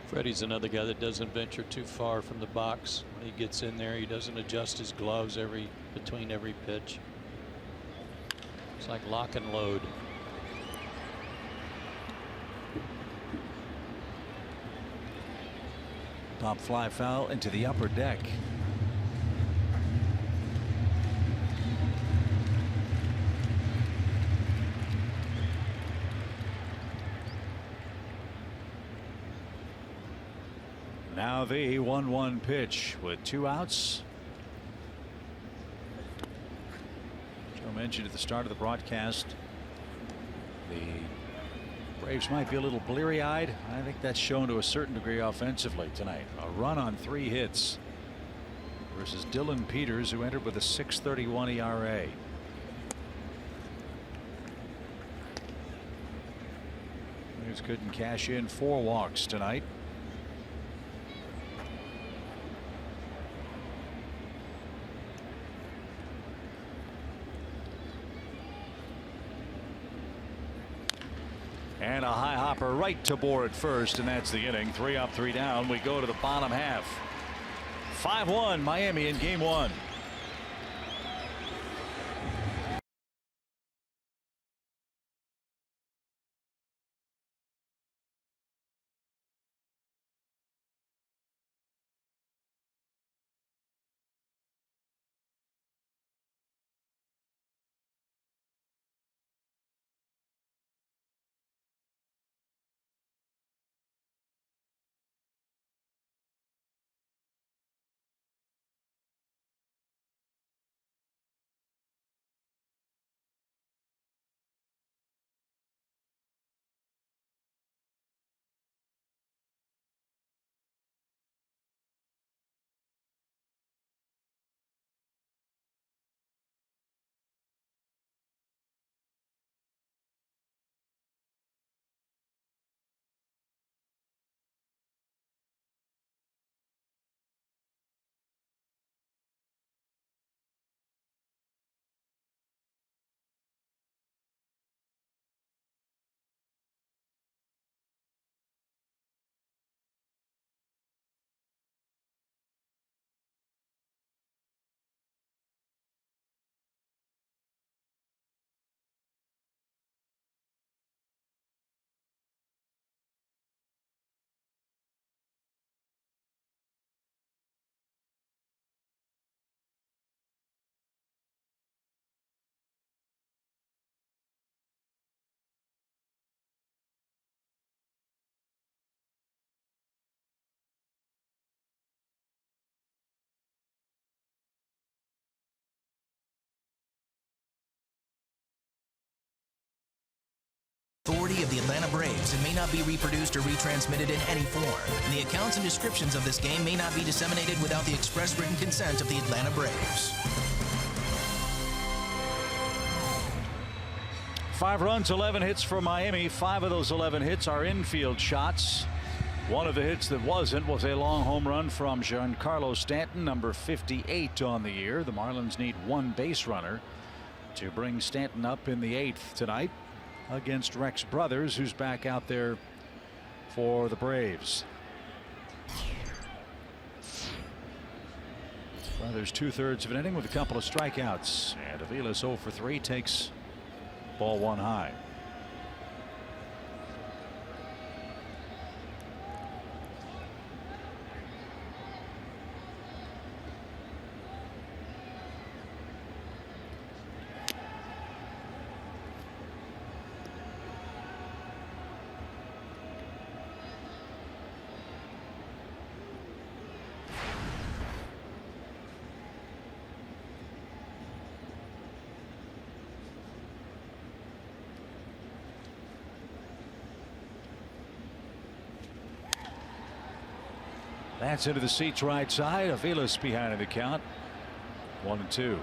Freddie's another guy that doesn't venture too far from the box. When he gets in there, he doesn't adjust his gloves between every pitch. It's like lock and load. Top fly foul into the upper deck. Now the 1-1 pitch with 2 outs. Joe mentioned at the start of the broadcast the Braves might be a little bleary-eyed. I think that's shown to a certain degree offensively tonight. A run on 3 hits versus Dylan Peters, who entered with a 6.31 ERA. Braves couldn't cash in 4 walks tonight. And a high hop chopper right to Bohr at first, and that's the inning. 3 up, 3 down. We go to the bottom half. 5-1 Miami in game 1. Authority of the Atlanta Braves and may not be reproduced or retransmitted in any form. The accounts and descriptions of this game may not be disseminated without the express written consent of the Atlanta Braves. 5 runs, 11 hits for Miami. 5 of those 11 hits are infield shots. One of the hits that wasn't was a long home run from Giancarlo Stanton, number 58 on the year. The Marlins need 1 base runner to bring Stanton up in the 8th tonight against Rex Brothers, who's back out there for the Braves. Brothers 2/3 of an inning with a couple of strikeouts, and Aviles 0 for 3 takes ball 1 high. That's into the seats right side. Aviles behind in the count. 1-2.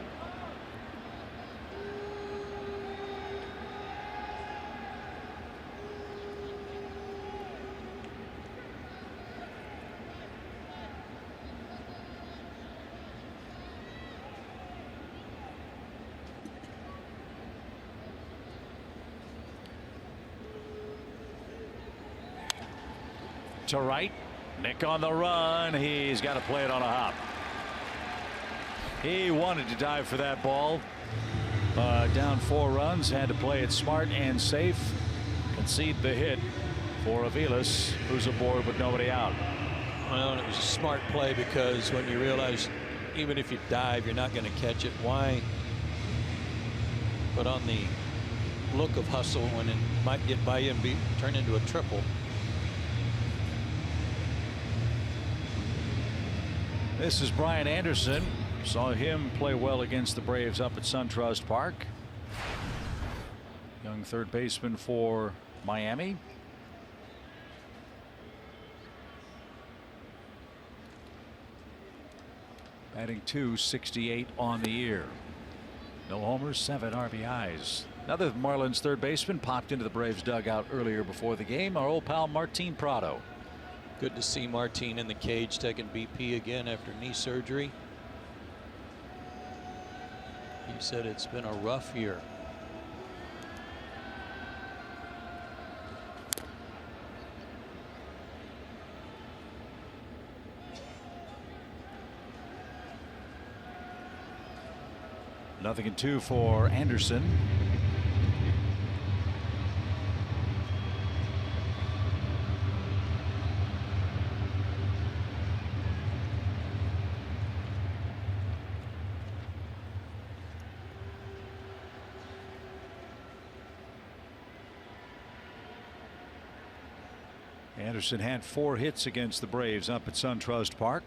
To right. Nick on the run. He's got to play it on a hop. He wanted to dive for that ball. Down 4 runs. Had to play it smart and safe. Concede the hit for Aviles, who's aboard with nobody out. Well, it was a smart play because when you realize even if you dive, you're not going to catch it. Why put on the look of hustle when it might get by you and turn into a triple? This is Brian Anderson. Saw him play well against the Braves up at SunTrust Park. Young third baseman for Miami. Batting .268 on the year. No homers, 7 RBIs. Another Marlins third baseman popped into the Braves dugout earlier before the game. Our old pal Martin Prado. Good to see Martin in the cage taking BP again after knee surgery. He said it's been a rough year. 0-2 for Anderson. Anderson had 4 hits against the Braves up at SunTrust Park,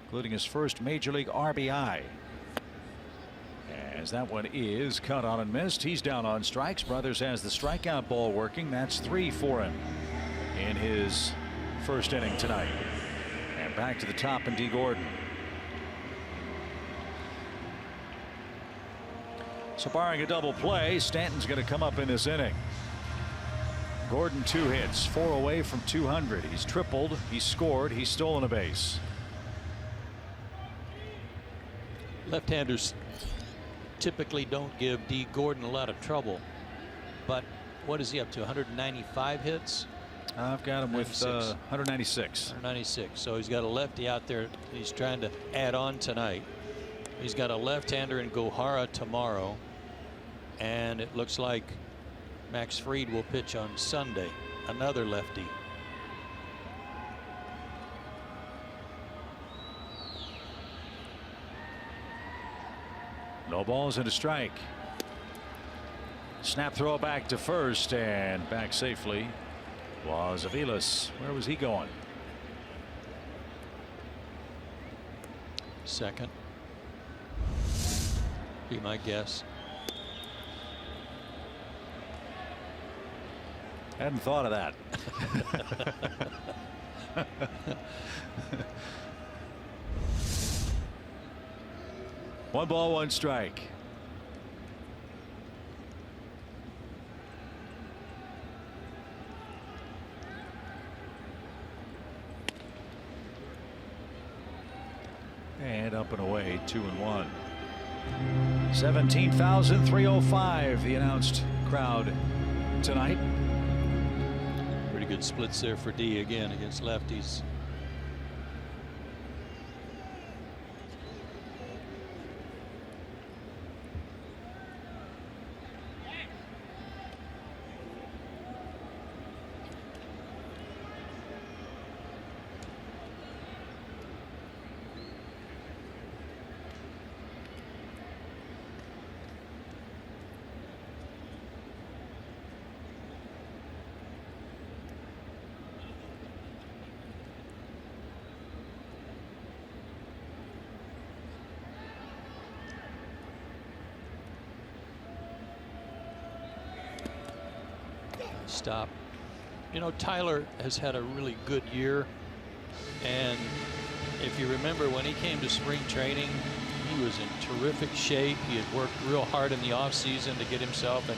including his first major league RBI. As that one is cut on and missed. He's down on strikes. Brothers has the strikeout ball working. That's 3 for him in his first inning tonight. And back to the top and D. Gordon. So barring a double play, Stanton's going to come up in this inning. Gordon 2 hits, 4 away from 200. He's tripled, he's scored, he's stolen a base. Left-handers typically don't give D. Gordon a lot of trouble, but what is he up to? 195 hits? I've got him with 196. 196. So he's got a lefty out there he's trying to add on tonight. He's got a left-hander in Gohara tomorrow, and it looks like Max Fried will pitch on Sunday, another lefty. No balls and a strike. Snap throw back to first, and back safely was Aviles. Where was he going? Second. Be my guess. Hadn't thought of that. One ball, one strike. And up and away, 2-1. 17,305 the announced crowd tonight. Pretty good splits there for D again against lefties. Stop. You know, Tyler has had a really good year, and if you remember when he came to spring training, he was in terrific shape. He had worked real hard in the offseason to get himself in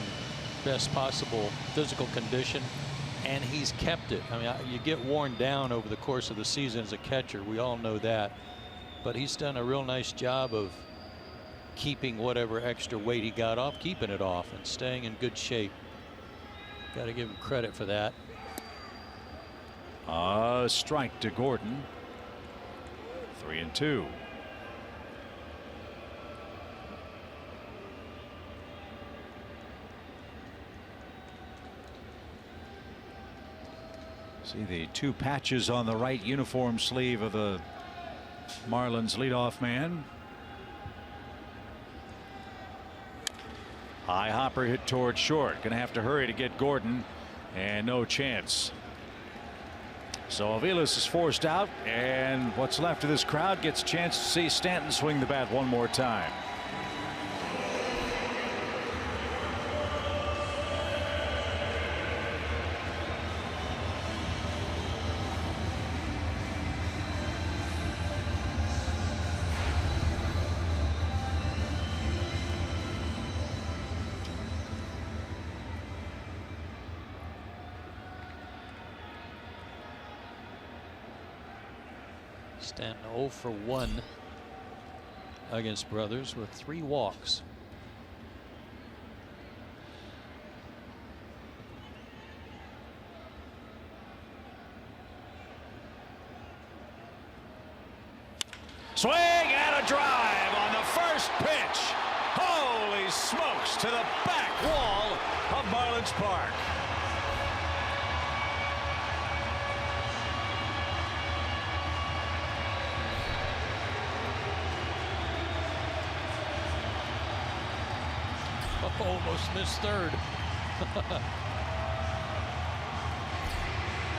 best possible physical condition, and he's kept it. I mean, you get worn down over the course of the season as a catcher. We all know that, but he's done a real nice job of keeping whatever extra weight he got off, keeping it off, and staying in good shape. Got to give him credit for that. A strike to Gordon. 3-2. See the 2 patches on the right uniform sleeve of the Marlins leadoff man. High hopper hit toward short. Going to have to hurry to get Gordon, and no chance. So Aviles is forced out, and what's left of this crowd gets a chance to see Stanton swing the bat one more time. Stanton 0 for 1 against Brothers with 3 walks. Swing and a drive on the first pitch. smokes to the back wall of Marlins Park. Almost missed third.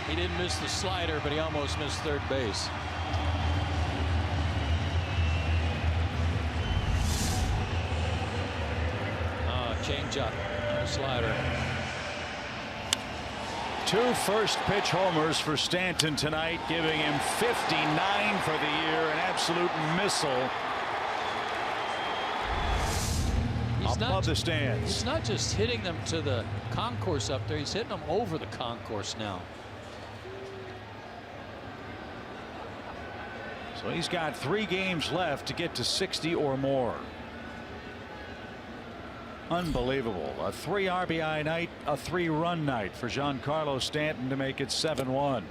He didn't miss the slider, but he almost missed third base. Change up, slider. 2 first pitch homers for Stanton tonight, giving him 59 for the year, an absolute missile. Above the stands. He's not just hitting them to the concourse up there, he's hitting them over the concourse now. So he's got 3 games left to get to 60 or more. Unbelievable. A 3 RBI night, a 3-run night for Giancarlo Stanton to make it 7-1.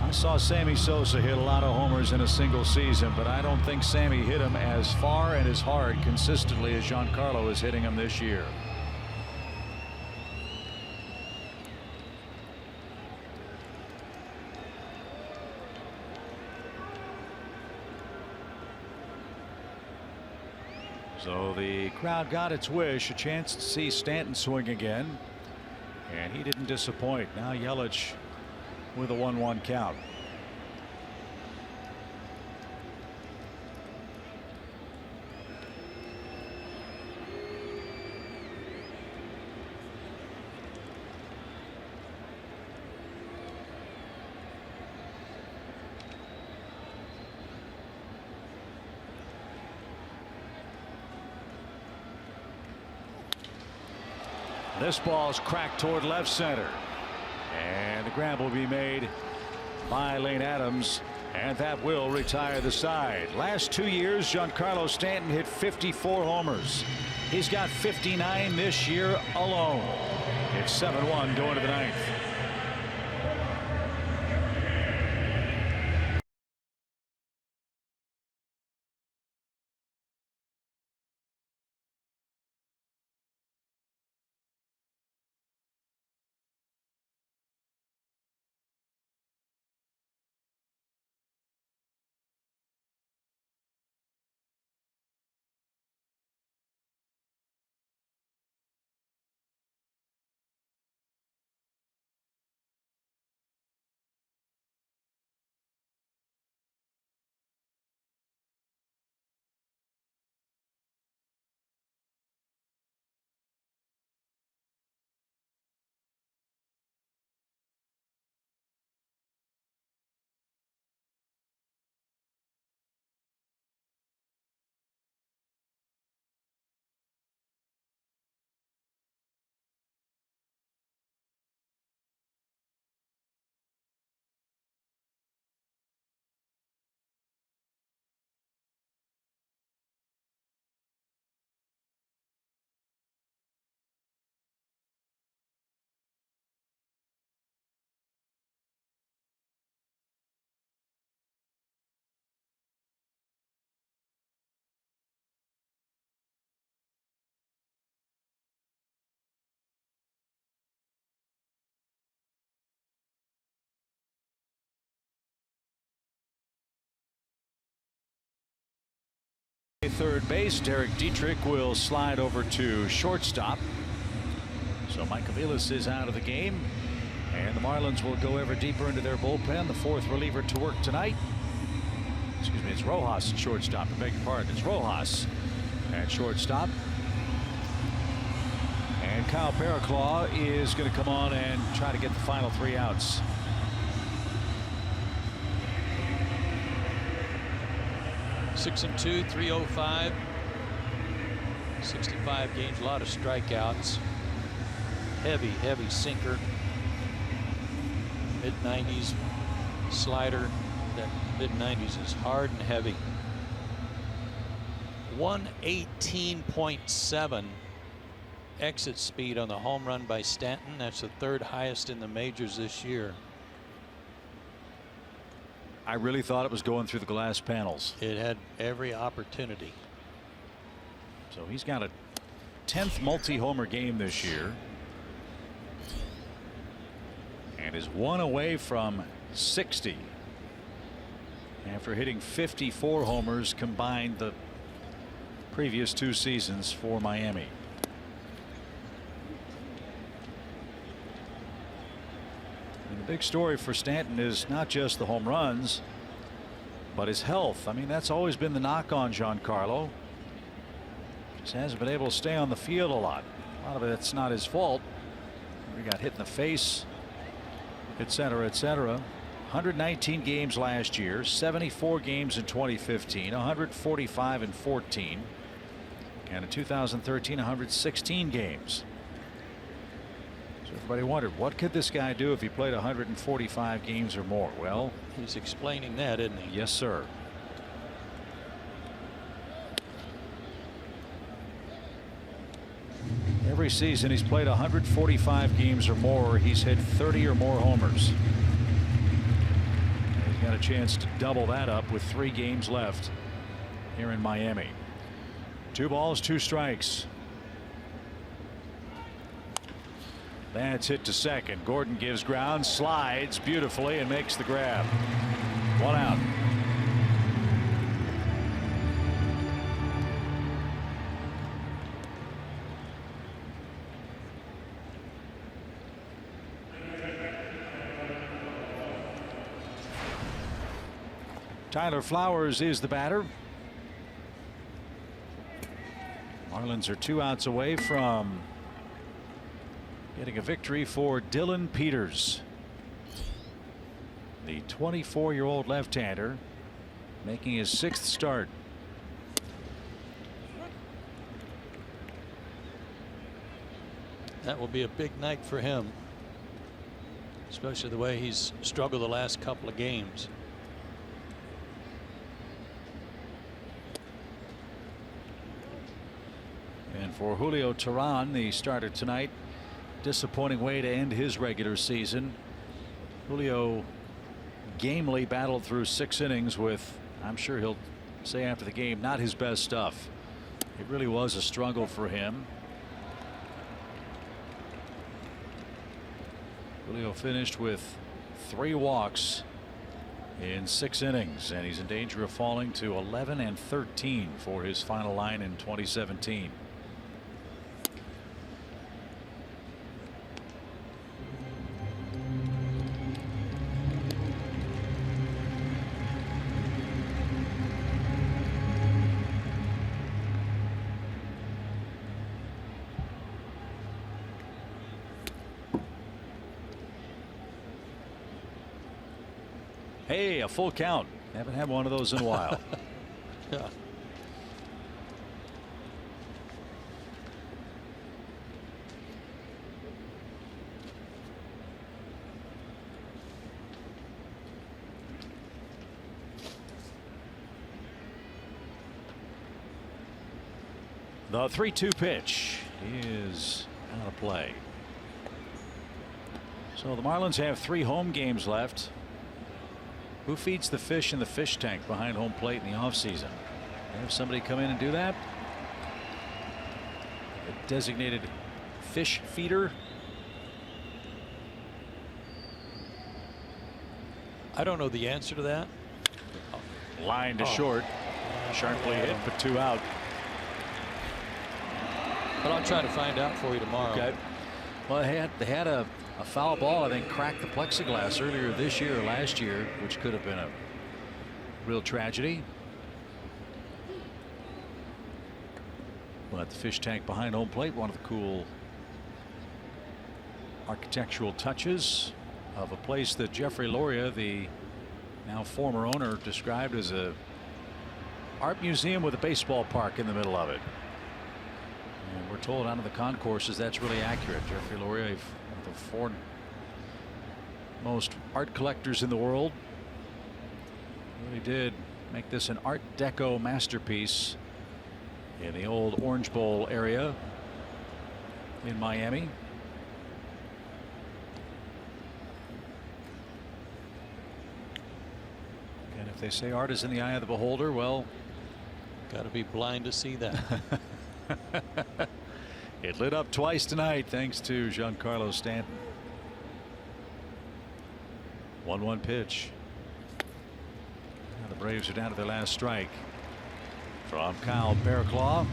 I saw Sammy Sosa hit a lot of homers in a single season, but I don't think Sammy hit him as far and as hard consistently as Giancarlo is hitting him this year. So the crowd got its wish, a chance to see Stanton swing again, and he didn't disappoint. Now Yelich with a 1-1 count. This ball is cracked toward left center, and the grab will be made by Lane Adams, and that will retire the side. Last 2 years, Giancarlo Stanton hit 54 homers. He's got 59 this year alone. It's 7-1 going to the 9th. Third base, Derek Dietrich will slide over to shortstop. So Mike Aviles is out of the game, and the Marlins will go ever deeper into their bullpen. The 4th reliever to work tonight. Excuse me, it's Rojas at shortstop. I beg your pardon. It's Rojas at shortstop. And Kyle Paraclaw is going to come on and try to get the final 3 outs. (6-2), 305, 65 games, a lot of strikeouts. Heavy sinker. Mid-90s slider. That mid-90s is hard and heavy. 118.7 exit speed on the home run by Stanton. That's the 3rd highest in the majors this year. I really thought it was going through the glass panels. It had every opportunity. So he's got a 10th multi-homer game this year. And is one away from 60. After hitting 54 homers combined the previous 2 seasons for Miami. And the big story for Stanton is not just the home runs, but his health. I mean, that's always been the knock on Giancarlo. Just hasn't been able to stay on the field a lot. A lot of it's not his fault. He got hit in the face, etc., etc. 119 games last year, 74 games in 2015, 145 in 14, and in 2013, 116 games. So everybody wondered, what could this guy do if he played 145 games or more? Well, he's explaining that, isn't he? Yes, sir. Every season he's played 145 games or more. He's hit 30 or more homers. He's got a chance to double that up with 3 games left here in Miami. 2 balls, 2 strikes. That's hit to second. Gordon gives ground, slides beautifully, and makes the grab. 1 out. Tyler Flowers is the batter. Marlins are 2 outs away from getting a victory for Dylan Peters. The 24-year-old left-hander making his 6th start. That will be a big night for him, especially the way he's struggled the last couple of games. And for Julio Teheran, the starter tonight, disappointing way to end his regular season. Julio gamely battled through 6 innings with, I'm sure he'll say after the game, not his best stuff. It really was a struggle for him. Julio finished with 3 walks in 6 innings, and he's in danger of falling to 11 and 13 for his final line in 2017. Hey, a full count. Haven't had one of those in a while. Yeah. The 3-2 pitch is out of play. So the Marlins have 3 home games left. Who feeds the fish in the fish tank behind home plate in the offseason? Have somebody come in and do that? A designated fish feeder? I don't know the answer to that. Line to short. Sharply hit, but 2 out. But I'll try to find out for you tomorrow. Okay. Well, they had a foul ball, I think, cracked the plexiglass earlier this year or last year, which could have been a real tragedy. But the fish tank behind home plate, one of the cool architectural touches of a place that Jeffrey Loria, the now former owner, described as a art museum with a baseball park in the middle of it. And we're told out of the concourses that's really accurate. Jeffrey Loria, one of the 4 most art collectors in the world, really did make this an Art Deco masterpiece in the old Orange Bowl area in Miami. they say art is in the eye of the beholder, well, got to be blind to see that. it lit up twice tonight thanks to Giancarlo Stanton. 1-1 pitch. Now the Braves are down to their last strike from Kyle Barraclough.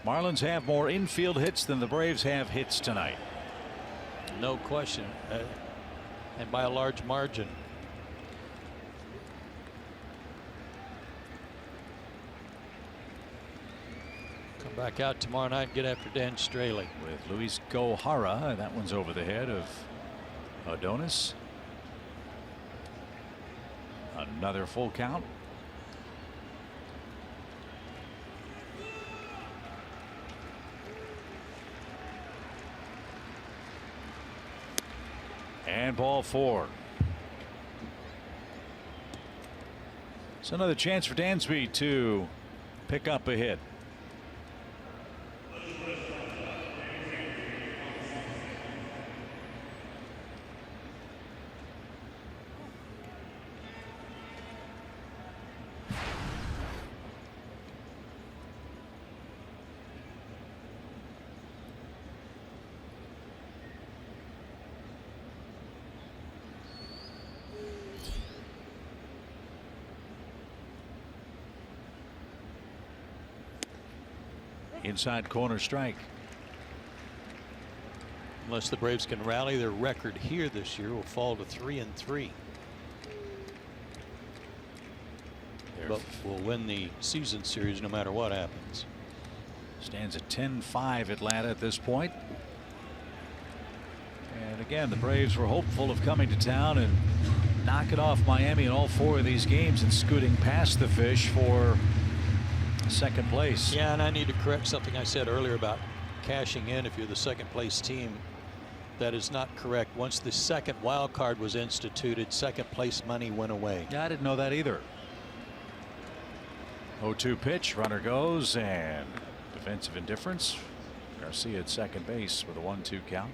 Marlins have more infield hits than the Braves have hits tonight. No question, and by a large margin. Come back out tomorrow night and get after Dan Straley. With Luis Gohara, that one's over the head of Adonis. Another full count. And ball 4. It's another chance for Dansby to pick up a hit. Inside corner strike. Unless the Braves can rally, their record here this year will fall to 3-3. But we'll win the season series no matter what happens. Stands at 10-5 Atlanta at this point. And again, the Braves were hopeful of coming to town and knocking off Miami in all 4 of these games and scooting past the Fish for second place. Yeah, and I need to correct something I said earlier about cashing in if you're the second place team. That is not correct. Once the second wild card was instituted, second place money went away. Yeah, I didn't know that either. 0-2 pitch, runner goes, and defensive indifference. Garcia at second base with a 1-2 count.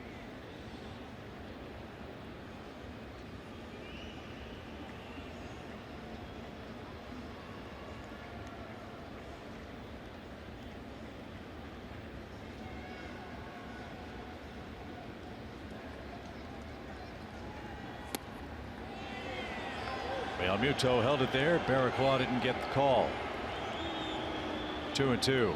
Realmuto held it there. Barraclough didn't get the call. 2-2.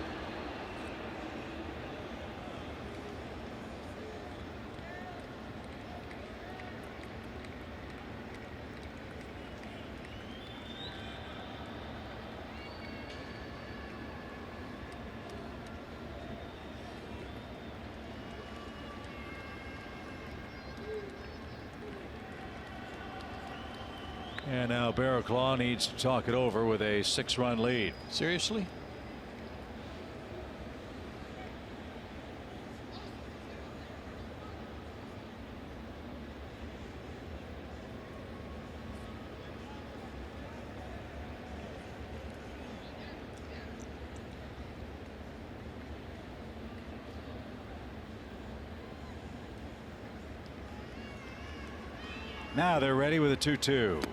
And now Barraclough needs to talk it over with a 6-run lead. Seriously? Now they're ready with a 2-2.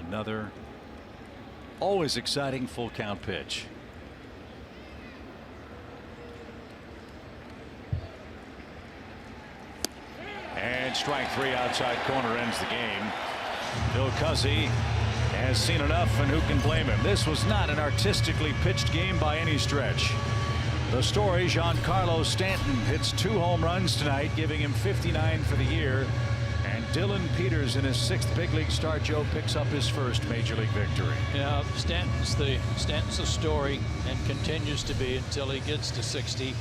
Another always exciting full count pitch. And strike 3 outside corner ends the game. Bill Cuzzy has seen enough, and who can blame him? This was not an artistically pitched game by any stretch. The story: Giancarlo Stanton hits 2 home runs tonight, giving him 59 for the year. And Dylan Peters, in his 6th big league start, Joe, picks up his first major league victory. Yeah, Stanton's the story and continues to be until he gets to 60.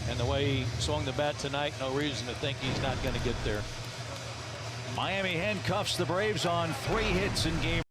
And the way he swung the bat tonight, no reason to think he's not going to get there. Miami handcuffs the Braves on 3 hits in game